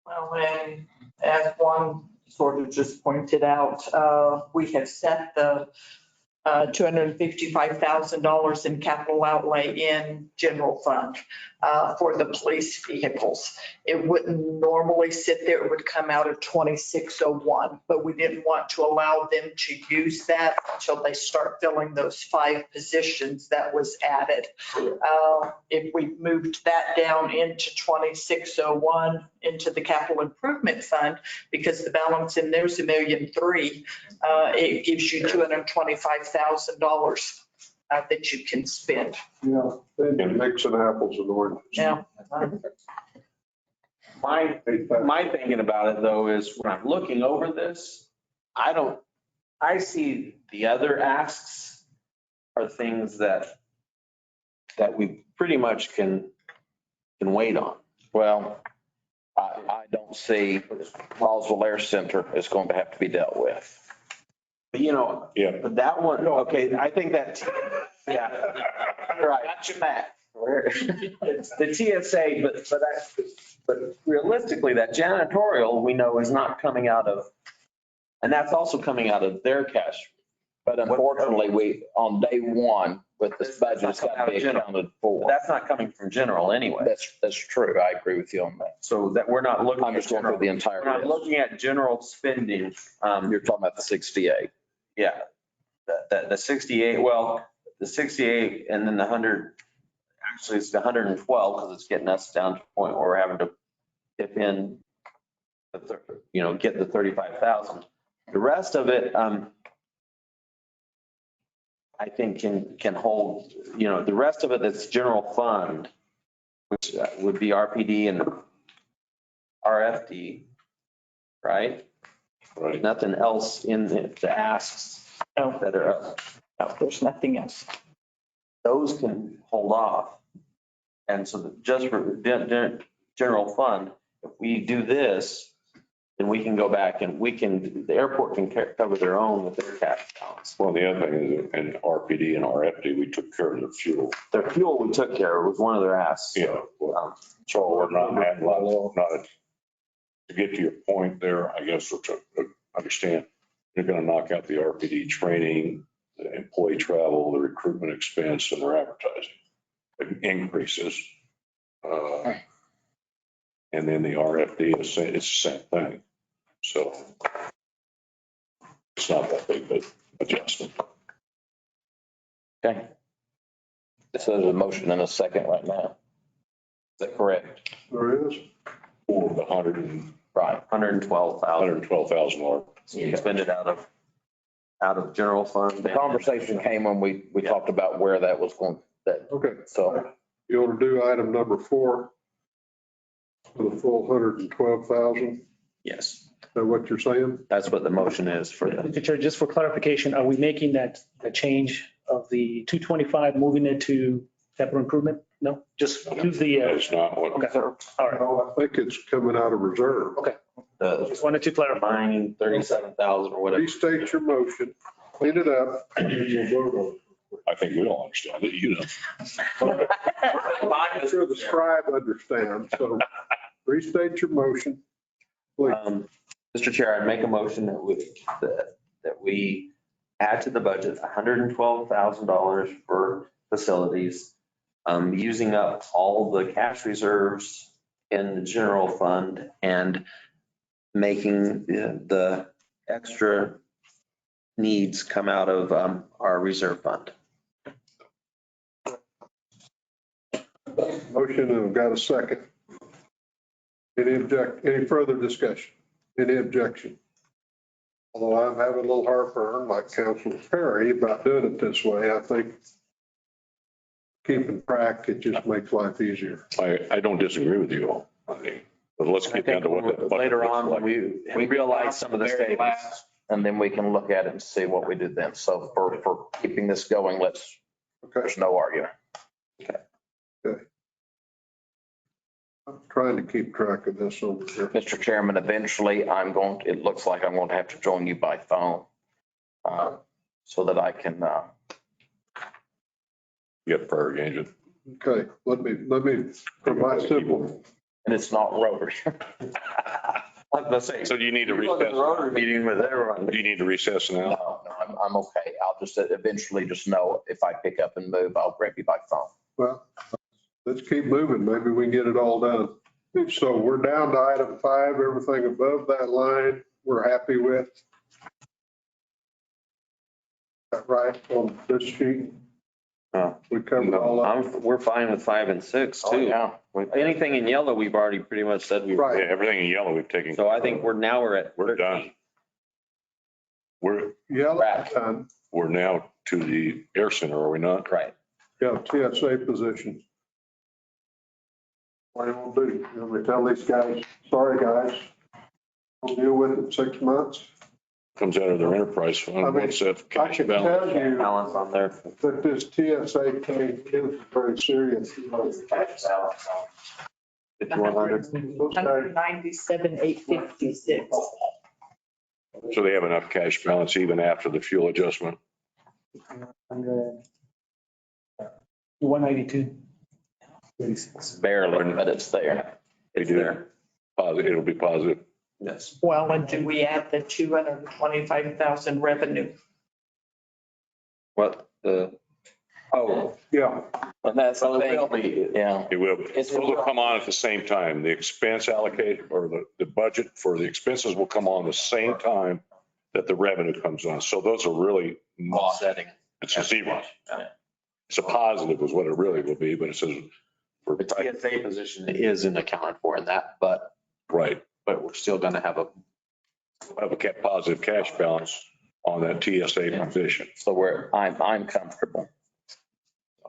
Well, and as one sort of just pointed out, we have set the $255,000 in capital outlay in general fund for the police vehicles. It wouldn't normally sit there. It would come out of 2601, but we didn't want to allow them to use that until they start filling those 5 positions that was added. If we moved that down into 2601 into the capital improvement fund, because the balance in there's $1.3 million, it gives you $225,000 that you can spend. Yeah, then mixing apples and oranges. Yeah. My thinking about it though is when I'm looking over this, I see the other asks are things that we pretty much can wait on. Well, I don't see Roswell Air Center is going to have to be dealt with. But Yeah. but that one, okay, I think that, yeah. Right. Got you back. The TSA, but realistically, that janitorial, we know is not coming out of, and that's also coming out of their cash. But unfortunately, on day one with this budget, it's got to be accounted for. That's not coming from general anyway. That's true. I agree with you on that. So that we're not looking. I'm just going through the entire We're not list. looking at general spending. You're talking about the 68. Yeah, the 68, well, the 68 and then the 100, actually it's the 112 because it's getting us down to the point where we're having to dip in, get the 35,000. The rest of it, I think can hold, the rest of it that's general fund, which would be RPD and RFD, right? Right. Nothing else in the asks that are up. No, there's nothing else. Those can hold off. And so just for general fund, if we do this, then we can go back and the airport can cover their own with their cash balance. Well, the other thing is in RPD and RFD, we took care of their fuel. Their fuel we took care of was one of their asks. Yeah. So we're not having to get to your point there, I guess, which I understand, you're going to knock out the RPD training, the employee travel, the recruitment expense, and their advertising increases. And then the RFD, it's the same thing. So it's not that big, but adjustment. Okay. This is a motion and a second right now. Is that correct? There is. For the 112,000. Right. $112,000. So you spend it out of general fund. The conversation came when we talked about where that was going. Okay. So You want to do item number 4 for the full 112,000? Yes, Is that what you're saying? that's what the motion is for that. Mr. Chair, just for clarification, are we making that change of the 225, moving it to capital improvement? No, just use the, That's not what. okay, all right. No, I think it's coming out of reserve. Okay, The just wanted to clarify. remaining 37,000 or whatever. Restate your motion, clean it up, and we'll vote on it. I think we all understand it, I'm sure the scribe understands, so restate your motion. Please. Mr. Chair, I'd make a motion that we add to the budget $112,000 for facilities, using up all the cash reserves in the general fund and making the extra needs come out of our reserve fund. Motion, and I've got a second. Any further discussion? Any objection? Although I'm having a little heartburn, like Councilor Perry, about doing it this way, I think keeping track, it just makes life easier. I don't disagree with you all. But let's get down to what the budget Later on, looks like. we realize some of the savings. and then we can look at it and see what we do then. So for keeping this going, there's no argument. I'm trying to keep track of this over here. Mr. Chairman, eventually it looks like I'm going to have to join you by phone so that I can. Get prayer engagement. Okay, let me provide simple. And it's not rotary. So do you need to Look at the recess? Rotary meeting with everyone. Do you need to recess now? No, I'm okay. I'll just eventually just know if I pick up and move, I'll grab you by phone. Well, let's keep moving. Maybe we can get it all done. So we're down to item 5, everything above that line, we're happy with. Is that right on this sheet? We covered all of it. We're fine with 5 and 6 Oh, too. yeah. Anything in yellow, we've already pretty much said we. Right. Yeah, everything in yellow we've taken. So I think we're at. We're done. We're Yeah, done. We're now to the air center, are we not? Right. Yeah, TSA positions. What do you want to do? You want me to tell these guys, sorry, guys, we'll deal with it in 6 months? Comes out of their enterprise fund. I mean, What's that I cash can balance? tell you Balance on there. that this TSA thing is very serious. It 197,856. So they have enough cash balance even after the fuel adjustment. 192. Barely, but it's there. They do. Positive, it'll be positive. Yes. Well, and do we add the 225,000 revenue? What, oh, Yeah. And that's the thing. Yeah. It will. It'll come on at the same time. The expense allocated or the budget for the expenses will come on the same time that the revenue comes on. So those are really offsetting. It's a zero. It's a positive is what it really will be, but it says. The TSA position isn't accounted for in that, but Right. but we're still going to have a positive cash balance on that TSA position. So I'm comfortable.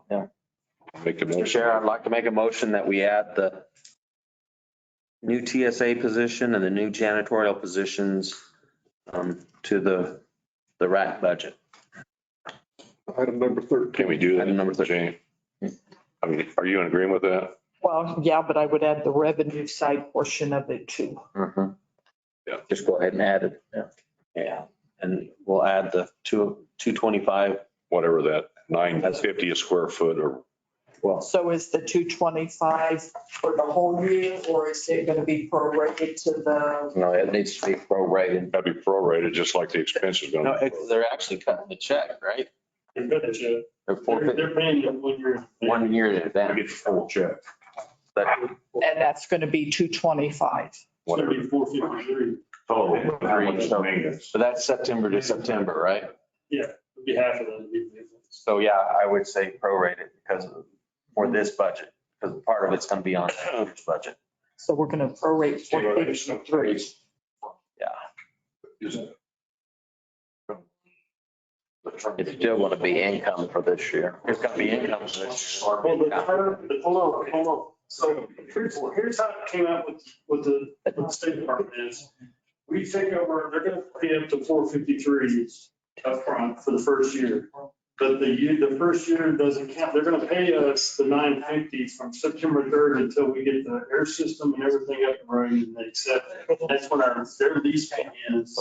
Yeah. Make the Mr. motion. Chair, I'd like to make a motion that we add the new TSA position and the new janitorial positions to the RAC budget. Item number 13. Can we do that? Item number 13. I mean, are you in agreement with that? Well, yeah, but I would add the revenue side portion of it too. Yeah. Just go ahead and add it. Yeah. And we'll add the 225. Whatever that 950 a square foot or. Well, So is the 225 for the whole year or is it going to be prorated to the? No, it needs to be prorated. That'd be prorated, just like the expenses going. no, they're actually cutting the check, right? They're good at you. They're They're paying you when you're. 1 year in I advance. get the full check. But And that's going to be 225. Whatever. 3453. Total. Maintenance. So that's September to September, right? Yeah, it'd be half of that. So yeah, I would say prorated because for this budget, because part of it's going to be on next year's budget. So we're going to prorate 453. Yeah. Is it? It's still going to be income for this year. There's going to be income for this year. Well, hold on. So here's how it came out with the State Department is, we take over, they're going to pay up to 453 upfront for the first year. But the first year doesn't count. They're going to pay us the 950 from September 3rd until we get the air system and everything up and running and they accept it. That's when their lease pay ends.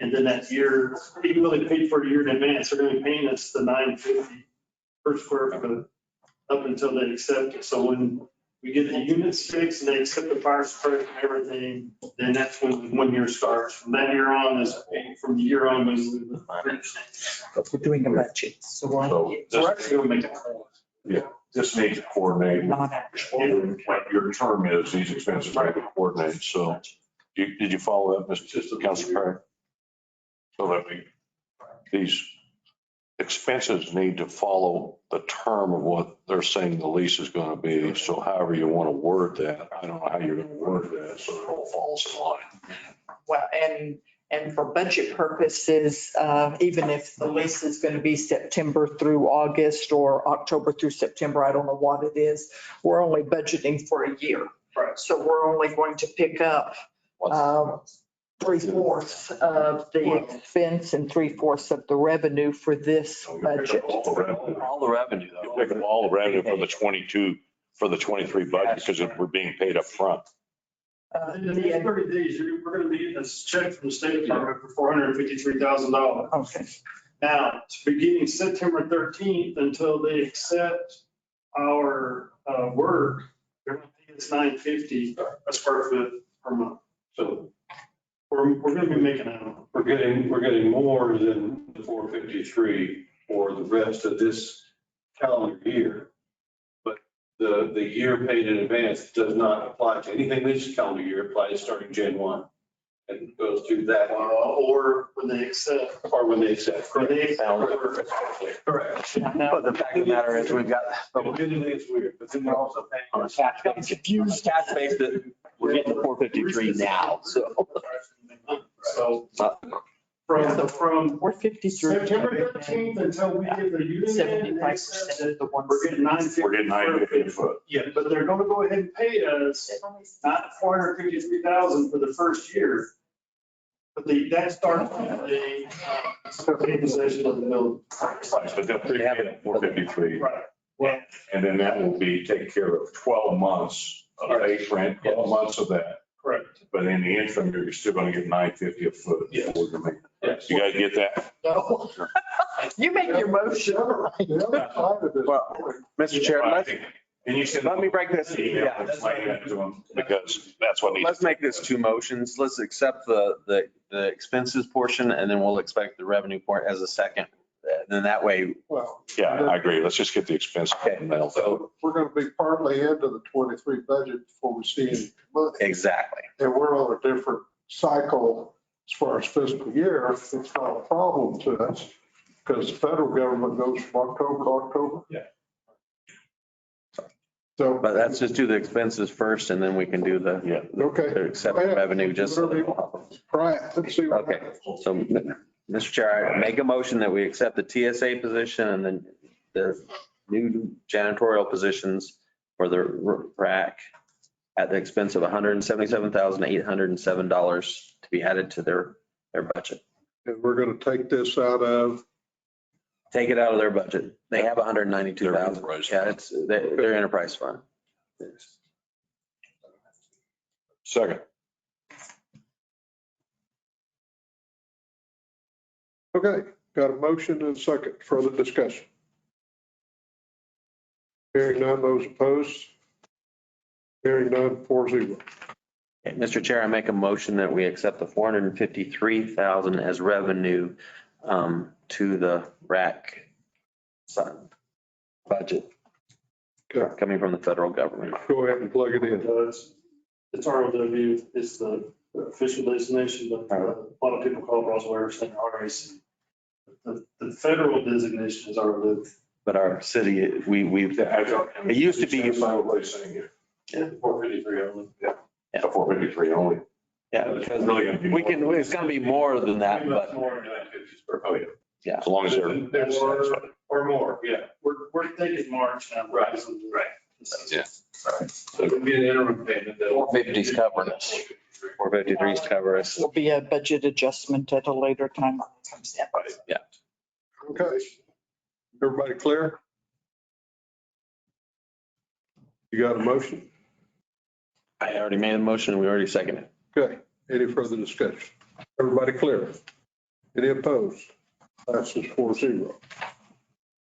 And then that year, even though they paid for a year in advance, they're going to be paying us the 950 per square foot up until they accept it. So when we get the units fixed and they accept the fire spread and everything, then that's when the 1 year starts. From that year on is from the year on when We're doing a budget. So we're actually going to make it. Yeah, this needs to coordinate. not actual. What your term is, these expenses have to coordinate. So did you follow that, Mr. Council Perry? So that these expenses need to follow the term of what they're saying the lease is going to be. So however you want to word that, I don't know how you're going to word that, so it all falls in line. Well, and for budget purposes, even if the lease is going to be September through August or October through September, I don't know what it is, we're only budgeting for a year. Right. So we're only going to pick up 3/4 of the expense and 3/4 of the revenue for this budget. All the revenue though. You pick up all the revenue for the 22, for the 23 budget because we're being paid up front. In the next 30 days, we're going to be getting a check from the State Department for $453,000. Okay. Now, beginning September 13th until they accept our work, they're going to pay us $950 a square foot per month. So We're going to be making out. we're getting more than the 453 for the rest of this calendar year. But the year paid in advance does not apply to anything this calendar year. It applies starting Jan 1 and goes through that. Or when they accept. Or when they accept. When they Correct. But the fact of the matter is we've got Admittedly, it's weird, but then they're also paying. on a tax base, confused tax base that we're getting the 453 now. So from We're 53. September 13th until we get the unit in, 75% of the ones. we're getting $950. We're getting $950 a foot. Yeah, but they're going to go ahead and pay us not $453,000 for the first year. But that starts when they take possession of the building. But they'll pay at 453. Right. Well, And then that will be taken care of 12 months a base rent, 12 months of that. Correct. But in the interim, you're still going to get $9.50 a foot. Yes. before you make- Yes. You guys get that? No. You make your motion. Well, Mr. Chair, And you said. let me break this. Yeah. Explain that to them because that's what needs. Let's make this two motions. Let's accept the expenses portion and then we'll expect the revenue part as a second. Then that way, Well, Yeah, I agree. Let's just get the expense. so we're going to be partly into the 23 budget before we see any money. exactly. And we're on a different cycle as far as fiscal year. It's not a problem to us because the federal government goes from October to October. Yeah. So. But let's just do the expenses first and then we can do the Okay. accept the revenue just so. Right, let's see. what Okay, happens. so Mr. Chair, I make a motion that we accept the TSA position and then the new janitorial positions for the rack at the expense of $177,807 to be added to their budget. And we're going to take this out of, Take it out of their budget. They have 192,000. Yeah, it's their enterprise fund. Second. okay, got a motion and a second. Further discussion. Hearing none, those opposed. Hearing none, 4-0. Okay, Mr. Chair, I make a motion that we accept the 453,000 as revenue to the rack fund budget Okay, coming from the federal government. go ahead and plug it in. It's ROW, it's the official designation, but a lot of people call it Roswell and RAC. The federal designation is ROW. But our city, it used to be. Yeah, 453 only. Yeah. 453 only. Yeah, because Really gonna be we can, it's gonna be more than that, but More than 950. Oh, yeah. yeah. As long as they're. Or more, yeah. We're thinking March now. Right. Yeah. So it would be an interim payment. 450's covering us. 453's cover us. Will be a budget adjustment at a later time. Yeah. Okay. Everybody clear? You got a motion? I already made a motion. We already seconded. Okay. Any further discussion? Everybody clear? Any opposed? Passes 4-0.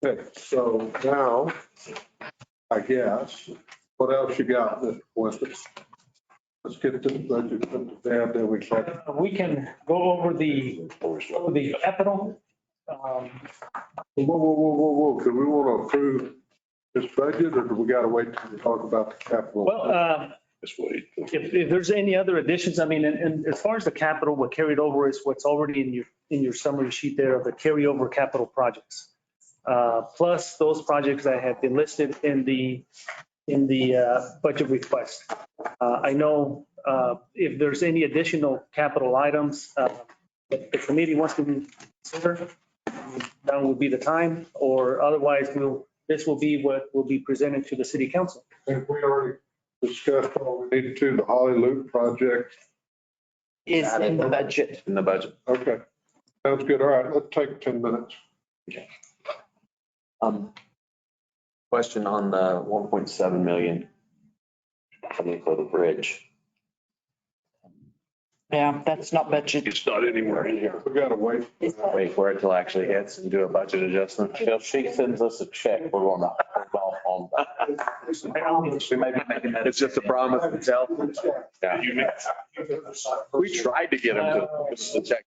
Okay, so now, I guess, what else you got, Mr. Winston? Let's get this budget put to bed, then we can. We can go over the capital. Whoa, whoa. Do we want to approve this budget or do we got to wait till we talk about the capital? Well, Just wait. if there's any other additions, I mean, and as far as the capital, what carried over is what's already in your summary sheet there of the carryover capital projects. Plus those projects that have been listed in the budget request. I know if there's any additional capital items that the committee wants to consider, now would be the time, or otherwise this will be what will be presented to the city council. I think we already discussed all we needed to, the Holly Loop project. Is in the budget. In the budget. Okay, sounds good. All right, let's take 10 minutes. Question on the 1.7 million coming for the bridge. Yeah, that's not budget. It's not anywhere in here. We got to wait. Wait for it till it actually hits and do a budget adjustment. If she sends us a check, we're going to hold off on that. We may be making that. It's just a promise to tell. Yeah. We tried to get them to check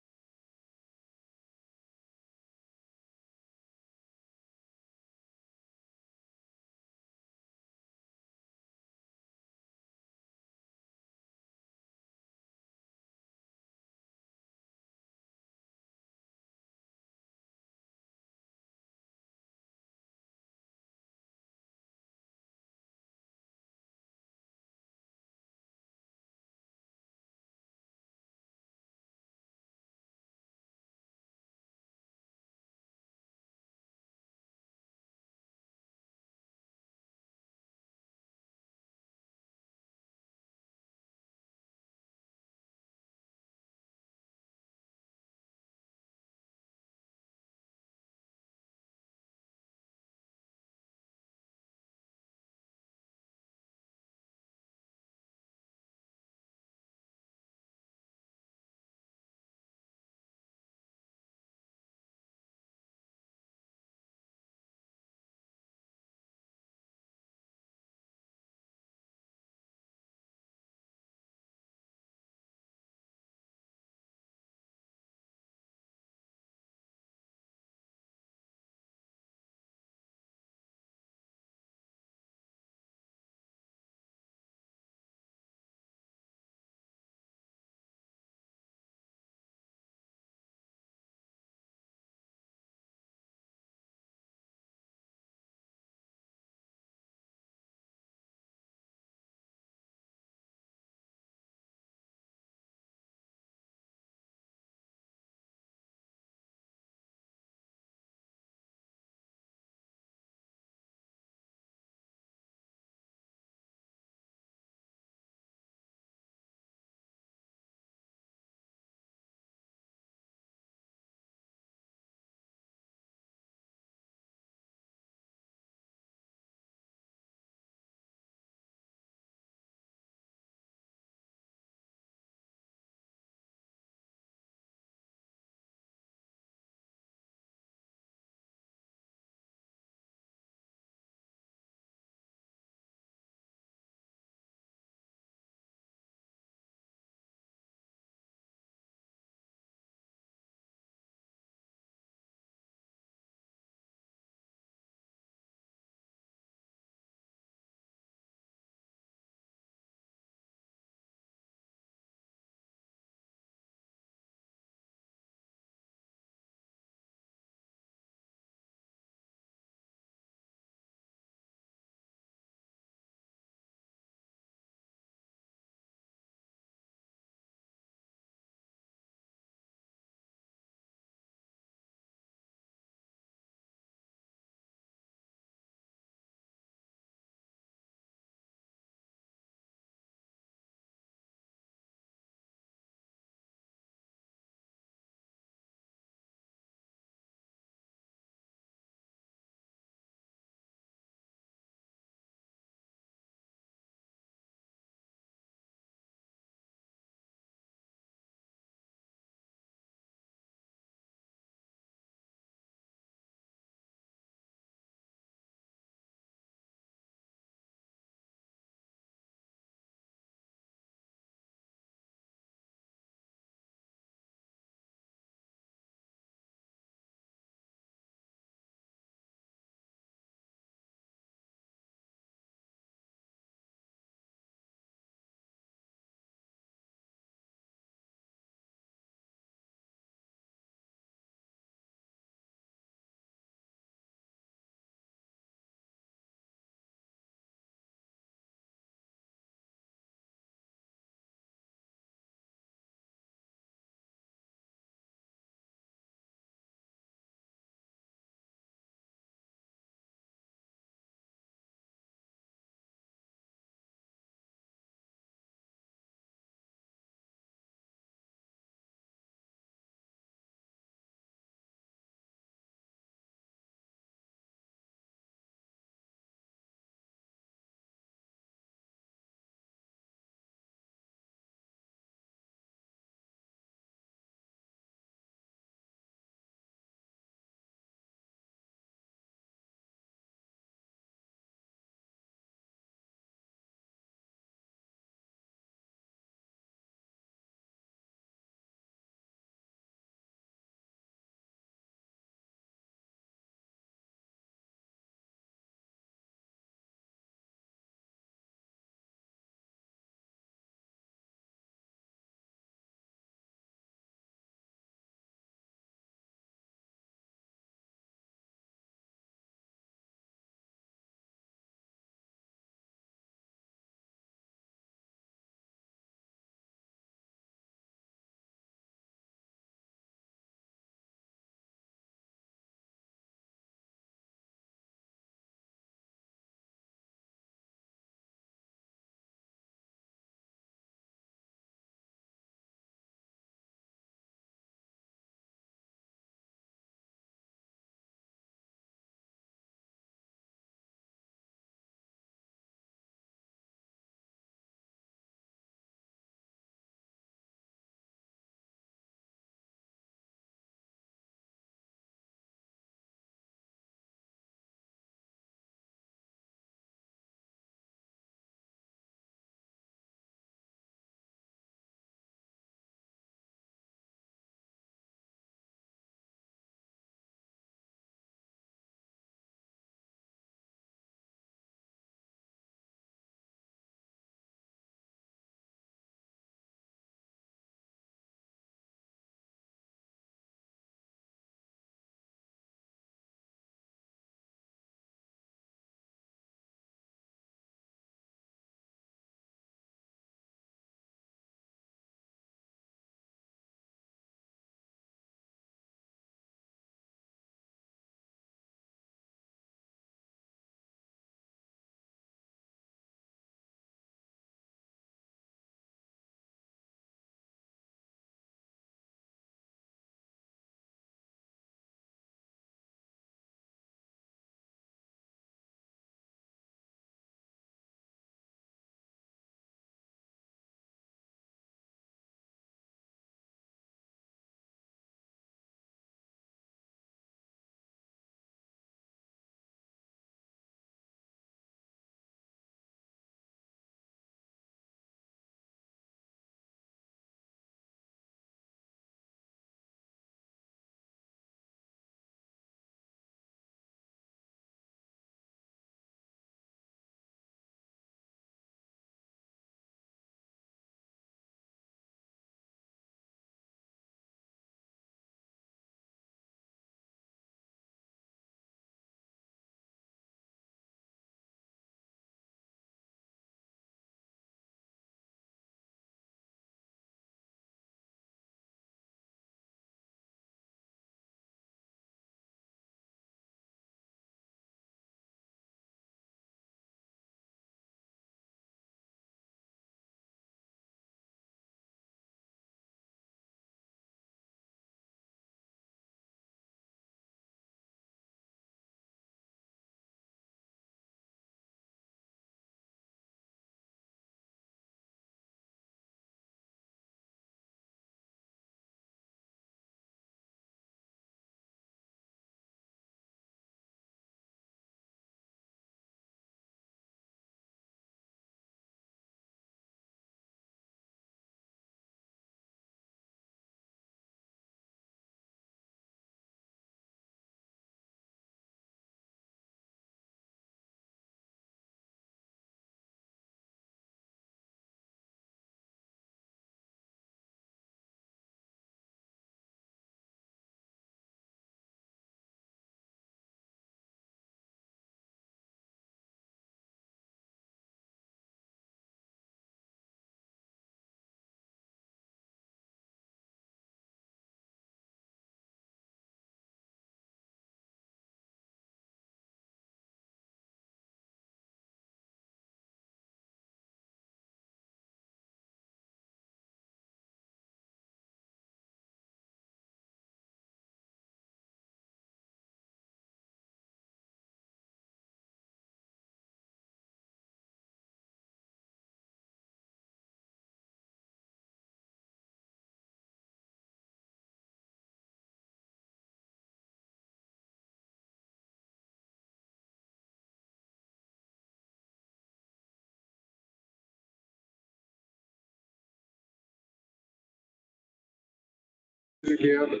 Again,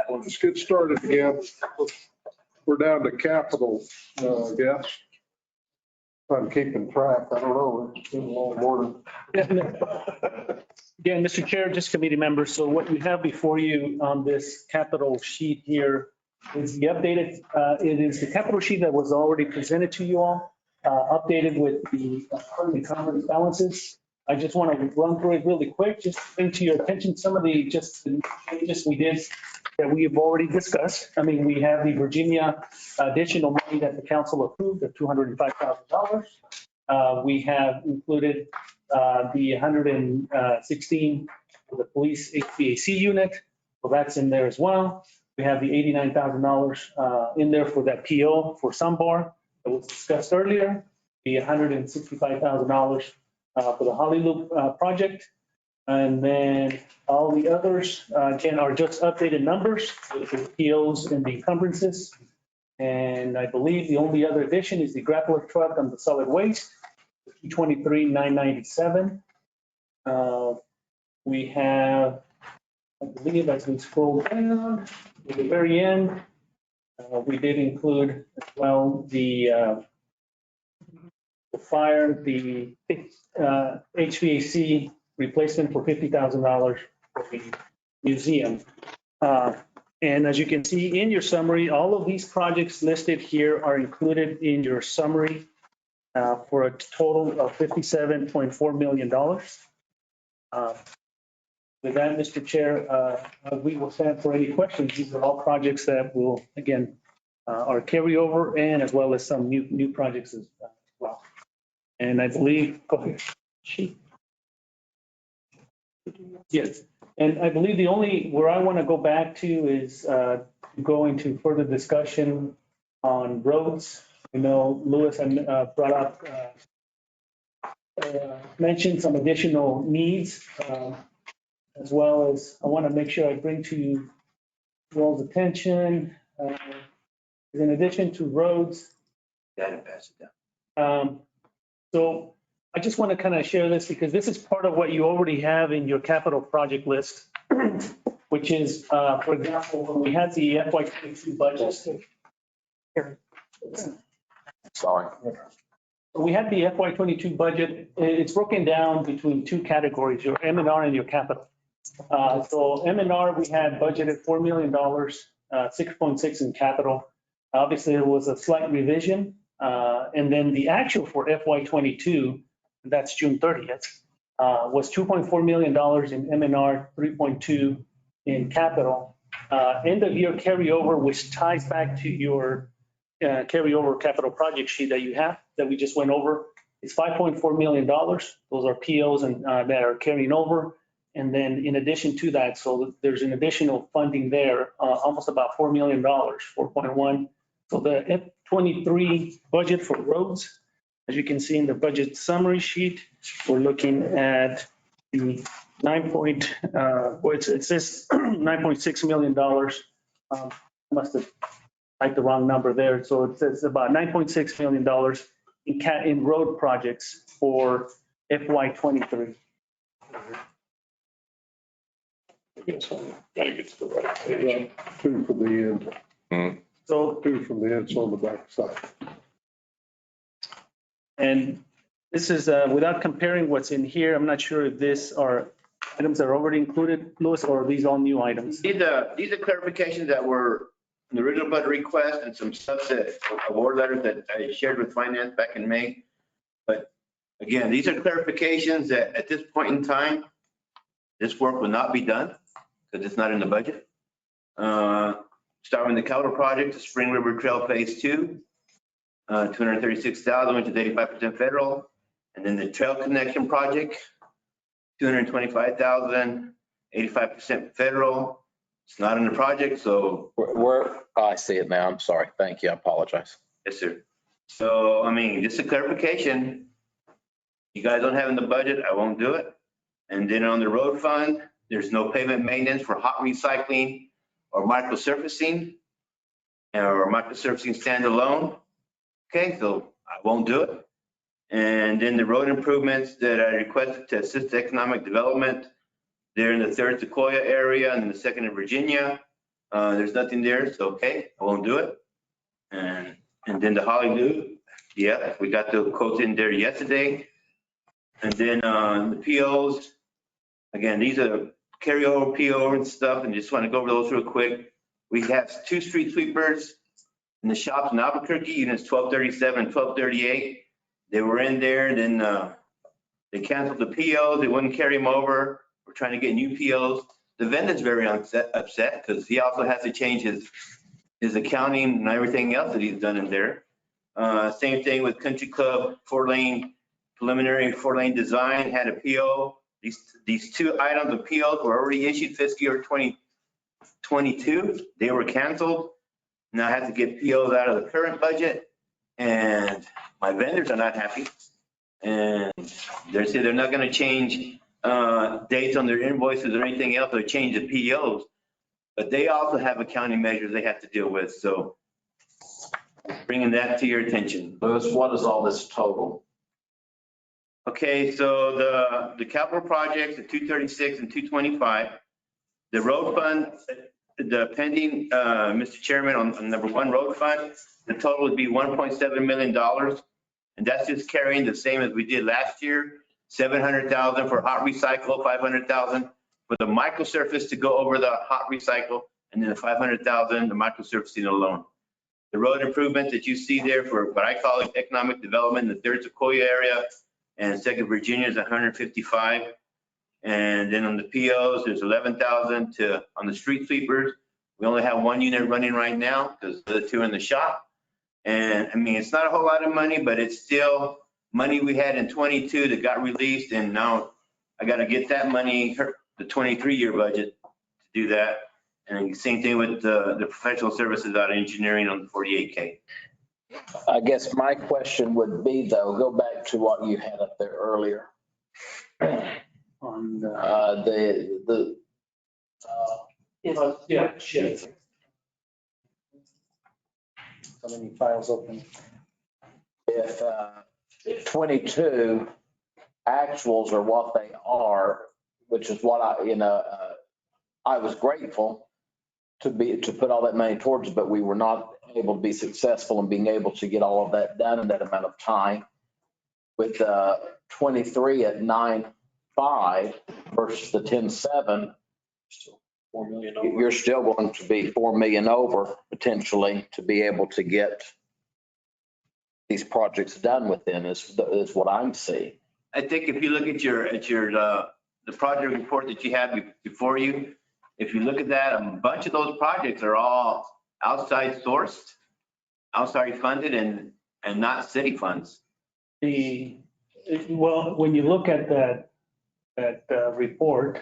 let's get started again. We're down to capital, I guess. If I'm keeping track, I don't know. It's been a long morning. Again, Mr. Chair, just committee members, so what you have before you on this capital sheet here is the updated, it is the capital sheet that was already presented to you all, updated with the current encumbrance balances. I just want to run through it really quick, just to bring to your attention some of the changes we did that we have already discussed. I mean, we have the Virginia additional money that the council approved of $205,000. We have included the 116 for the police HVAC unit, so that's in there as well. We have the $89,000 in there for that PO for Sunbar that was discussed earlier, the $165,000 for the Holly Loop project. And then all the others, again, are just updated numbers with the POs and the encumbrances. And I believe the only other addition is the grappler truck on the solid waste, $223,997. We have, I believe as we scroll down to the very end, we did include as well the fire, the HVAC replacement for $50,000 for the museum. And as you can see in your summary, all of these projects listed here are included in your summary for a total of $57.4 million. With that, Mr. Chair, we will stand for any questions. These are all projects that will, again, are carryover and as well as some new projects as well. And I believe, go ahead. Yes, and I believe the only where I want to go back to is go into further discussion on roads. You know, Lewis brought up, mentioned some additional needs, as well as I want to make sure I bring to you all's attention. In addition to roads. So I just want to kind of share this because this is part of what you already have in your capital project list, which is, for example, when we had the FY22 budget. Sorry. We had the FY22 budget. It's broken down between two categories, your M&R and your capital. So M&R, we had budgeted $4 million, 6.6 in capital. Obviously, it was a slight revision. And then the actual for FY22, that's June 30th, was $2.4 million in M&R, 3.2 in capital. End of year carryover, which ties back to your carryover capital project sheet that you have, that we just went over, is $5.4 million. Those are POs and that are carrying over. And then in addition to that, so there's an additional funding there, almost about $4 million, 4.1. So the F23 budget for roads, as you can see in the budget summary sheet, we're looking at the it says $9.6 million. I must have typed the wrong number there. So it says about $9.6 million in road projects for FY23. Gotta get to the right page. Two from the end. So two from the end, so on the back side. And this is without comparing what's in here. I'm not sure if these are items that are already included, Louis, or are these all new items? These are clarifications that were in the original budget request and some stuff that award letters that I shared with finance back in May. But again, these are clarifications that at this point in time, this work will not be done because it's not in the budget. Starting the capital project, the Spring River Trail Phase 2, $236,000, which is 85% federal. And then the Trail Connection Project, $225,000, 85% federal. It's not in the project, so. I see it now. I'm sorry. Thank you. I apologize. Yes, sir. So, I mean, just a clarification. You guys don't have in the budget, I won't do it. And then on the road fund, there's no pavement maintenance for hot recycling or microsurfacing or microsurfacing standalone. Okay, so I won't do it. And then the road improvements that I requested to assist economic development, they're in the 3rd Sequoia area and the 2nd in Virginia. There's nothing there, so okay, I won't do it. And then the Hollywood, yeah, we got the quotes in there yesterday. And then the POs, again, these are carryover PO and stuff, and just want to go over those real quick. We have 2 street sweepers in the shops in Albuquerque, units 1237 and 1238. They were in there, then they canceled the POs, they wouldn't carry them over. We're trying to get new POs. The vendor's very upset because he also has to change his accounting and everything else that he's done in there. Same thing with Country Club, 4-lane, preliminary 4-lane design, had a PO. These 2 items of POs were already issued fiscal year 2022. They were canceled. Now I have to get POs out of the current budget, and my vendors are not happy. And they say they're not going to change dates on their invoices or anything else, or change the POs. But they also have accounting measures they have to deal with. So bringing that to your attention. Louis, what is all this total? Okay, so the capital projects, the 236 and 225, the road fund, the pending, Mr. Chairman, on number 1 road fund, the total would be $1.7 million. And that's just carrying the same as we did last year, 700,000 for hot recycle, 500,000 for the microsurface to go over the hot recycle, and then the 500,000, the microsurfacing alone. The road improvements that you see there for what I call economic development in the 3rd Sequoia area and 2nd Virginia is 155. And then on the POs, there's 11,000 on the street sweepers. We only have 1 unit running right now because the 2 in the shop. And I mean, it's not a whole lot of money, but it's still money we had in 22 that got released. And now I got to get that money, the 23-year budget to do that. And same thing with the professional services out of engineering on the 48K. I guess my question would be though, go back to what you had up there earlier. On Yeah. so many files open. If 22 actuals are what they are, which is what I was grateful to put all that money towards, but we were not able to be successful in being able to get all of that done in that amount of time. With 23 at 9.5 versus the 10.7, $4 million over. you're still going to be 4 million over potentially to be able to get these projects done within is what I'm seeing. I think if you look at the project report that you have before you, if you look at that, a bunch of those projects are all outside sourced, outside funded, and not city funds. Well, when you look at that report.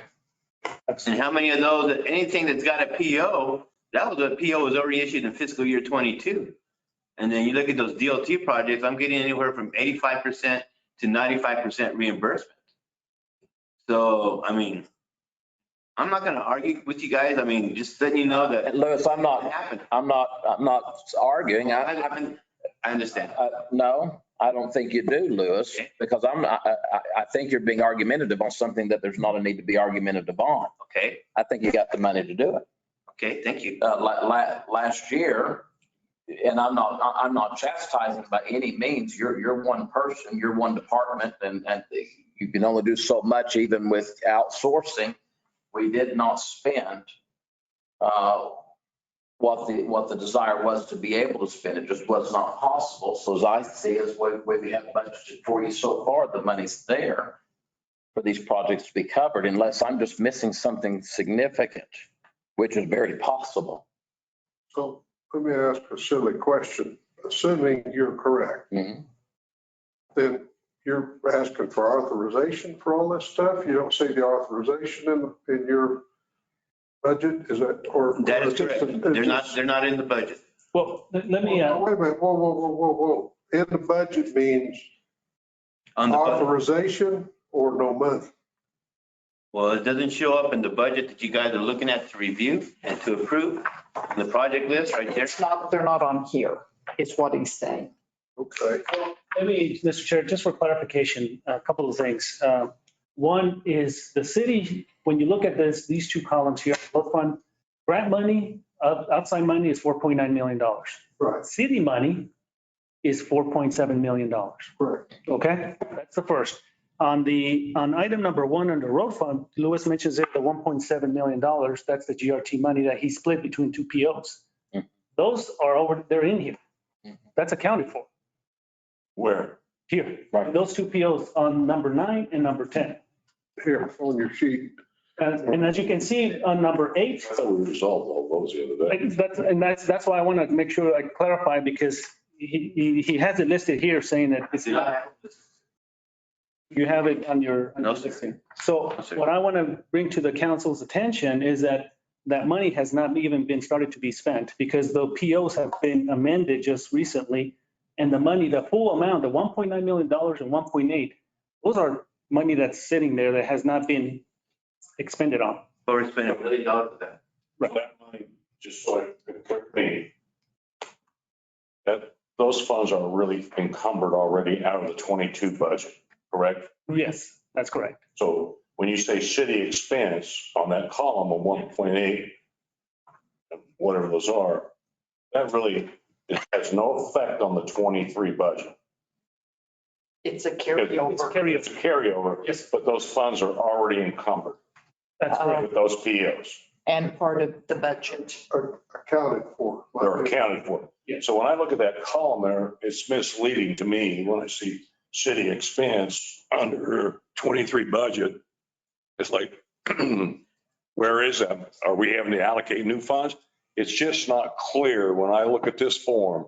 And how many of those, anything that's got a PO, that was a PO was already issued in fiscal year 22. And then you look at those DOT projects, I'm getting anywhere from 85% to 95% reimbursement. So, I mean, I'm not going to argue with you guys. I mean, just letting you know that. Louis, I'm not arguing. I understand. No, I don't think you do, Louis, because I think you're being argumentative on something that there's not a need to be argumentative on. Okay. I think you got the money to do it. Okay, thank you. Last year, and I'm not chastising by any means. You're one person, you're one department, and you can only do so much even with outsourcing. We did not spend what the desire was to be able to spend. It just was not possible. So as I see it, as we have budgeted for you so far, the money's there for these projects to be covered, unless I'm just missing something significant, which is very possible. So let me ask a silly question. Assuming you're correct, then you're asking for authorization for all this stuff? You don't see the authorization in your budget? Is that, or? That is correct. They're not in the budget. Well, let me. Wait a minute, whoa. In the budget means authorization or no money? Well, it doesn't show up in the budget that you guys are looking at to review and to approve on the project list right there. They're not on here, is what he's saying. Okay. Let me, Mr. Chair, just for clarification, a couple of things. One is the city, when you look at these two columns here, both fund, grant money, outside money is $4.9 million. Right. City money is $4.7 million. Correct. Okay, that's the first. On item number one under road fund, Lewis mentions it, the $1.7 million, that's the GRT money that he split between two POs. Those are over, they're in here. That's accounted for. Where? Here, those two POs on number 9 and number 10. Here, on your sheet. And as you can see on number 8. I thought we resolved all those the other day. That's why I want to make sure I clarify, because he has it listed here saying that it's not. You have it on your. No, sir. listing. So what I want to bring to the council's attention is that money has not even been started to be spent, because the POs have been amended just recently. And the money, the full amount, the $1.9 million and 1.8, those are money that's sitting there that has not been expended on. But we're spending $1 million of that. That money, just so it clear to me, that those funds are really encumbered already out of the 22 budget, correct? Yes, that's correct. So when you say city expense on that column of 1.8, whatever those are, that really, it has no effect on the 23 budget. It's a carryover. It's a carryover, Yes. but those funds are already encumbered That's correct. with those POs. And part of the budget. Are accounted for. They're accounted for. Yeah. So when I look at that column there, it's misleading to me when I see city expense under 23 budget. It's like, where is that? Are we having to allocate new funds? It's just not clear when I look at this form,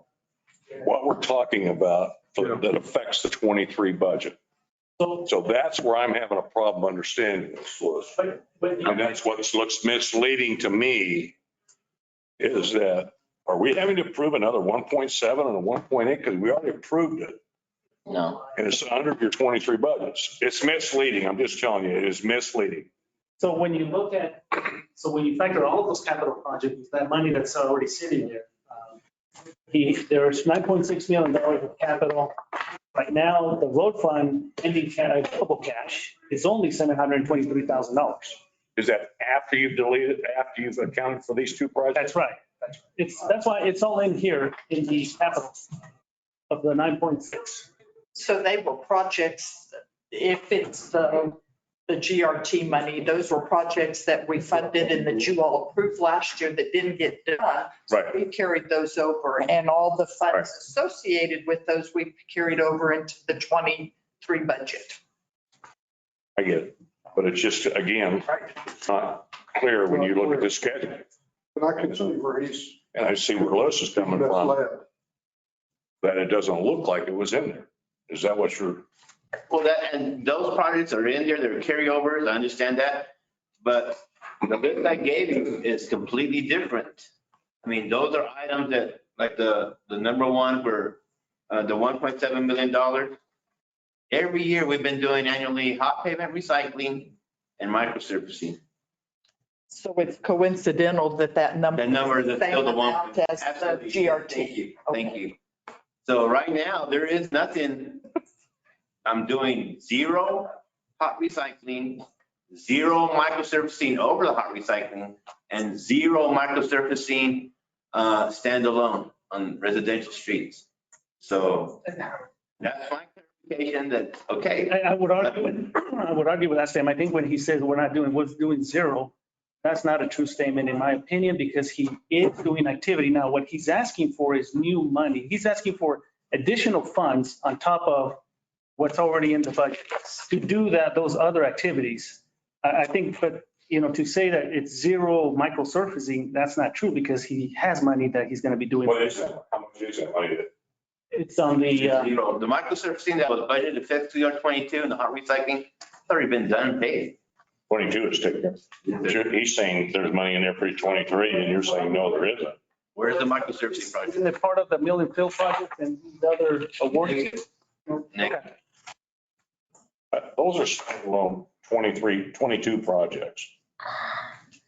what we're talking about that affects the 23 budget. So that's where I'm having a problem understanding this, Louis. And that's what looks misleading to me, is that, are we having to approve another 1.7 and a 1.8? Because we already approved it. No. And it's under your 23 budgets. It's misleading. I'm just telling you, it is misleading. So when you look at, when you factor all of those capital projects, that money that's already sitting there, there's $9.6 million of capital. Right now, the road fund ending available cash is only $723,000. Is that after you've deleted, after you've accounted for these two projects? That's right. That's why it's all in here in the capital of the 9.6. So they were projects, if it's the GRT money, those were projects that we funded and that you all approved last year that didn't get done. So Right. we carried those over, and all the funds associated with those we carried over into the 23 budget. I get it. But it's just, again, it's not clear when you look at the schedule. But I can see where he's And I see where Lewis is coming from, misled. that it doesn't look like it was in there. Is that what you're? Well, and those projects are in there, they're carryovers, I understand that. But the list I gave you is completely different. I mean, those are items that, like the number one for the $1.7 million. Every year we've been doing annually hot pavement recycling and microsurfacing. So it's coincidental that number. The number is the that's still the same one. amount as the Absolutely. GRT. Thank you. Thank you. So right now, there is nothing. I'm doing 0 hot recycling, 0 microsurfacing over the hot recycling, and 0 microsurfacing standalone on residential streets. So that's my clarification that, okay. I would argue with that statement. I think when he says was doing 0, that's not a true statement in my opinion, because he is doing activity. Now, what he's asking for is new money. He's asking for additional funds on top of what's already in the budget to do those other activities. I think, but to say that it's 0 microsurfacing, that's not true, because he has money that he's going to be doing. What is that? How much is that money? It's on the. The microsurfacing that was budgeted fiscal year 22 and the hot recycling, it's already been done and paid. 22 is taken. He's saying there's money in there for 23, and you're saying, no, there isn't. Where's the microsurfacing project? Isn't it part of the mill and fill project and the other awards? Next. Those are standalone 22 projects.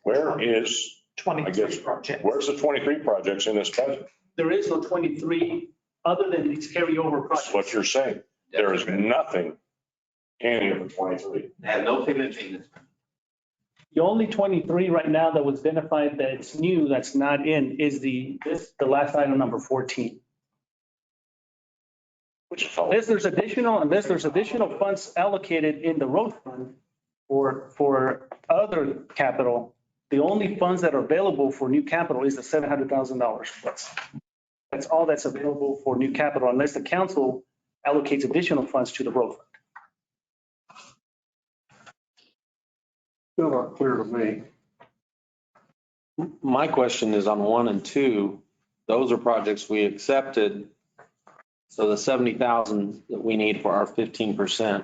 Where is, I 23 guess, projects. where's the 23 projects in this budget? There is no 23 other than these carryover That's projects. what you're saying. There is nothing in here for 23. They have no payment maintenance. The only 23 right now that was identified that's new, that's not in, is the last item, number 14. Which is all. Unless there's additional funds allocated in the road fund for other capital, the only funds that are available for new capital is the $700,000. That's all that's available for new capital unless the council allocates additional funds to the road fund. Still not clear to me. My question is on 1 and 2, those are projects we accepted. So the 70,000 that we need for our 15%.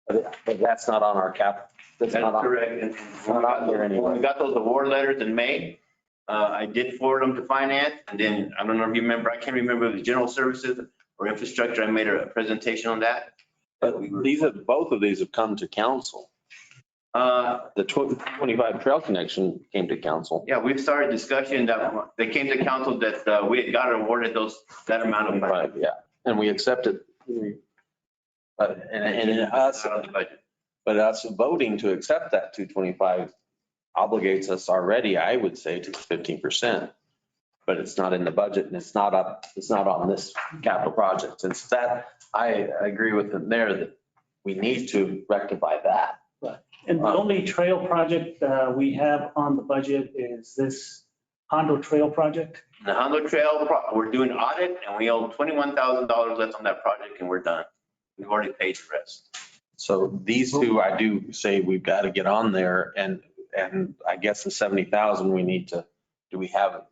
But that's not on our cap. That's correct. And not on there anyway. when we got those award letters in May, I did forward them to finance. And then, I don't know if you remember, I can't remember if it was general services or infrastructure. I made a presentation on that. But both of these have come to council. The 25 trail connection came to council. Yeah, we've started discussion that they came to council that we had got awarded that amount of money. Right, yeah. And we accepted. But us voting to accept that 225 obligates us already, I would say, to 15%. But it's not in the budget and it's not on this capital project. And so that, I agree with them there that we need to rectify that. And the only trail project we have on the budget is this Hondo Trail project. The Hondo Trail, we're doing audit and we owe $21,000 left on that project and we're done. We've already paid the rest. So these two, I do say we've got to get on there and I guess the 70,000 we need to, do we have,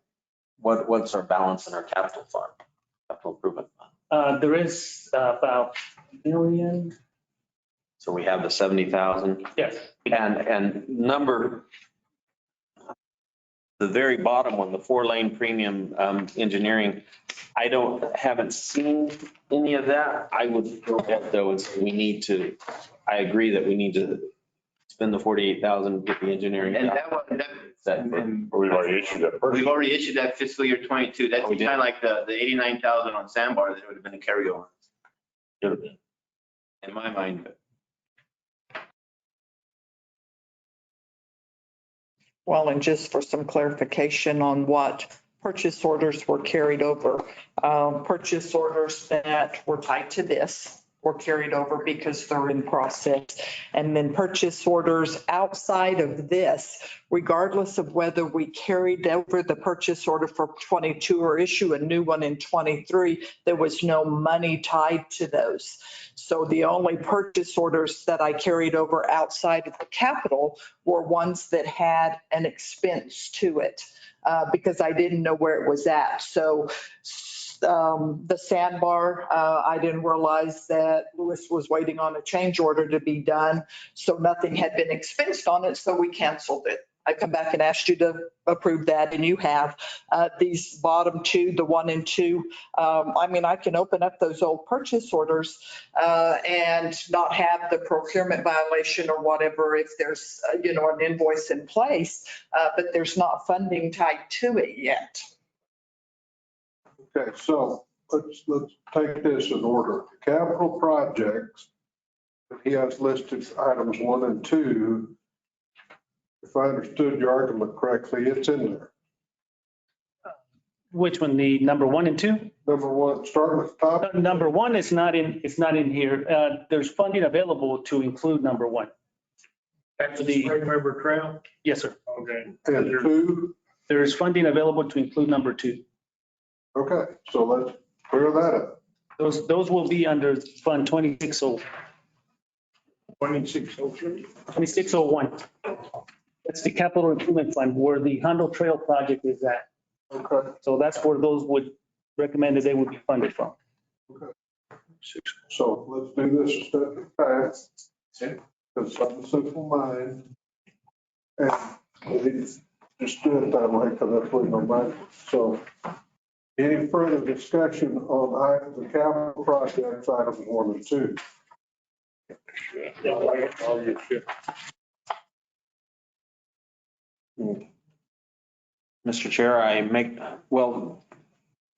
what's our balance in our capital fund, capital improvement fund? There is about $1 million. So we have the 70,000. Yes. And number, the very bottom one, the 4-lane premium engineering, haven't seen any of that. I would go ahead though and say I agree that we need to spend the 48,000, get the engineering. And We've already issued that. We've already issued that fiscal year 22. That's kind of like the 89,000 on Sandbar that would have been a carryover. In my mind. Well, and just for some clarification on what purchase orders were carried over, purchase orders that were tied to this were carried over because they're in process. And then purchase orders outside of this, regardless of whether we carried over the purchase order for 22 or issue a new one in 23, there was no money tied to those. So the only purchase orders that I carried over outside of the capital were ones that had an expense to it because I didn't know where it was at. So the sandbar, I didn't realize that Lewis was waiting on a change order to be done. So nothing had been expensed on it, so we canceled it. I come back and asked you to approve that, and you have. These bottom two, the 1 and 2, I can open up those old purchase orders and not have the procurement violation or whatever if there's, an invoice in place, but there's not funding tied to it yet. Okay, so let's take this in order. Capital projects, that he has listed items 1 and 2. If I understood your argument correctly, it's in there. Which one, the number 1 and 2? Number 1, starting at the top. Number 1 is not in, it's not in here. There's funding available to include number 1. That's the River Trail? Yes, sir. Okay. And 2. There's funding available to include number 2. Okay, so let's clear that up. Those will be under Fund 2601. 2601. That's the capital improvement fund where the Hondo Trail project is at. Okay. So that's where those would recommend that they would be funded from. Okay. So let's do this a step fast. Because I'm a simple mind. And we just do it that way because that's what my mind. So any further discussion on the capital projects, items 1 and 2? Mr. Chair,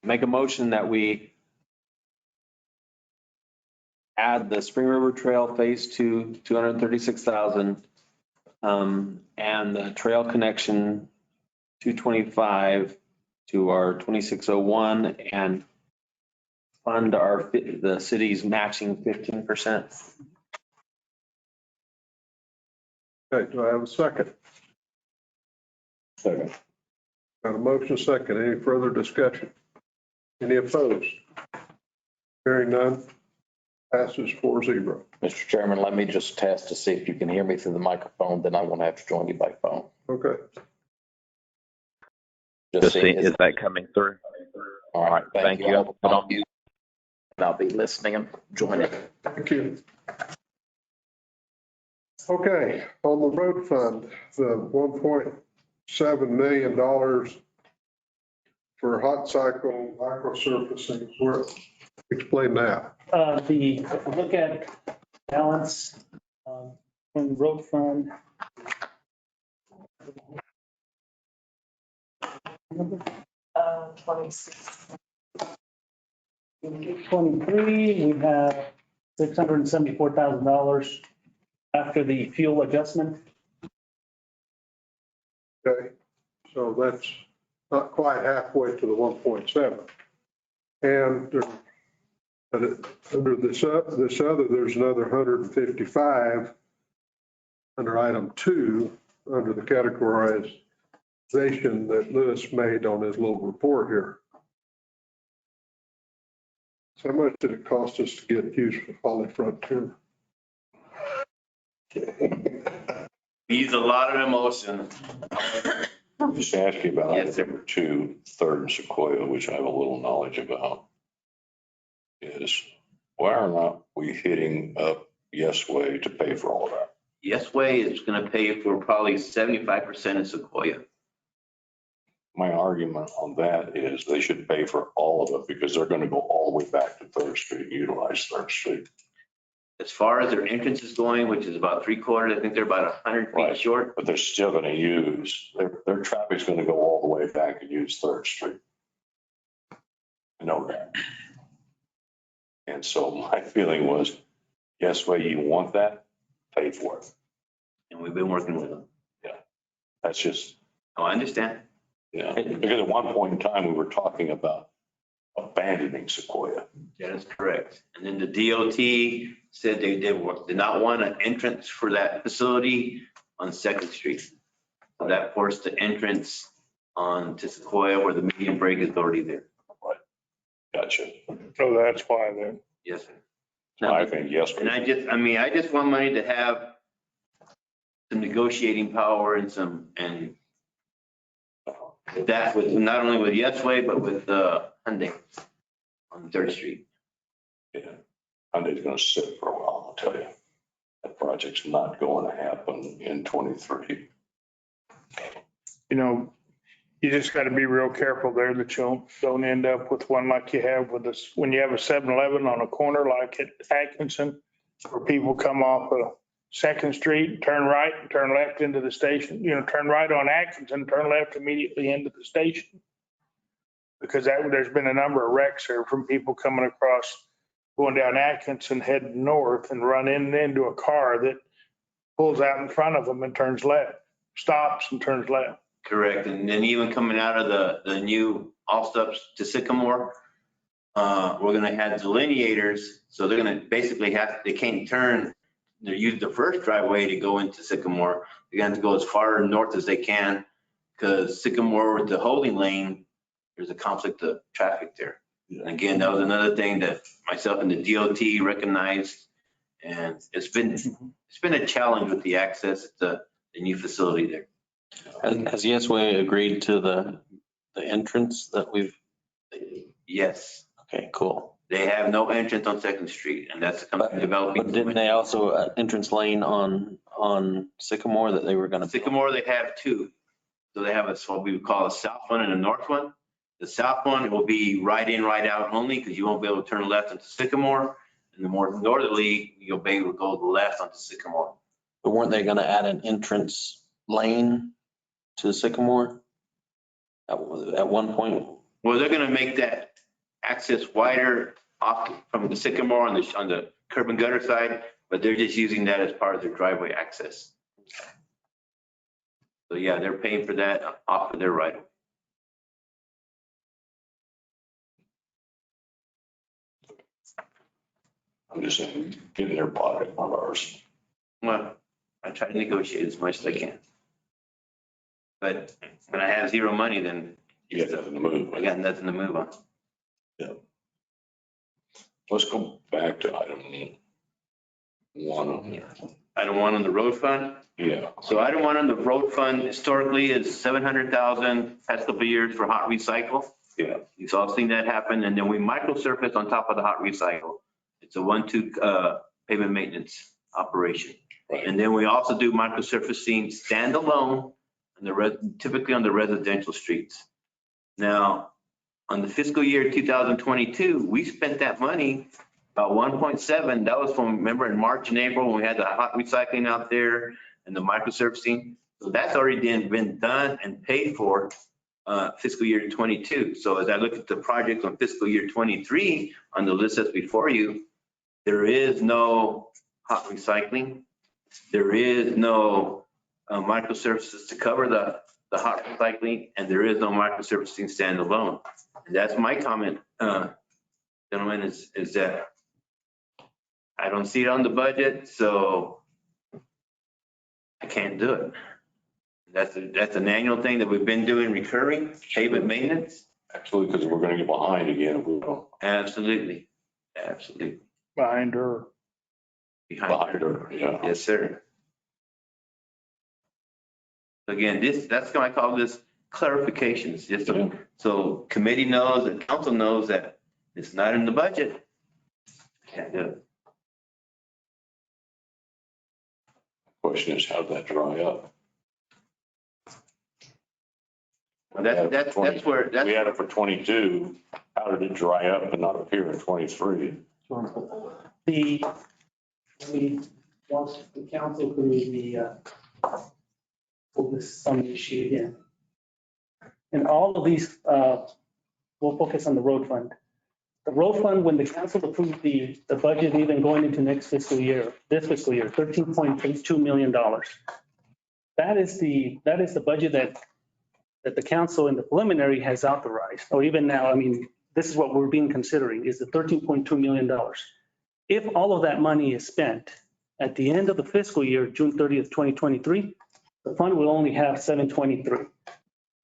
make a motion that we add the Spring River Trail Phase 2, 236,000, and the trail connection 225 to our 2601 and fund the city's matching 15%. Okay, do I have a second? Second. Got a motion second. Any further discussion? Any opposed? Hearing none, passes 4-0. Mr. Chairman, let me just test to see if you can hear me through the microphone, then I won't have to join you by phone. Okay. Just see, is that coming through? All right, thank you. you. I'll mute. And I'll be listening and joining. Thank you. Okay, on the road fund, the $1.7 million for hot cycle microsurfacing, explain that. If you look at balance from the road fund. 26. 23, we have $674,000 after the fuel adjustment. Okay, so that's not quite halfway to the 1.7. And under this other, there's another 155 under item 2, under the categorization that Lewis made on his little report here. So how much did it cost us to get used for Holly Frontier? We use a lot of emotion. Just to ask you about Yes, item number 2, third and Sequoia, which I have a little knowledge about, is why are not we hitting up Yes Way to pay for all of that? Yes Way is going to pay for probably 75% of Sequoia. My argument on that is they should pay for all of it because they're going to go all the way back to Third Street, utilize Third Street. As far as their entrance is going, which is about 3/4, I think they're about 100 feet short. But they're still going to use, their traffic's going to go all the way back and use Third Street. I know that. And so my feeling was, Yes Way, you want that, pay for it. And we've been working with them. Yeah, that's just. Oh, I understand. Yeah, because at one point in time, we were talking about abandoning Sequoia. That is correct. And then the DOT said they did not want an entrance for that facility on 2nd Street. So that forced the entrance on to Sequoia where the median break is already there. Right. Gotcha. So that's why then. Yes, sir. I think yes. And I just want money to have some negotiating power and that with not only with Yes Way, but with Hyundai on 3rd Street. Yeah, Hyundai's going to sit for a while, I'll tell you. That project's not going to happen in 23. You know, you just got to be real careful there that you don't end up with one like you have with this, when you have a 7-Eleven on a corner like at Atkinson, where people come off of 2nd Street, turn right and turn left into the station, turn right on Atkinson, turn left immediately into the station. Because there's been a number of wrecks there from people coming across, going down Atkinson, heading north and run into a car that pulls out in front of them and turns left, stops and turns left. Correct. And then even coming out of the new all stops to Sycamore, we're going to have delineators. So they're going to basically they can't turn. They use the first driveway to go into Sycamore. They're going to go as far north as they can because Sycamore with the holding lane, there's a conflict of traffic there. And again, that was another thing that myself and the DOT recognized. And it's been a challenge with the access to the new facility there. Has Yes Way agreed to the entrance that we've? Yes. Okay, cool. They have no entrance on 2nd Street, and that's developing. But didn't they also entrance lane on Sycamore that they were going to? Sycamore, they have 2. So they have what we would call a south one and a north one. The south one will be right in, right out only because you won't be able to turn left into Sycamore. And the more northerly, you'll be able to go left onto Sycamore. But weren't they going to add an entrance lane to Sycamore at one point? Well, they're gonna make that access wider off from the Sycamore on the curb and gutter side, but they're just using that as part of their driveway access. So yeah, they're paying for that off of their right. I'm just saying, get their product, not ours. Well, I try to negotiate as much as I can. But when I have zero money, then You got nothing to move. I got nothing to move on. Let's go back to item 1 on there. Item 1 on the road fund. Yeah. So item 1 on the road fund historically is 700,000 past couple of years for hot recycle. Yeah. You've all seen that happen. And then we micro surface on top of the hot recycle. It's a 1-2 pavement maintenance operation. Right. And then we also do micro surfacing standalone typically on the residential streets. Now, on the fiscal year 2022, we spent that money, about 1.7. That was from, remember, in March and April when we had the hot recycling out there and the micro surfacing. So that's already been done and paid for fiscal year 22. So as I look at the projects on fiscal year 23 on the list that's before you, there is no hot recycling. There is no micro surfaces to cover the hot recycling, and there is no micro surfacing standalone. And that's my comment, gentlemen, is that I don't see it on the budget, so I can't do it. That's an annual thing that we've been doing, recurring pavement maintenance. Absolutely, because we're gonna get behind again if we don't. Absolutely, absolutely. Behind her. Behind her, yeah. Yes, sir. Again, that's why I call this clarifications, just so committee knows, and council knows that it's not in the budget. Can't do it. Question is, how'd that dry up? Well, that's where, We had it for 22. How did it dry up and not appear in 23? We walked the council through this summary sheet again. And all of these, we'll focus on the road fund. The road fund, when the council approved the budget even going into next fiscal year, this fiscal year, $13.82 million. That is the budget that the council in the preliminary has authorized, or even now, I mean, this is what we're being considering, is the $13.2 million. If all of that money is spent at the end of the fiscal year, June 30th, 2023, the fund will only have 723.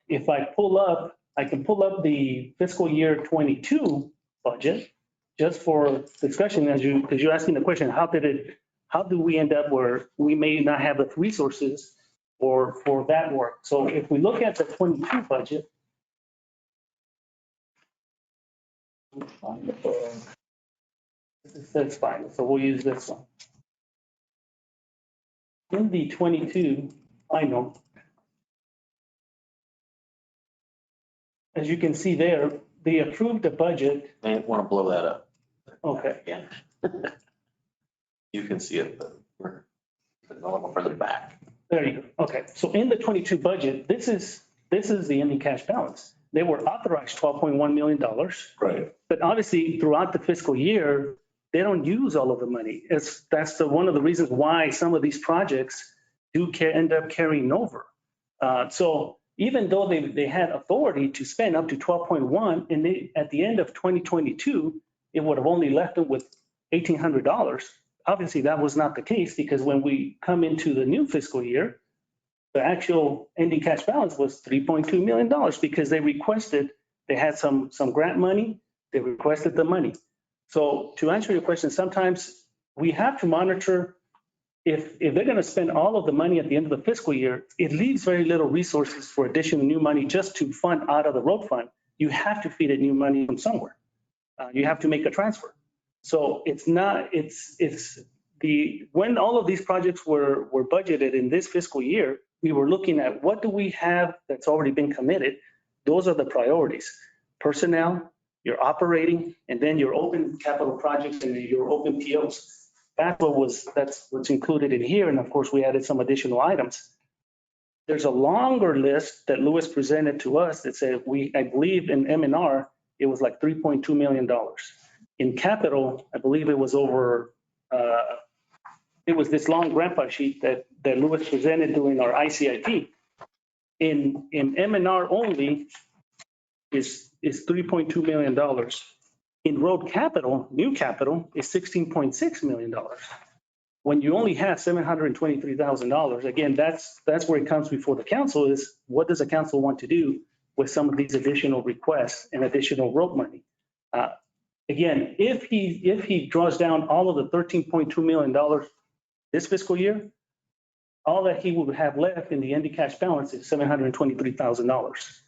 If I can pull up the fiscal year 22 budget, just for discussion, because you're asking the question, how do we end up where we may not have the resources for that work? So if we look at the 22 budget, that's fine. So we'll use this one. In the 22 final, as you can see there, they approved the budget. I didn't want to blow that up. Okay. Yeah. You can see it, but we're a little further back. There you go. Okay. So in the 22 budget, this is the ending cash balance. They were authorized $12.1 million. Right. But obviously throughout the fiscal year, they don't use all of the money. That's one of the reasons why some of these projects do end up carrying over. So even though they had authority to spend up to 12.1, and at the end of 2022, it would have only left them with $1,800. Obviously, that was not the case, because when we come into the new fiscal year, the actual ending cash balance was $3.2 million, because they had some grant money, they requested the money. So to answer your question, sometimes we have to monitor if they're going to spend all of the money at the end of the fiscal year, it leaves very little resources for additional new money just to fund out of the road fund. You have to feed it new money from somewhere. You have to make a transfer. So when all of these projects were budgeted in this fiscal year, we were looking at what do we have that's already been committed. Those are the priorities: personnel, your operating, and then your open capital projects and your open POs. That's what's included in here. And of course, we added some additional items. there's a longer list that Lewis presented to us that said I believe in M&R, it was like $3.2 million. In capital, I believe it was over, it was this long grandpa sheet that Lewis presented during our ICIP. In M&R only is $3.2 million. In road capital, new capital is $16.6 million. When you only have $723,000, again, that's where it comes before the council is what does the council want to do with some of these additional requests and additional road money? Again, if he draws down all of the $13.2 million this fiscal year, all that he would have left in the ending cash balance is $723,000.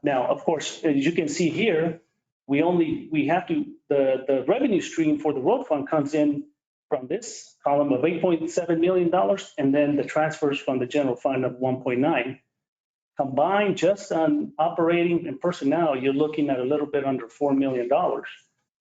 Now, of course, as you can see here, the revenue stream for the road fund comes in from this column of $8.7 million, and then the transfers from the general fund of 1.9. Combined just on operating and personnel, you're looking at a little bit under $4 million.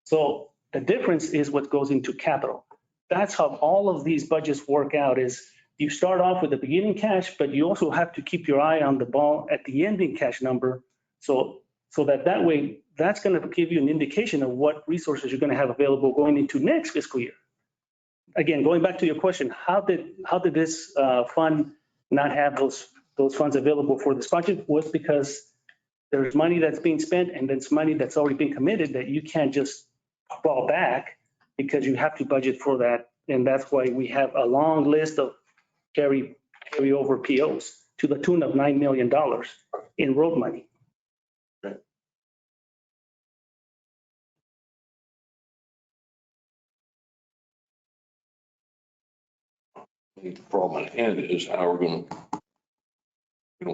So the difference is what goes into capital. That's how all of these budgets work out is you start off with the beginning cash, but you also have to keep your eye on the ball at the ending cash number. So that way, that's going to give you an indication of what resources you're going to have available going into next fiscal year. Again, going back to your question, how did this fund not have those funds available for this budget? Was because there's money that's being spent and there's money that's already been committed that you can't just fall back because you have to budget for that. And that's why we have a long list of carryover POs to the tune of $9 million in road money. The problem at hand is how we don't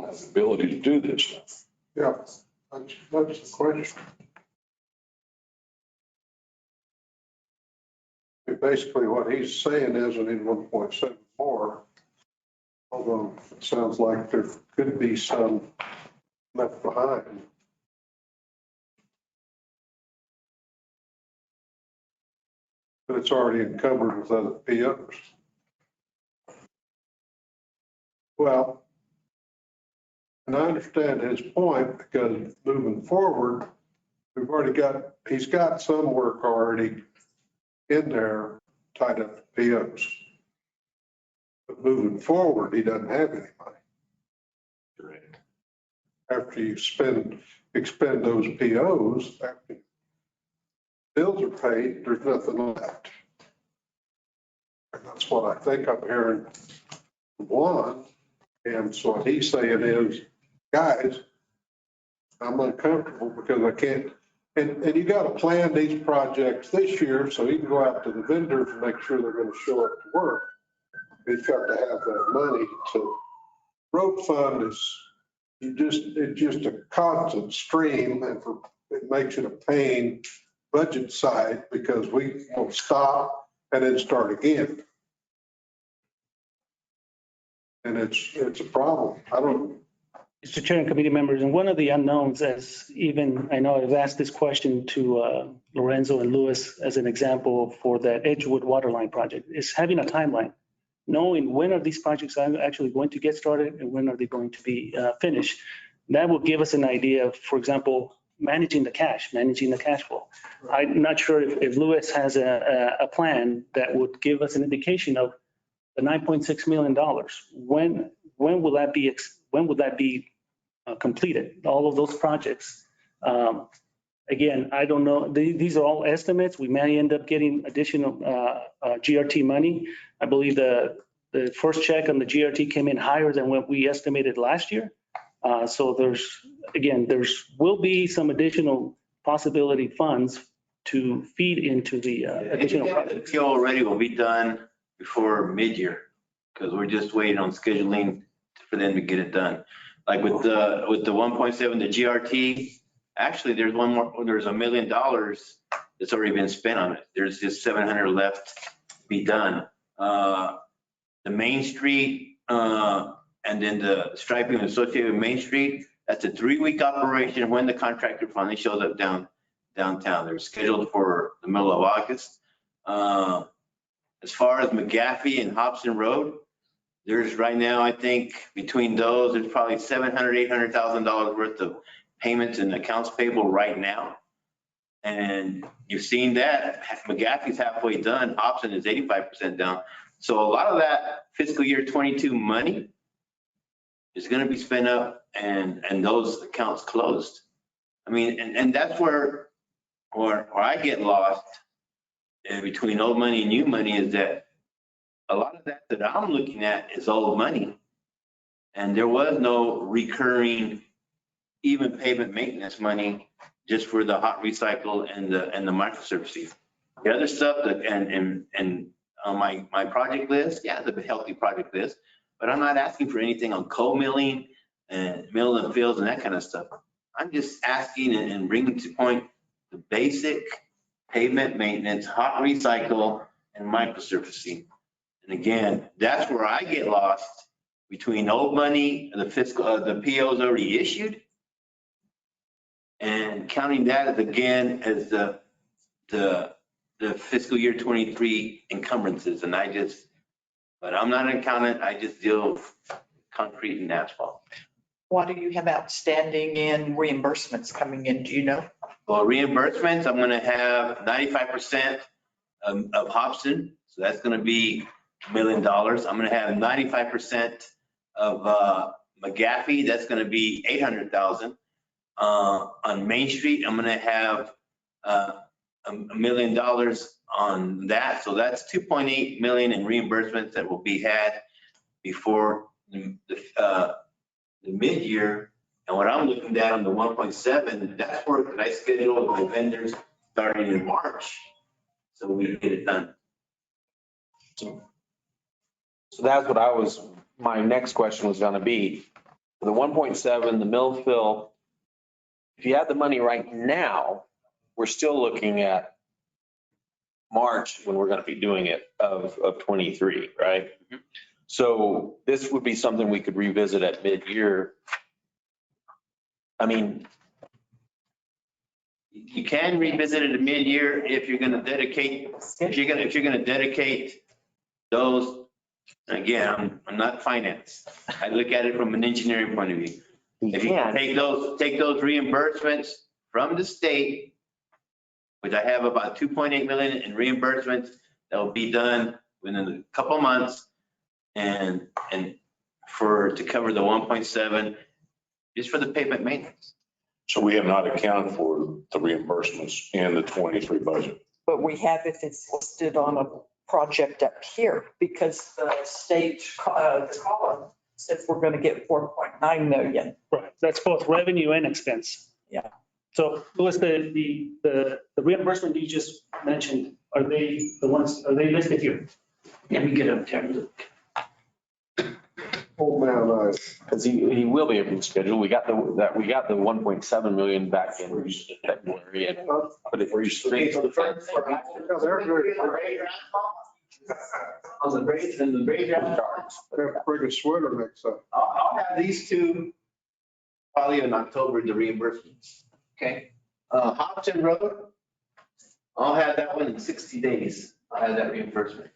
have the ability to do this stuff. Yeah, that's the question. Basically, what he's saying is we need 1.7 more, although it sounds like there could be some left behind. But it's already encumbered with other POs. Well, and I understand his point because moving forward, he's got some work already in there tied up to POs. But moving forward, he doesn't have any money. Correct. After you expend those POs, after bills are paid, there's nothing left. And that's what I think I'm hearing from Juan. And so what he's saying is, guys, I'm uncomfortable because I can't, and you got to plan these projects this year so you can go out to the vendors and make sure they're going to show up to work. He's got to have that money. So road fund it's just a constant stream and it makes it a pain budget side because we won't stop and then start again. And it's a problem. Mr. Chair and committee members, and one of the unknowns I know I've asked this question to Lorenzo and Lewis as an example for that Edgewood Waterline project, is having a timeline, knowing when are these projects actually going to get started and when are they going to be finished. That will give us an idea of, for example, managing the cash flow. I'm not sure if Lewis has a plan that would give us an indication of the $9.6 million. When will that be completed? All of those projects. Again, I don't know. These are all estimates. We may end up getting additional GRT money. I believe the first check on the GRT came in higher than what we estimated last year. So there will be some additional possibility funds to feed into the additional projects. The PO already will be done before mid-year because we're just waiting on scheduling for them to get it done. Like with the 1.7, the GRT, actually there's $1 million that's already been spent on it. There's just 700 left to be done. The Main Street and then the striping associated with Main Street, that's a 3-week operation when the contractor finally shows up downtown. They're scheduled for the middle of August. As far as McGaffey and Hobson Road, There's right now, I think, between those, there's probably $700,000, $800,000 worth of payments in accounts payable right now. And you've seen that. McGaffey's halfway done. Hobson is 85% down. So a lot of that fiscal year 22 money is going to be spent up and those accounts closed. I mean, and that's where I get lost between old money and new money is that a lot of that I'm looking at is old money. And there was no recurring, even pavement maintenance money just for the hot recycle and the microservices. The other stuff that, and on my project list, yeah, the healthy project list, but I'm not asking for anything on coal milling and mill and fields and that kind of stuff. I'm just asking and bringing to point the basic pavement maintenance, hot recycle, and microsurfacing. And again, that's where I get lost between old money, the fiscal, the POs already issued, and counting that as again as the fiscal year 23 encumbrances. And but I'm not an accountant. I just deal with concrete and asphalt. What do you have outstanding in reimbursements coming in? Do you know? Well, reimbursements, I'm going to have 95% of Hobson. So that's going to be $1 million. I'm going to have 95% of McGaffey. That's going to be 800,000. On Main Street, I'm going to have $1 million on that. So that's 2.8 million in reimbursements that will be had before the mid-year. And what I'm looking at on the 1.7, that's work that I scheduled with my vendors starting in March. So we can get it done. So that's what my next question was going to be. The 1.7, the mill fill, if you had the money right now, we're still looking at March when we're going to be doing it of 23, right? Mm-hmm. So this would be something we could revisit at mid-year. I mean, you can revisit it at mid-year if you're going to dedicate, if you're going to dedicate those. Again, I'm not finance. I look at it from an engineering point of view. If you take those reimbursements from the state, which I have about 2.8 million in reimbursements that will be done within a couple months, and to cover the 1.7 just for the pavement maintenance. So we have not accounted for the reimbursements in the 23 budget. But we have if it's listed on a project up here because the state, the column says we're going to get 4.9 million. Right, that's both revenue and expense. Yeah. So Louis, the reimbursement you just mentioned, are they listed here? Let me get up there. Oh, man, because he will be able to schedule. We got the 1.7 million back in February and put it straight to the front. On the bridge and the bridge. bring a sweater next time. I'll have these two probably in October, the reimbursements. Okay. Hobson Road, I'll have that one in 60 days. I'll have that reimbursement.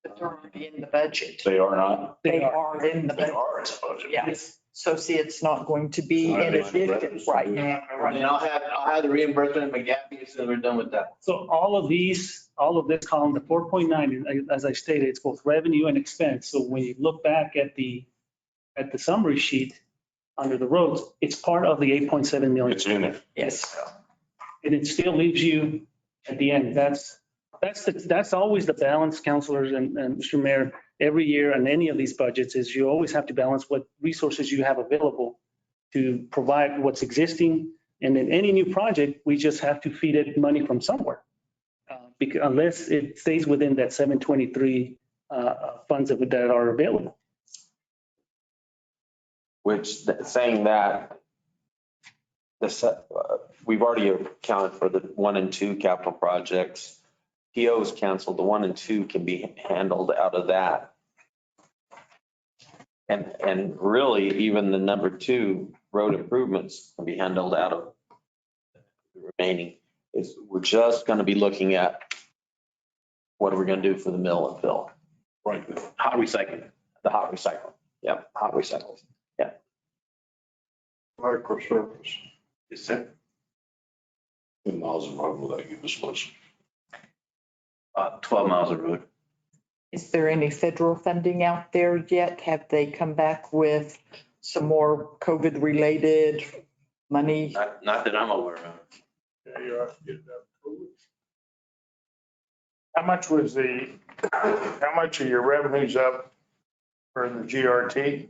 But they're already in the budget. They are not. They are in the They budget. are in the budget. Yes. So see, it's not going to be in addition, right? And I'll have the reimbursement in McGaffey as soon as we're done with that. So all of this column, the 4.9, as I stated, it's both revenue and expense. So when you look back at the summary sheet under the roads, it's part of the 8.7 million. It's in there. Yes. And it still leaves you at the end. That's always the balance, councilors and Mr. Mayor, every year on any of these budgets is you always have to balance what resources you have available to provide what's existing. And in any new project, we just have to feed it money from somewhere. Because unless it stays within that 723 funds that are available. Which saying that we've already accounted for the 1 and 2 capital projects. POs canceled. The 1 and 2 can be handled out of that. And really even the number 2 road improvements can be handled out of the remaining. We're just going to be looking at what are we going to do for the mill and fill. Right. Hot recycling. The hot recycling. Yeah, hot recycling. Yeah. Microservice. Yes, sir. 2 miles of road will that give us was? 12 miles of road. Is there any federal funding out there yet? Have they come back with some more COVID-related money? Not that I'm aware of. Yeah, you have to get that. How much was how much of your revenues up for the GRT?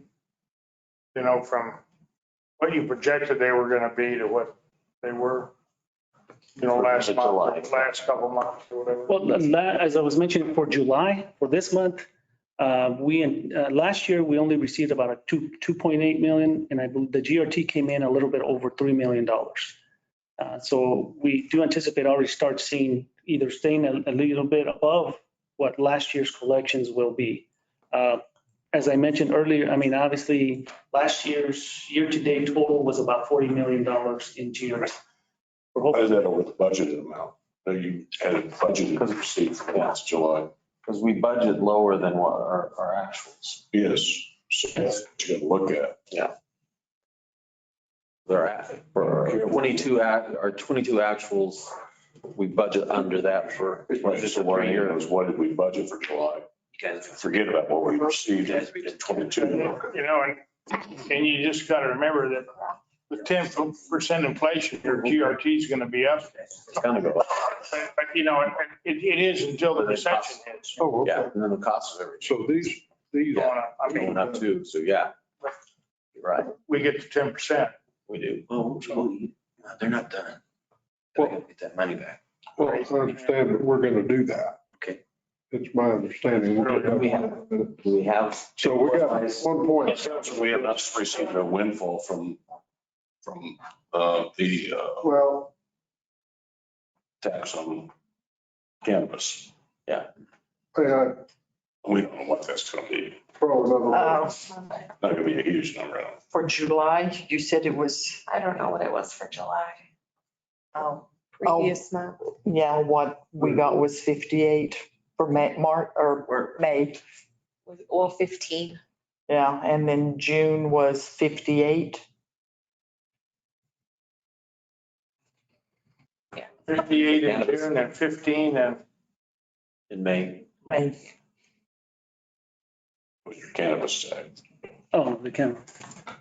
You know, from what you projected they were gonna be to what they were, you know, last month, last couple months or whatever. Well, as I was mentioning for July, for this month, last year, we only received about a 2.8 million, and I believe the GRT came in a little bit over $3 million. So we do anticipate already start seeing either staying a little bit above what last year's collections will be. As I mentioned earlier, I mean, obviously, last year's year-to-date total was about $40 million in GRT. Why is that over the budgeted amount that you had budgeted to receive for last July? Because we budget lower than what our actuals. Yes, so that's what you gotta look at. Yeah. They're at, for our 22 actuals, we budget under that for. Just a 1 year is what did we budget for July? You guys, Forget about what we received in 22. You know, and you just gotta remember that with 10% inflation, your GRT is gonna be up. It's gonna go up. But you know, it is until the recession hits. Oh, okay. Yeah, and then the cost of everything So these I mean, going up too, so yeah. You're right, we get to 10%. we do. oh, they're not done. They gotta get that money back. well, I understand that we're gonna do that. Okay. It's my understanding. We have. So we got 1 So we have not received a windfall from the well, tax on cannabis. I We don't know what that's gonna be. throw another. Not gonna be a huge number. For July, you said it was, I don't know what it was for July, oh, previous month. yeah, what we got was 58 for May. Well, 15. Yeah, and then June was 58. 58 in June and 15 and In May. May. Was your cannabis tax. Oh, the camera.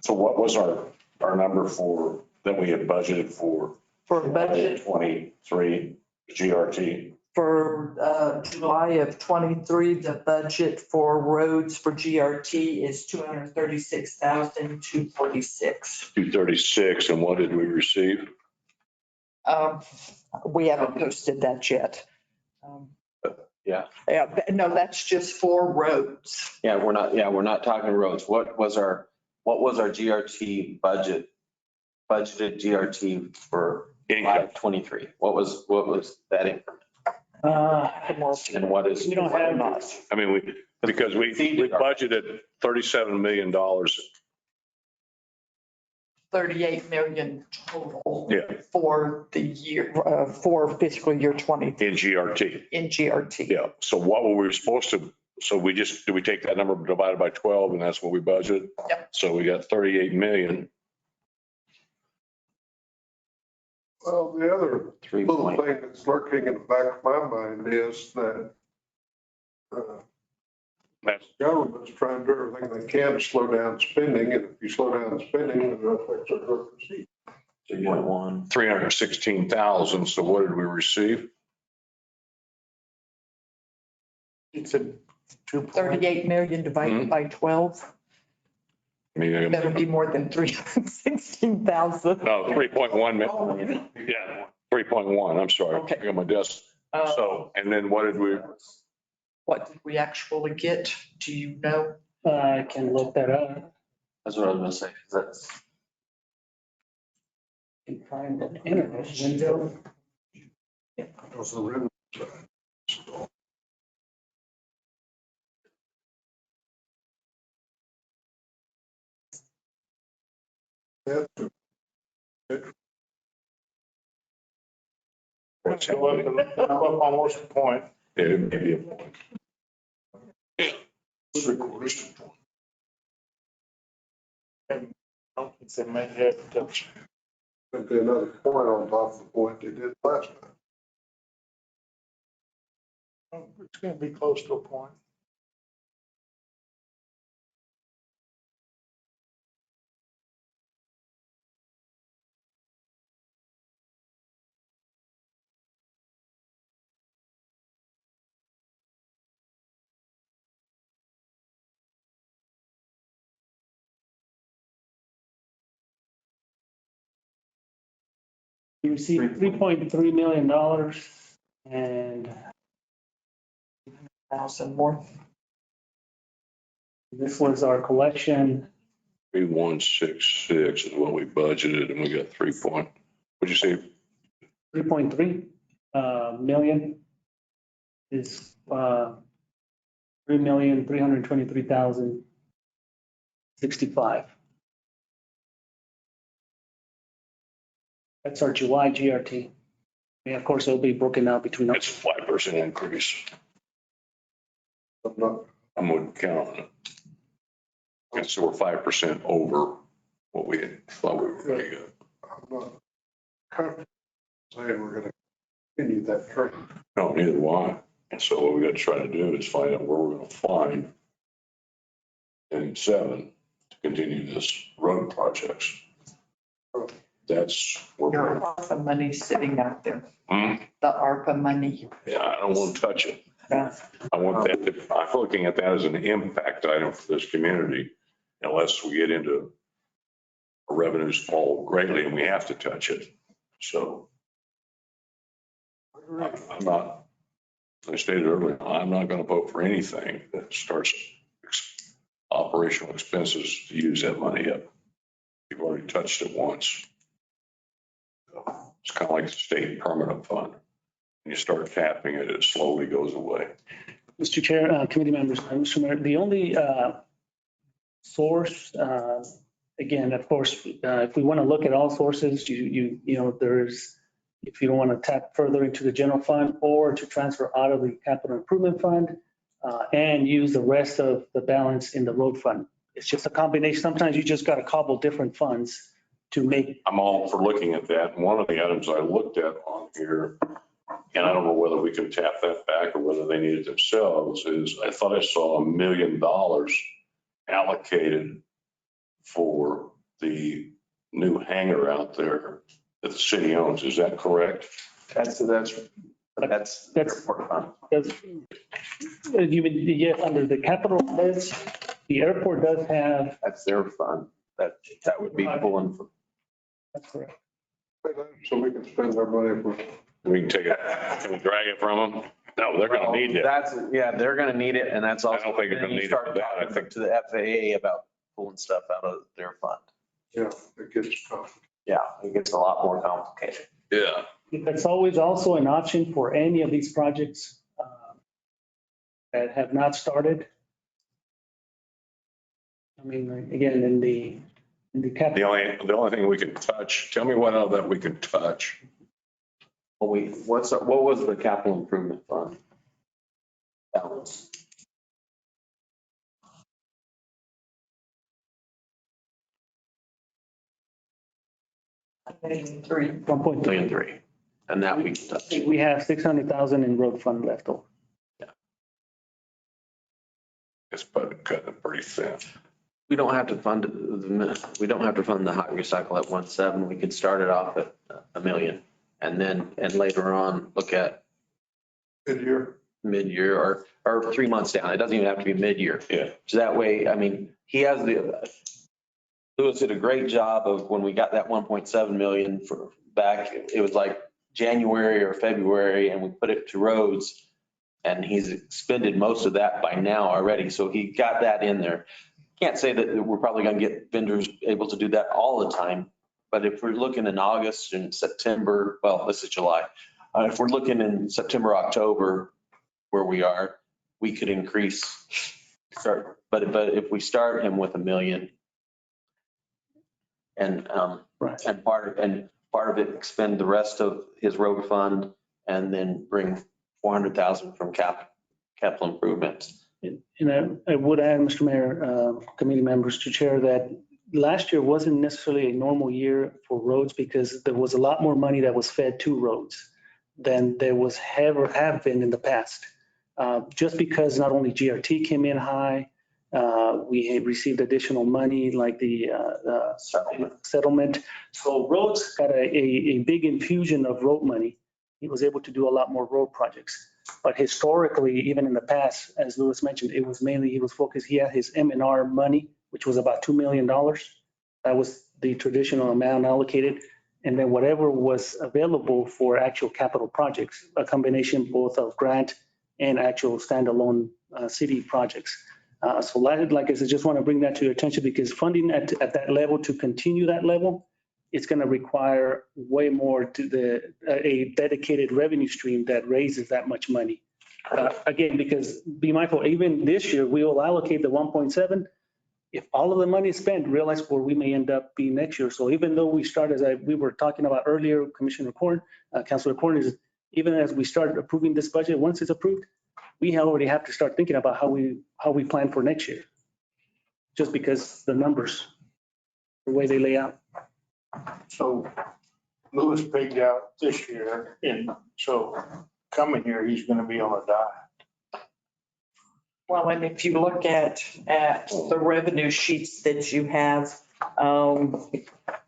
So what was our number for, that we had budgeted for? For budget 23 GRT. for July of 23, the budget for roads for GRT is 236,246. 236, and what did we receive? We haven't posted that yet. Yeah. Yeah, no, that's just for roads. Yeah, we're not talking roads. What was our GRT budgeted GRT for Income. 23? What was that increment? And what is? We don't have. I mean, because we budgeted $37 million. 38 million total. Yeah. For the year, for fiscal year 20 In GRT. in GRT. Yeah. So what were we supposed to, so did we take that number divided by 12 and that's what we budgeted? Yep. So we got 38 million. Well, the other little thing that's lurking in the back of my mind is that government's trying to do everything they can to slow down spending, and if you slow down spending, then that affects our growth receipt. 3.1. 316,000. So what did we receive? it's a 38 million divided by 12. I mean, That'll be more than 316,000. no, 3.1 million. Yeah, 3.1. I'm sorry. Okay. I got my desk. So, and then what did we, What did we actually get? Do you know? I can look that up. That's what I was gonna say. That's. Can find an internet window. Those are revenue. go up almost a point. it may be a point. And I don't think they may have touched. Could be another point on top of the point they did last time. It's gonna be close to a point. We received $3.3 million and 1,000 more. this was our collection. 3166 is what we budgeted and we got 3 point, what'd you say? 3.3 million is 3,323,065. That's our July GRT. And of course, it'll be broken out between It's us. a 5% increase. I'm not, I'm gonna count on it. And so we're 5% over what we had thought we were gonna get. I'm not comfortable saying we're gonna continue that trend. No, neither do I. And so what we gotta try to do is find out where we're gonna find in 7 to continue this road projects. That's where Your we're. ARPA money sitting out there, Hmm? the ARPA money. Yeah, I don't want to touch it. Yeah. I want that, I'm looking at that as an impact item for this community unless we get into revenues fall greatly and we have to touch it. So I'm not, as I stated earlier, I'm not going to vote for anything that starts operational expenses to use that money up. You've already touched it once. It's kind of like the state permanent fund. When you start tapping it, it slowly goes away. Mr. Chair, committee members, Mr. Mayor, the only source, again, of course, if we want to look at all sources, you know, there's, if you don't want to tap further into the general fund or to transfer out of the capital improvement fund and use the rest of the balance in the road fund. It's just a combination. Sometimes you just got to cobble different funds to make. I'm all for looking at that. And one of the items I looked at on here, and I don't know whether we can tap that back or whether they need it themselves, is I thought I saw $1 million allocated for the new hangar out there that the city owns. Is that correct? That's airport fund. You mean, yes, under the capital list, the airport does have. That's their fund. That would be pulling from. That's correct. So we can spend our money for. We can take it, can we drag it from them? No, they're gonna need it. Yeah, they're gonna need it, and that's also. I don't think they're gonna need it for that. I think to the FAA about pulling stuff out of their fund. Yeah, it gets complicated. Yeah, it gets a lot more complicated. Yeah. That's always also an option for any of these projects that have not started. I mean, again, in the capital. The only thing we can touch, tell me what of that we can touch. Well, what was the capital improvement fund balance? Three. 1.3. $1.3. And that we can touch. We have 600,000 in road fund left over. It's cutting it pretty thin. We don't have to fund the hot recycle at 1.7. We could start it off at $1 million and later on look at mid-year or 3 months down. It doesn't even have to be mid-year. Yeah. So that way, I mean, Lewis did a great job of when we got that 1.7 million for back, it was like January or February, and we put it to roads. And he's expended most of that by now already. So he got that in there. Can't say that we're probably going to get vendors able to do that all the time. But if we're looking in August and September, well, this is July. If we're looking in September, October, where we are, we could start. But if we start him with $1 million and part of it expend the rest of his road fund and then bring 400,000 from capital improvements. And I would add, Mr. Mayor, committee members, to chair that last year wasn't necessarily a normal year for roads because there was a lot more money that was fed to roads than there was ever have been in the past. Just because not only GRT came in high, we had received additional money like the settlement. So roads got a big infusion of road money. He was able to do a lot more road projects. But historically, even in the past, as Louis mentioned, it was mainly, he was focused, he had his M&R money, which was about $2 million. That was the traditional amount allocated. And then whatever was available for actual capital projects, a combination both of grant and actual standalone city projects. So like I said, just want to bring that to your attention because funding at that level, to continue that level, it's going to require way more to a dedicated revenue stream that raises that much money. Again, because be mindful, even this year, we will allocate the 1.7. If all of the money is spent, realize where we may end up being next year. So even though we start, we were talking about earlier, Commissioner Corn, Councilor Corn, is even as we started approving this budget, once it's approved, we already have to start thinking about how we plan for next year. Just because the numbers, the way they lay out. So Louis pigged out this year, and so coming year, he's gonna be on a diet. Well, and if you look at the revenue sheets that you have,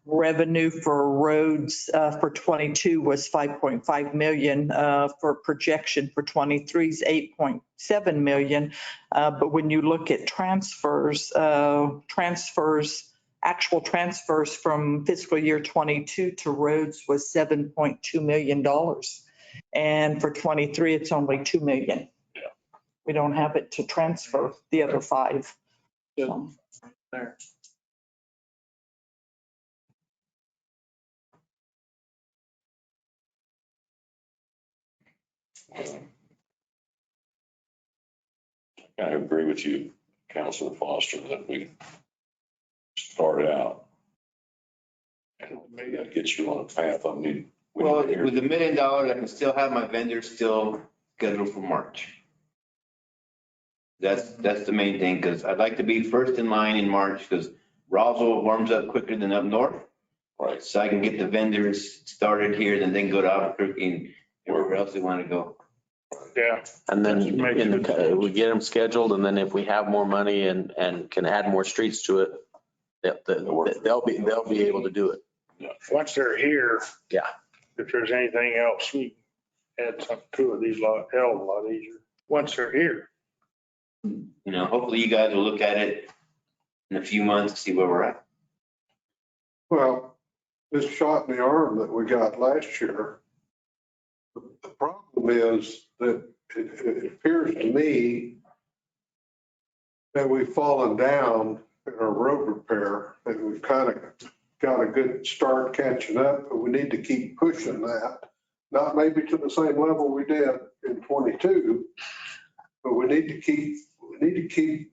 revenue for roads for 22 was 5.5 million. For projection for 23 is 8.7 million. But when you look at transfers, actual transfers from fiscal year 22 to roads was $7.2 million. And for 23, it's only 2 million. We don't have it to transfer the other 5. There. I agree with you, Councilor Foster, that we start out and maybe that gets you on a path. I mean, Well, with $1 million, I can still have my vendors still scheduled for March. That's the main thing, because I'd like to be first in line in March, because Roswell warms up quicker than up north. Right. So I can get the vendors started here, and then go to Albuquerque and wherever else they want to go. Yeah. And then we get them scheduled, and then if we have more money and can add more streets to it, they'll be able to do it. Once they're here. Yeah. If there's anything else, we add something to it, these hell of a lot easier. Once they're here. You know, hopefully you guys will look at it in a few months, see where we're at. Well, this shot in the arm that we got last year, the problem is that it appears to me that we've fallen down in our road repair, and we've kind of got a good start catching up, but we need to keep pushing that. Not maybe to the same level we did in 22, but we need to keep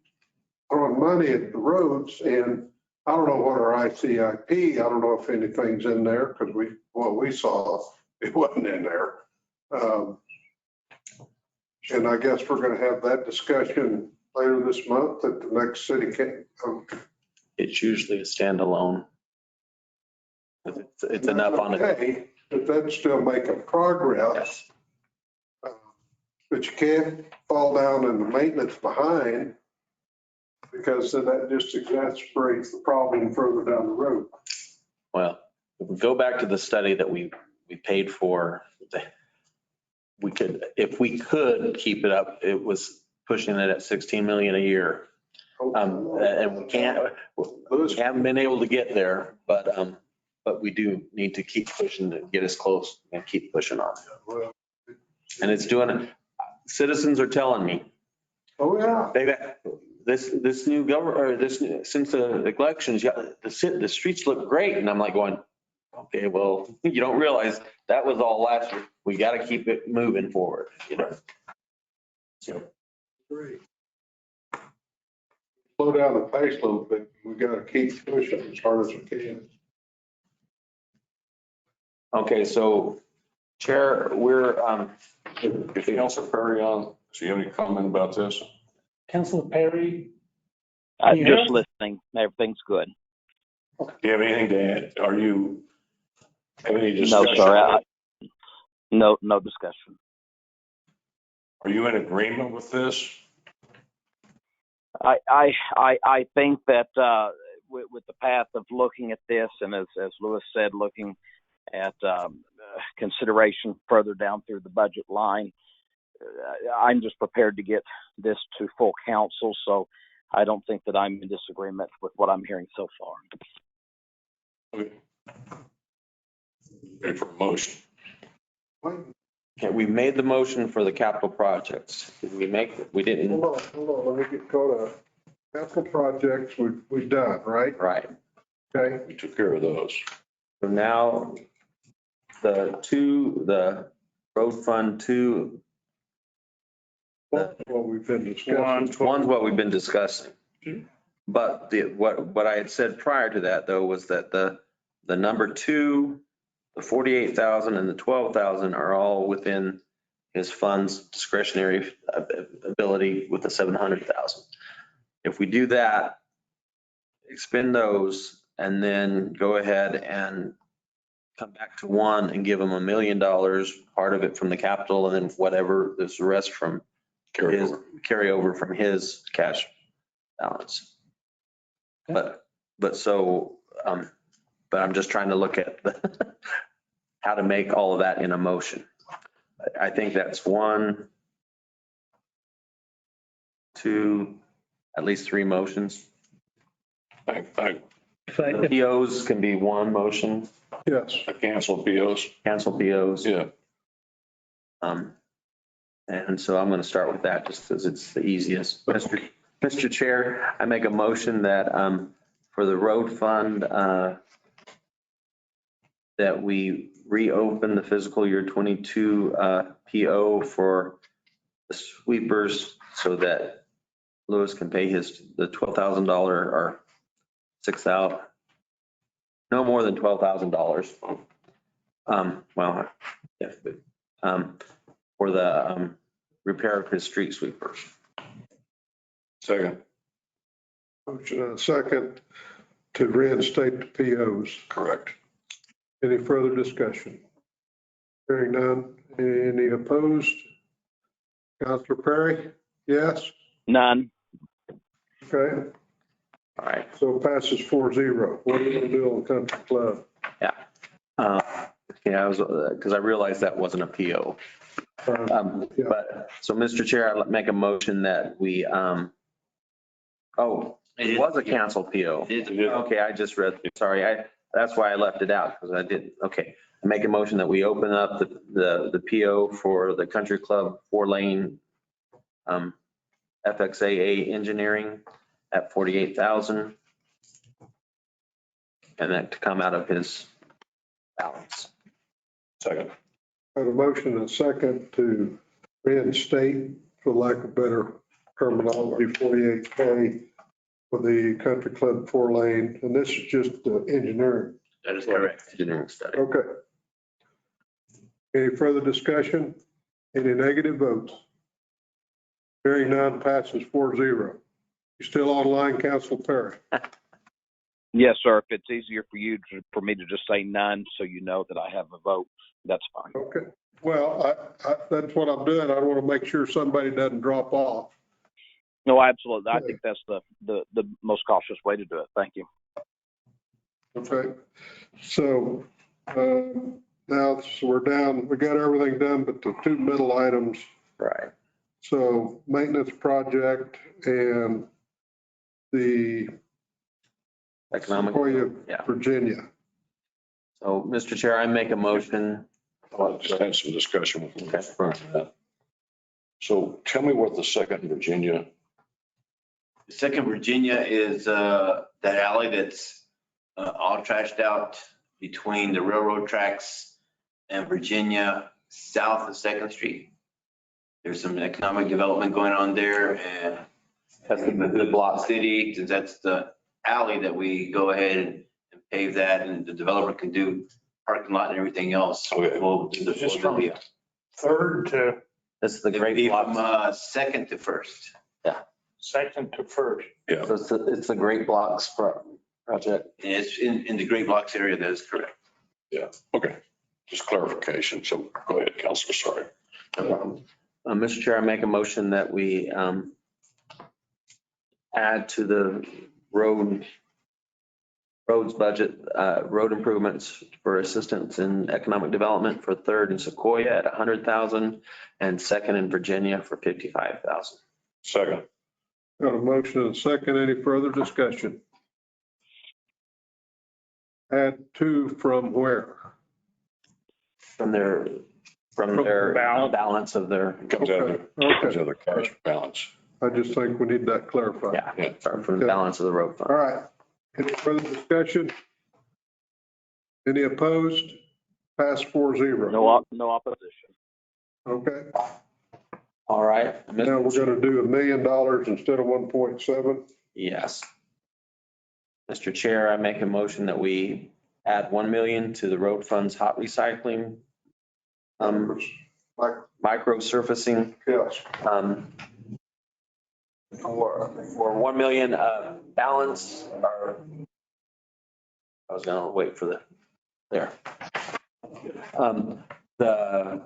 throwing money at the roads. And I don't know what our ICIP, I don't know if anything's in there, because what we saw, it wasn't in there. And I guess we're going to have that discussion later this month at the next city. It's usually a standalone. It's enough on it. Okay, but that's still making progress. But you can't fall down in the maintenance behind, because then that just exacerbates the problem further down the road. Well, if we go back to the study that we paid for, if we could keep it up, it was pushing it at 16 million a year. And we haven't been able to get there, but we do need to keep pushing to get us close and keep pushing on. And it's doing it. Citizens are telling me. Oh, yeah. This new government, or since the elections, the streets look great. And I'm like going, okay, well, you don't realize that was all last year. We got to keep it moving forward, you know? So. Great. Slow down the pace a little bit. We got to keep pushing as hard as we can. Okay, so Chair, we're, Councilor Perry on, do you have any comment about this? Councilor Perry? Just listening. Everything's good. Do you have anything to add? Have any No, discussion? sir. No discussion. Are you in agreement with this? I think that with the path of looking at this, and as Lewis said, looking at consideration further down through the budget line, I'm just prepared to get this to full council. So I don't think that I'm in disagreement with what I'm hearing so far. Okay. Ready for a motion? Okay, we made the motion for the capital projects. Did we we didn't? Hold on, let me get caught up. Capital projects we've done, right? Right. Okay. We took care of those. So now the road fund 2. What we've been discussing. One's what we've been discussing. But what I had said prior to that though was that the number 2, the 48,000 and the 12,000 are all within his fund's discretionary ability with the 700,000. If we do that, expend those and then go ahead and come back to 1 and give him $1 million, part of it from the capital and then whatever there's the rest from his carryover from his cash balance. But I'm just trying to look at how to make all of that in a motion. I think that's 1, 2, at least 3 motions. The POs can be 1 motion. Yes. Cancel POs. Cancel POs. Yeah. And so I'm going to start with that just because it's the easiest. Mr. Chair, I make a motion that for the road fund that we reopen the fiscal year 22 PO for the sweepers so that Lewis can pay the $12,000 or $6,000, no more than $12,000. Well, yeah, for the repair of his street sweepers. Second. Motion and a second to reinstate the POs. Correct. Any further discussion? Hearing none. Any opposed? Councilor Perry? Yes? None. Okay. All right. So passes 4-0. What are you going to do on Country Club? Yeah. Yeah, because I realized that wasn't a PO. But so, Mr. Chair, I'd make a motion that we, it was a canceled PO. Okay, I just read, sorry, that's why I left it out because I didn't. Okay. I make a motion that we open up the PO for the Country Club 4-lane FXAA engineering at 48,000. And that to come out of his balance. Second. I have a motion and a second to reinstate, for lack of better terminology, 48K for the Country Club 4-lane. And this is just engineering. That is correct. Engineering study. Okay. Any further discussion? Any negative votes? Hearing none, passes 4-0. You still online, Council Perry? Yes, sir. If it's easier for me to just say none, so you know that I have a vote, that's fine. Okay. Well, that's what I'm doing. I want to make sure somebody doesn't drop off. No, absolutely. I think that's the most cautious way to do it. Thank you. Okay. So now we're down, we got everything done but the 2 middle items. Right. So maintenance project and the Economic. Sequoia, Yeah. Virginia. So, Mr. Chair, I make a motion. I'll just have some discussion with you. Okay. So tell me what the second Virginia. The second Virginia is that alley that's all trashed out between the railroad tracks and Virginia south of 2nd Street. There's some economic development going on there and That's the block city, since that's the alley that we go ahead and pave that and the developer can do parking lot and everything else. Okay. We'll do the Just full from deal. 3rd to That's the It'd great be block. from 2nd to 1st. 2nd to 1st. Yeah. So it's the great blocks from project. It's in the Great Blocks area, that is correct. Yeah, okay. Just clarification. So go ahead, Counselor, sorry. Mr. Chair, I make a motion that we add to the roads budget, road improvements for assistance in economic development for Third and Sequoia at 100,000 and Second in Virginia for 55,000. Second. Got a motion and a second. Any further discussion? Add to from where? From their balance of their. Comes out of the cash balance. I just think we need that clarified. Yeah, from the balance of the road fund. All right. Any further discussion? Any opposed? Pass 4-0. No opposition. Okay. All right. Now we're going to do $1 million instead of 1.7. Yes. Mr. Chair, I make a motion that we add 1 million to the road fund's hot recycling, micro surfacing. Yes. For 1 million balance, or I was gonna wait for there. The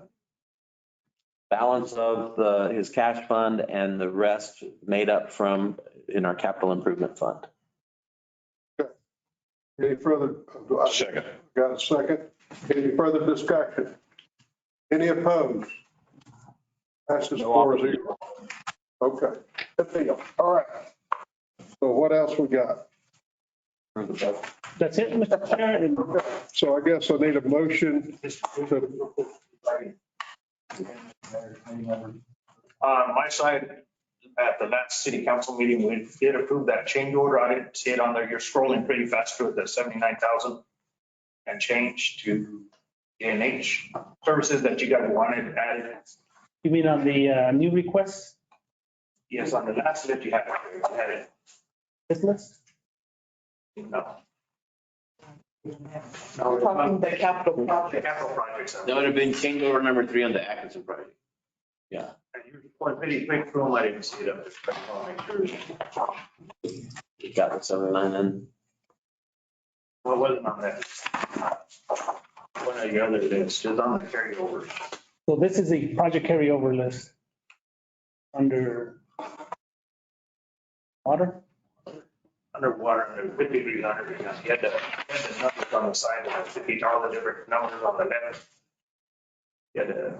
balance of his cash fund and the rest made up from in our capital improvement fund. Any further? Second. Got a second? Any further discussion? Any opposed? Passes 4-0. Okay. Good deal. All right. So what else we got? That's it, Mr. Chair. So I guess I need a motion to, On my side, at the last city council meeting, we did approve that change order. I didn't see it on there. You're scrolling pretty fast through the 79,000 and change to A&H services that you guys wanted added. You mean on the new request? Yes, on the last list you had it. This list? No. We're talking the capital project. Capital projects. That would have been change order number 3 on the Atkinson project. Yeah. And you're going pretty quick through them. I didn't see it up there. I want to make sure. You got the 79 in. What wasn't on that? One of the other lists, just on the carryovers. So this is a project carryover list under water. Underwater, under 5,300, you had the numbers on the side, and 50, all the different numbers on the left. You had the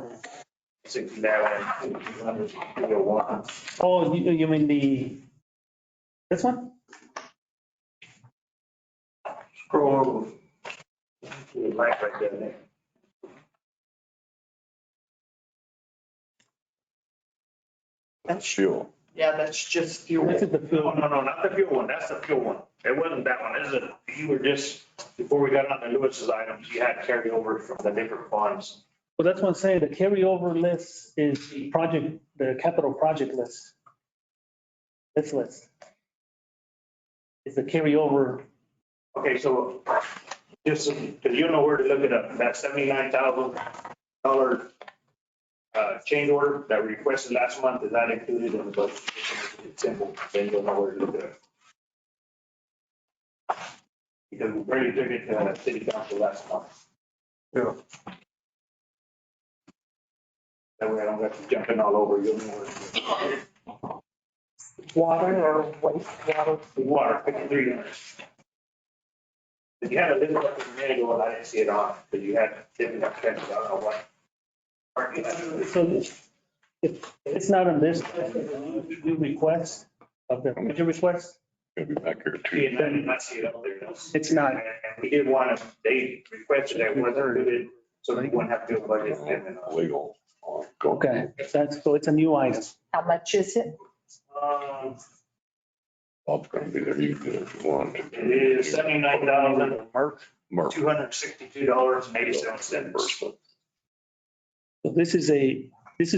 67, 200, 301. Oh, you mean this one? Scroll over. Right there. That's fuel. Yeah, that's just fuel. This is the fuel. No, not the fuel one. That's the fuel one. It wasn't that one. This is you were just, before we got on the Lewis's items, you had carryover from the different funds. Well, that's what I'm saying. The carryover list is the project, the capital project list. This list is the carryover. Okay, so just, because you know where to look it up, that $79,000 change order that we requested last month, is that included in the budget? It's simple, then you'll know where to look it up. Because we already took it to city council last month. yeah. That way I don't have to jump in all over, you'll know where to look. Water or wastewater? Water, 5,300. If you had a list up in manual, and I didn't see it on, but you had different expenses, I don't know what. part you had. So if it's not on this, new request of the budget request, Maybe back here See, too. and I did not see it up there. it's not. And we did want to, they requested that wasn't included, so they wouldn't have to do a budget amendment. Legal. Go. Okay, so it's a new item. How much is it? Bob's gonna be there. You can do it if you want. It is $79,262.87. Mark. So So this is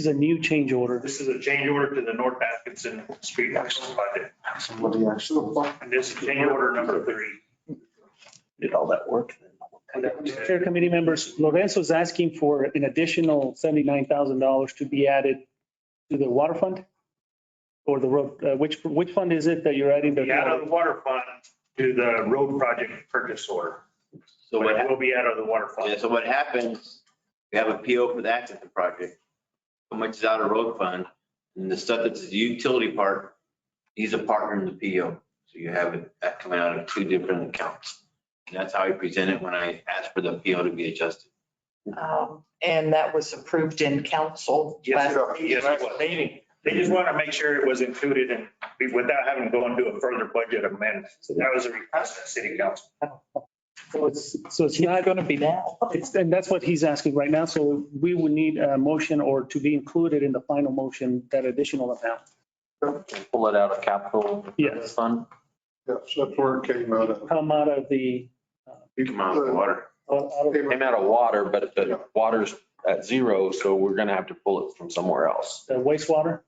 a new change order. this is a change order to the North Atkinson Street Marshal budget. And this is change order number 3. Did all that work. Chair committee members, Lorenzo's asking for an additional $79,000 to be added to the water fund or the road, which fund is it that you're adding? The out of the water fund, to the road project purchase order. So But what, it will be out of the water yeah, fund. so what happens, we have a PO for the Atchison project. How much is out of road fund? And the stuff that's the utility part, he's a partner in the PO. So you have it that coming out of two different accounts. And that's how I present it when I ask for the PO to be adjusted. And that was approved in council. Yes, last yes, it was. They just want to make sure it was included and without having to go and do a further budget amendment. So that was a request of city council. So it's not going to be now. And that's what he's asking right now. So we would need a motion or to be included in the final motion, that additional amount. Pull it out of capital Yes. fund. Yes, that's where it came out of. Come out of the. Come out of the water. Came out of water, but the water's at zero, so we're gonna have to pull it from somewhere else. The wastewater?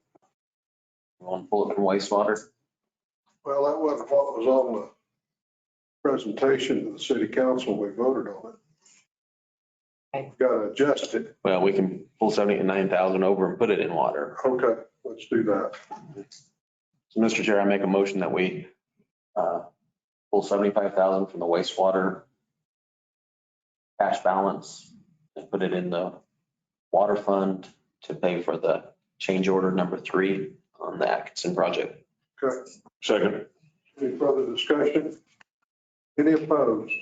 We want to pull it from wastewater? Well, that wasn't what was on the presentation to the city council. We voted on it. Got to adjust it. Well, we can pull 79,000 over and put it in water. Okay, let's do that. So, Mr. Chair, I make a motion that we pull 75,000 from the wastewater cash balance and put it in the water fund to pay for the change order number 3 on the Atkinson project. Okay. Second. Any further discussion? Any opposed?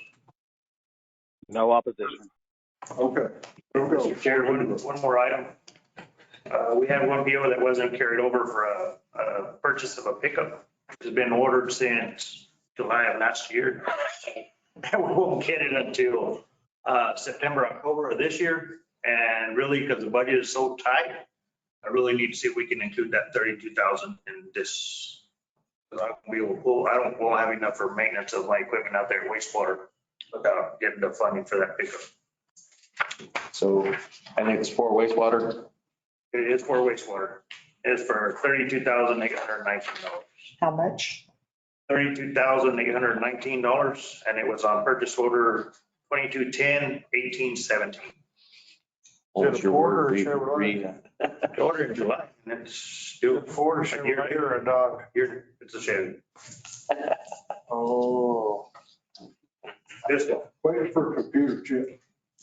No opposition. Okay. Mr. Chair, one more item. We had one PO that wasn't carried over for a purchase of a pickup. It's been ordered since July of last year. We won't get it until September, October of this year. And really, because the budget is so tight, I really need to see if we can include that 32,000 in this. Won't have enough for maintenance of my equipment out there at wastewater without getting the funding for that pickup. So I think it's for wastewater. It is for wastewater. It's for $32,819. How much? $32,819, and it was on purchase order 2210-1817. Hold your word, Order in July, and it's due. Ford, a Chevrolet, or a dog? It's a Chevy. Oh. Fiscal. Waiting for computer chip.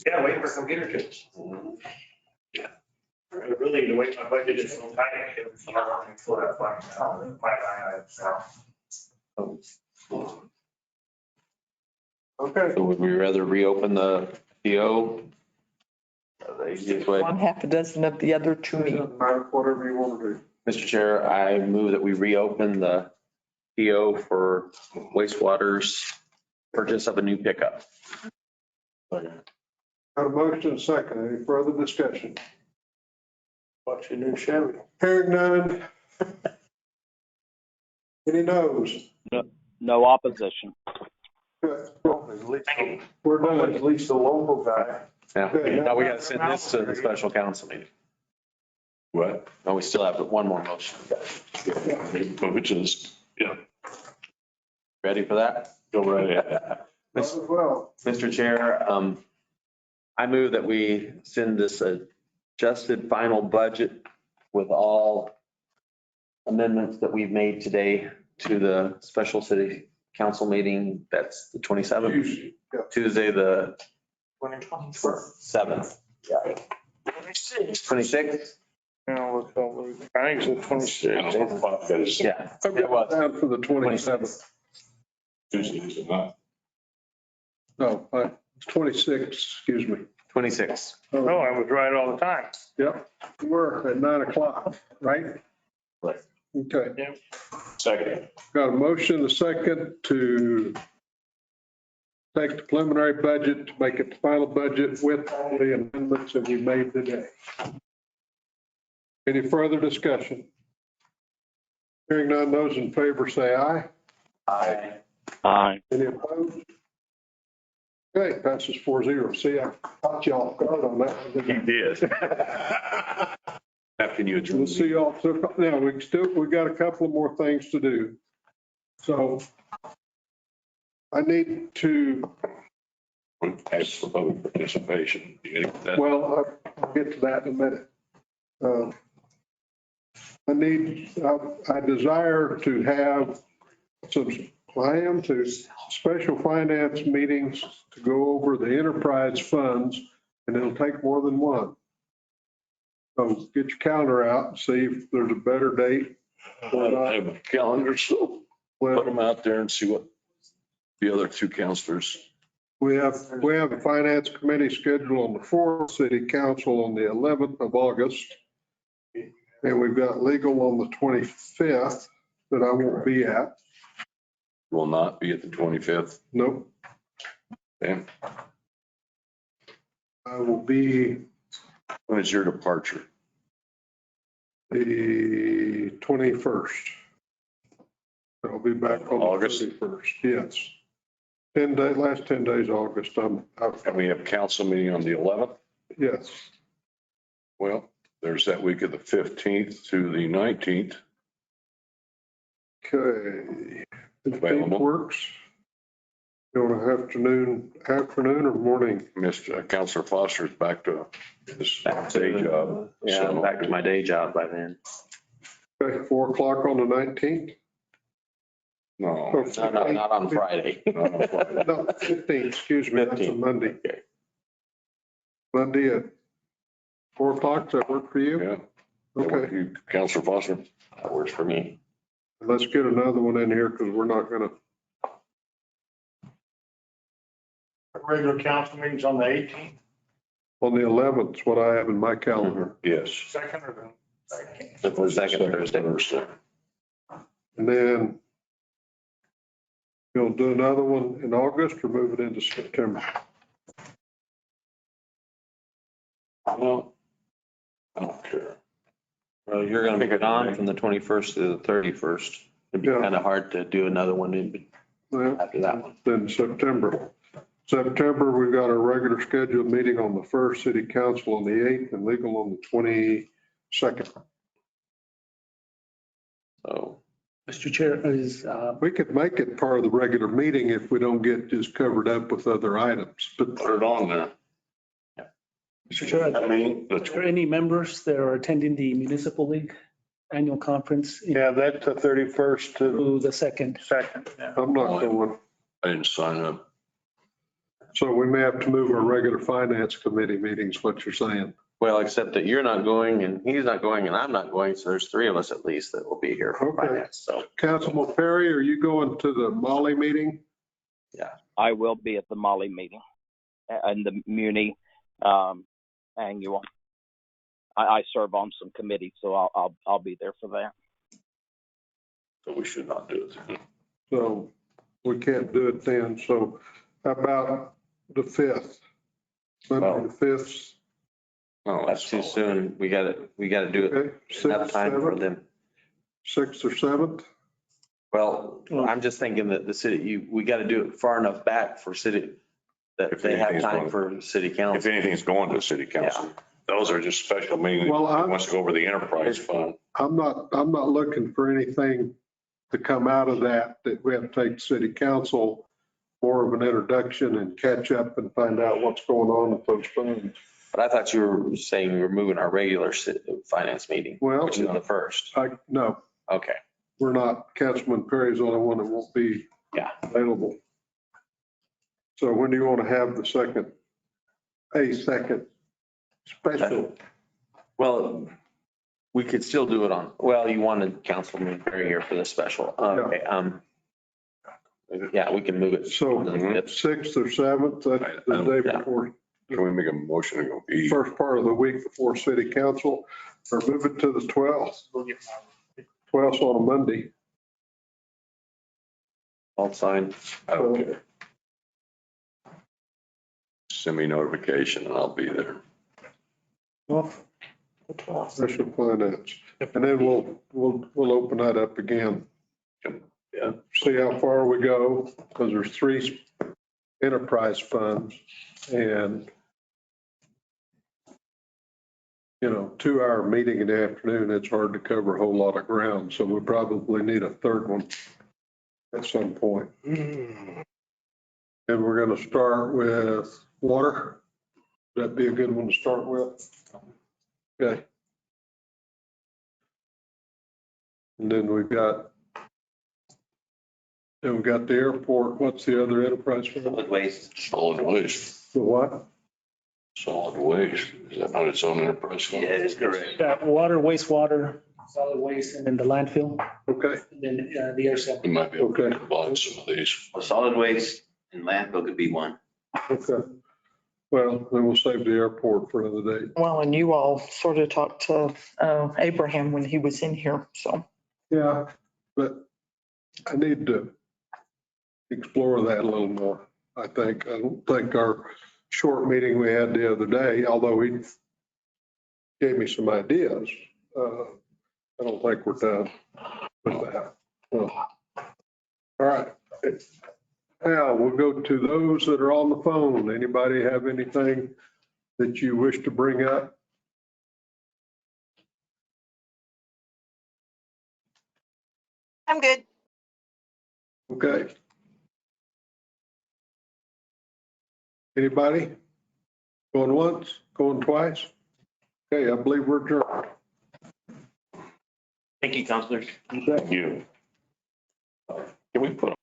Yeah, waiting for computer chips. Yeah. Really, the way my budget is so tight, it's hard to pull that fund. My line item, Okay. So would we rather reopen the PO? The easiest way. One half a dozen of the other to me. Whatever you want to do. Mr. Chair, I move that we reopen the PO for wastewater's purchase of a new pickup. Got a motion and a second. Any further discussion? What's your new Chevy? Hearing none. Any no's? No opposition. Good. Thank you. We're done. At least the local guy. Yeah, now we got to send this to the special council meeting. What? No, we still have one more motion. Which is, yeah, Ready for that? go right ahead. As well. Mr. Chair, I move that we send this adjusted final budget with all amendments that we've made today to the special city council meeting. That's the 27th, Tuesday, the 7th. 26th? No, I think it's the 26th. Yeah. I've got down for the 27th. Tuesday, is it not? No, it's 26, excuse me. 26. No, I was right all the time. Yep, we're at 9 o'clock, right? Right. Okay. Second. Got a motion, a second to take the preliminary budget, to make it the final budget with all the amendments that we made today. Any further discussion? Hearing none, those in favor say aye. Aye. Aye. Any opposed? Okay, passes 4-0. See, I caught you off guard on that. You did. After you adjourn. We'll see y'all. Now, we got a couple of more things to do. So I need to, Ask for public participation. You get that? well, I'll get to that in a minute. I desire to have some I am to special finance meetings to go over the enterprise funds, and it'll take more than one. So get your calendar out and see if there's a better date. I have a calendar, so put them out there and see what the other two counselors. We have a finance committee scheduled on the 4th, city council on the 11th of August. And we've got legal on the 25th that I won't be at. Will not be at the 25th. Nope. Okay. I will be When is your departure? the 21st. I'll be back on the August? 31st, yes. 10 days, last 10 days, August, I'm out. And we have council meeting on the 11th. Yes. Well, there's that week of the 15th to the 19th. Okay. 15th Available. works. You want an afternoon or morning? Mr. Counselor Foster's back to his day job. Yeah, I'm So- back to my day job by then. Okay, 4 o'clock on the 19th? No. Not on Friday. not on Friday. No, 15th, excuse me, that's a 15th. Monday. Okay. Monday at 4 o'clock, does that work for you? Yeah. Okay, You, Counselor Foster? That works for me. let's get another one in here because we're not gonna, Regular council meetings on the 18th, on the 11th is what I have in my calendar. Yes. second or the second. The second Thursday. And then you'll do another one in August or move it into September? Well, I don't care. Well, you're going to be gone from the 21st to the 31st. It'd be Yeah. kind of hard to do another one Well, after that one. then September. September, we've got a regular scheduled meeting on the 1st, city council on the 8th, and legal on the 22nd. So Mr. Chair, We could make it part of the regular meeting if we don't get just covered up with other items, but Put it on there. Mr. Chair, I mean, are there any members that are attending the municipal league annual conference Yeah, that's the 31st to through the second? yeah. I'm not going. I didn't sign up. So we may have to move our regular finance committee meetings, what you're saying. well, except that you're not going and he's not going and I'm not going. So there's three of us at least that will be here for Okay. finance. So Councilman Perry, are you going to the Molly meeting? I will be at the Molly meeting and the Muni annual. I serve on some committees, so I'll be there for that. So we should not do it. So we can't do it then. So how about the 5th? Monday the 5th, No, that's too soon. We got to do it. okay, Enough 6th, time for 7th, them. 6th or 7th? Well, I'm just thinking that the city, we got to do it far enough back for city that If they have anything's time going- for city If council. anything's going to city council, those are just special meetings. Well, Wants to go over the enterprise fund. I'm not looking for anything to come out of that we have to take to city council, more of an introduction and catch up and find out what's going on with those funds. But I thought you were saying we were moving our regular finance meeting, Well, which is the first. No, Okay. we're not. Councilman Perry's the only one that won't be Yeah. available. So when do you want to have a second special? Well, we could still do it on, well, you wanted Councilman Perry here for the special. Okay. Yeah, we can move it. So 6th or 7th, that's the day before, Can we make a motion to go eat? first part of the week before city council, or move it to the 12th. 12th on a Monday. All signed. Okay. Send me notification and I'll be there. Special finance. And then we'll open that up again. Yeah. See how far we go, because there's 3 enterprise funds and 2-hour meeting in the afternoon, it's hard to cover a whole lot of ground. So we probably need a third one at some point. And we're going to start with water. That'd be a good one to start with. Okay. And then we've got Then we got the airport. What's the other enterprise fund? Solid waste. Solid waste, The what? solid waste. Is that not its own enterprise fund? Yeah, that's correct. Got water, wastewater, solid waste, and then the landfill, Okay, and then the air center. We might be able to Okay. combine some of these. Well, solid waste and landfill could be one. okay. Well, then we'll save the airport for another day. Well, and you all sort of talked to Abraham when he was in here, so. Yeah, but I need to explore that a little more. I think, I don't think our short meeting we had the other day, although he gave me some ideas, I don't think we're done with that. So, all right. Now we'll go to those that are on the phone. Anybody have anything that you wish to bring up? I'm good. Okay. Anybody? Going once, going twice? Okay, I believe we're adjourned. Thank you, counselors. Thank you. Can we put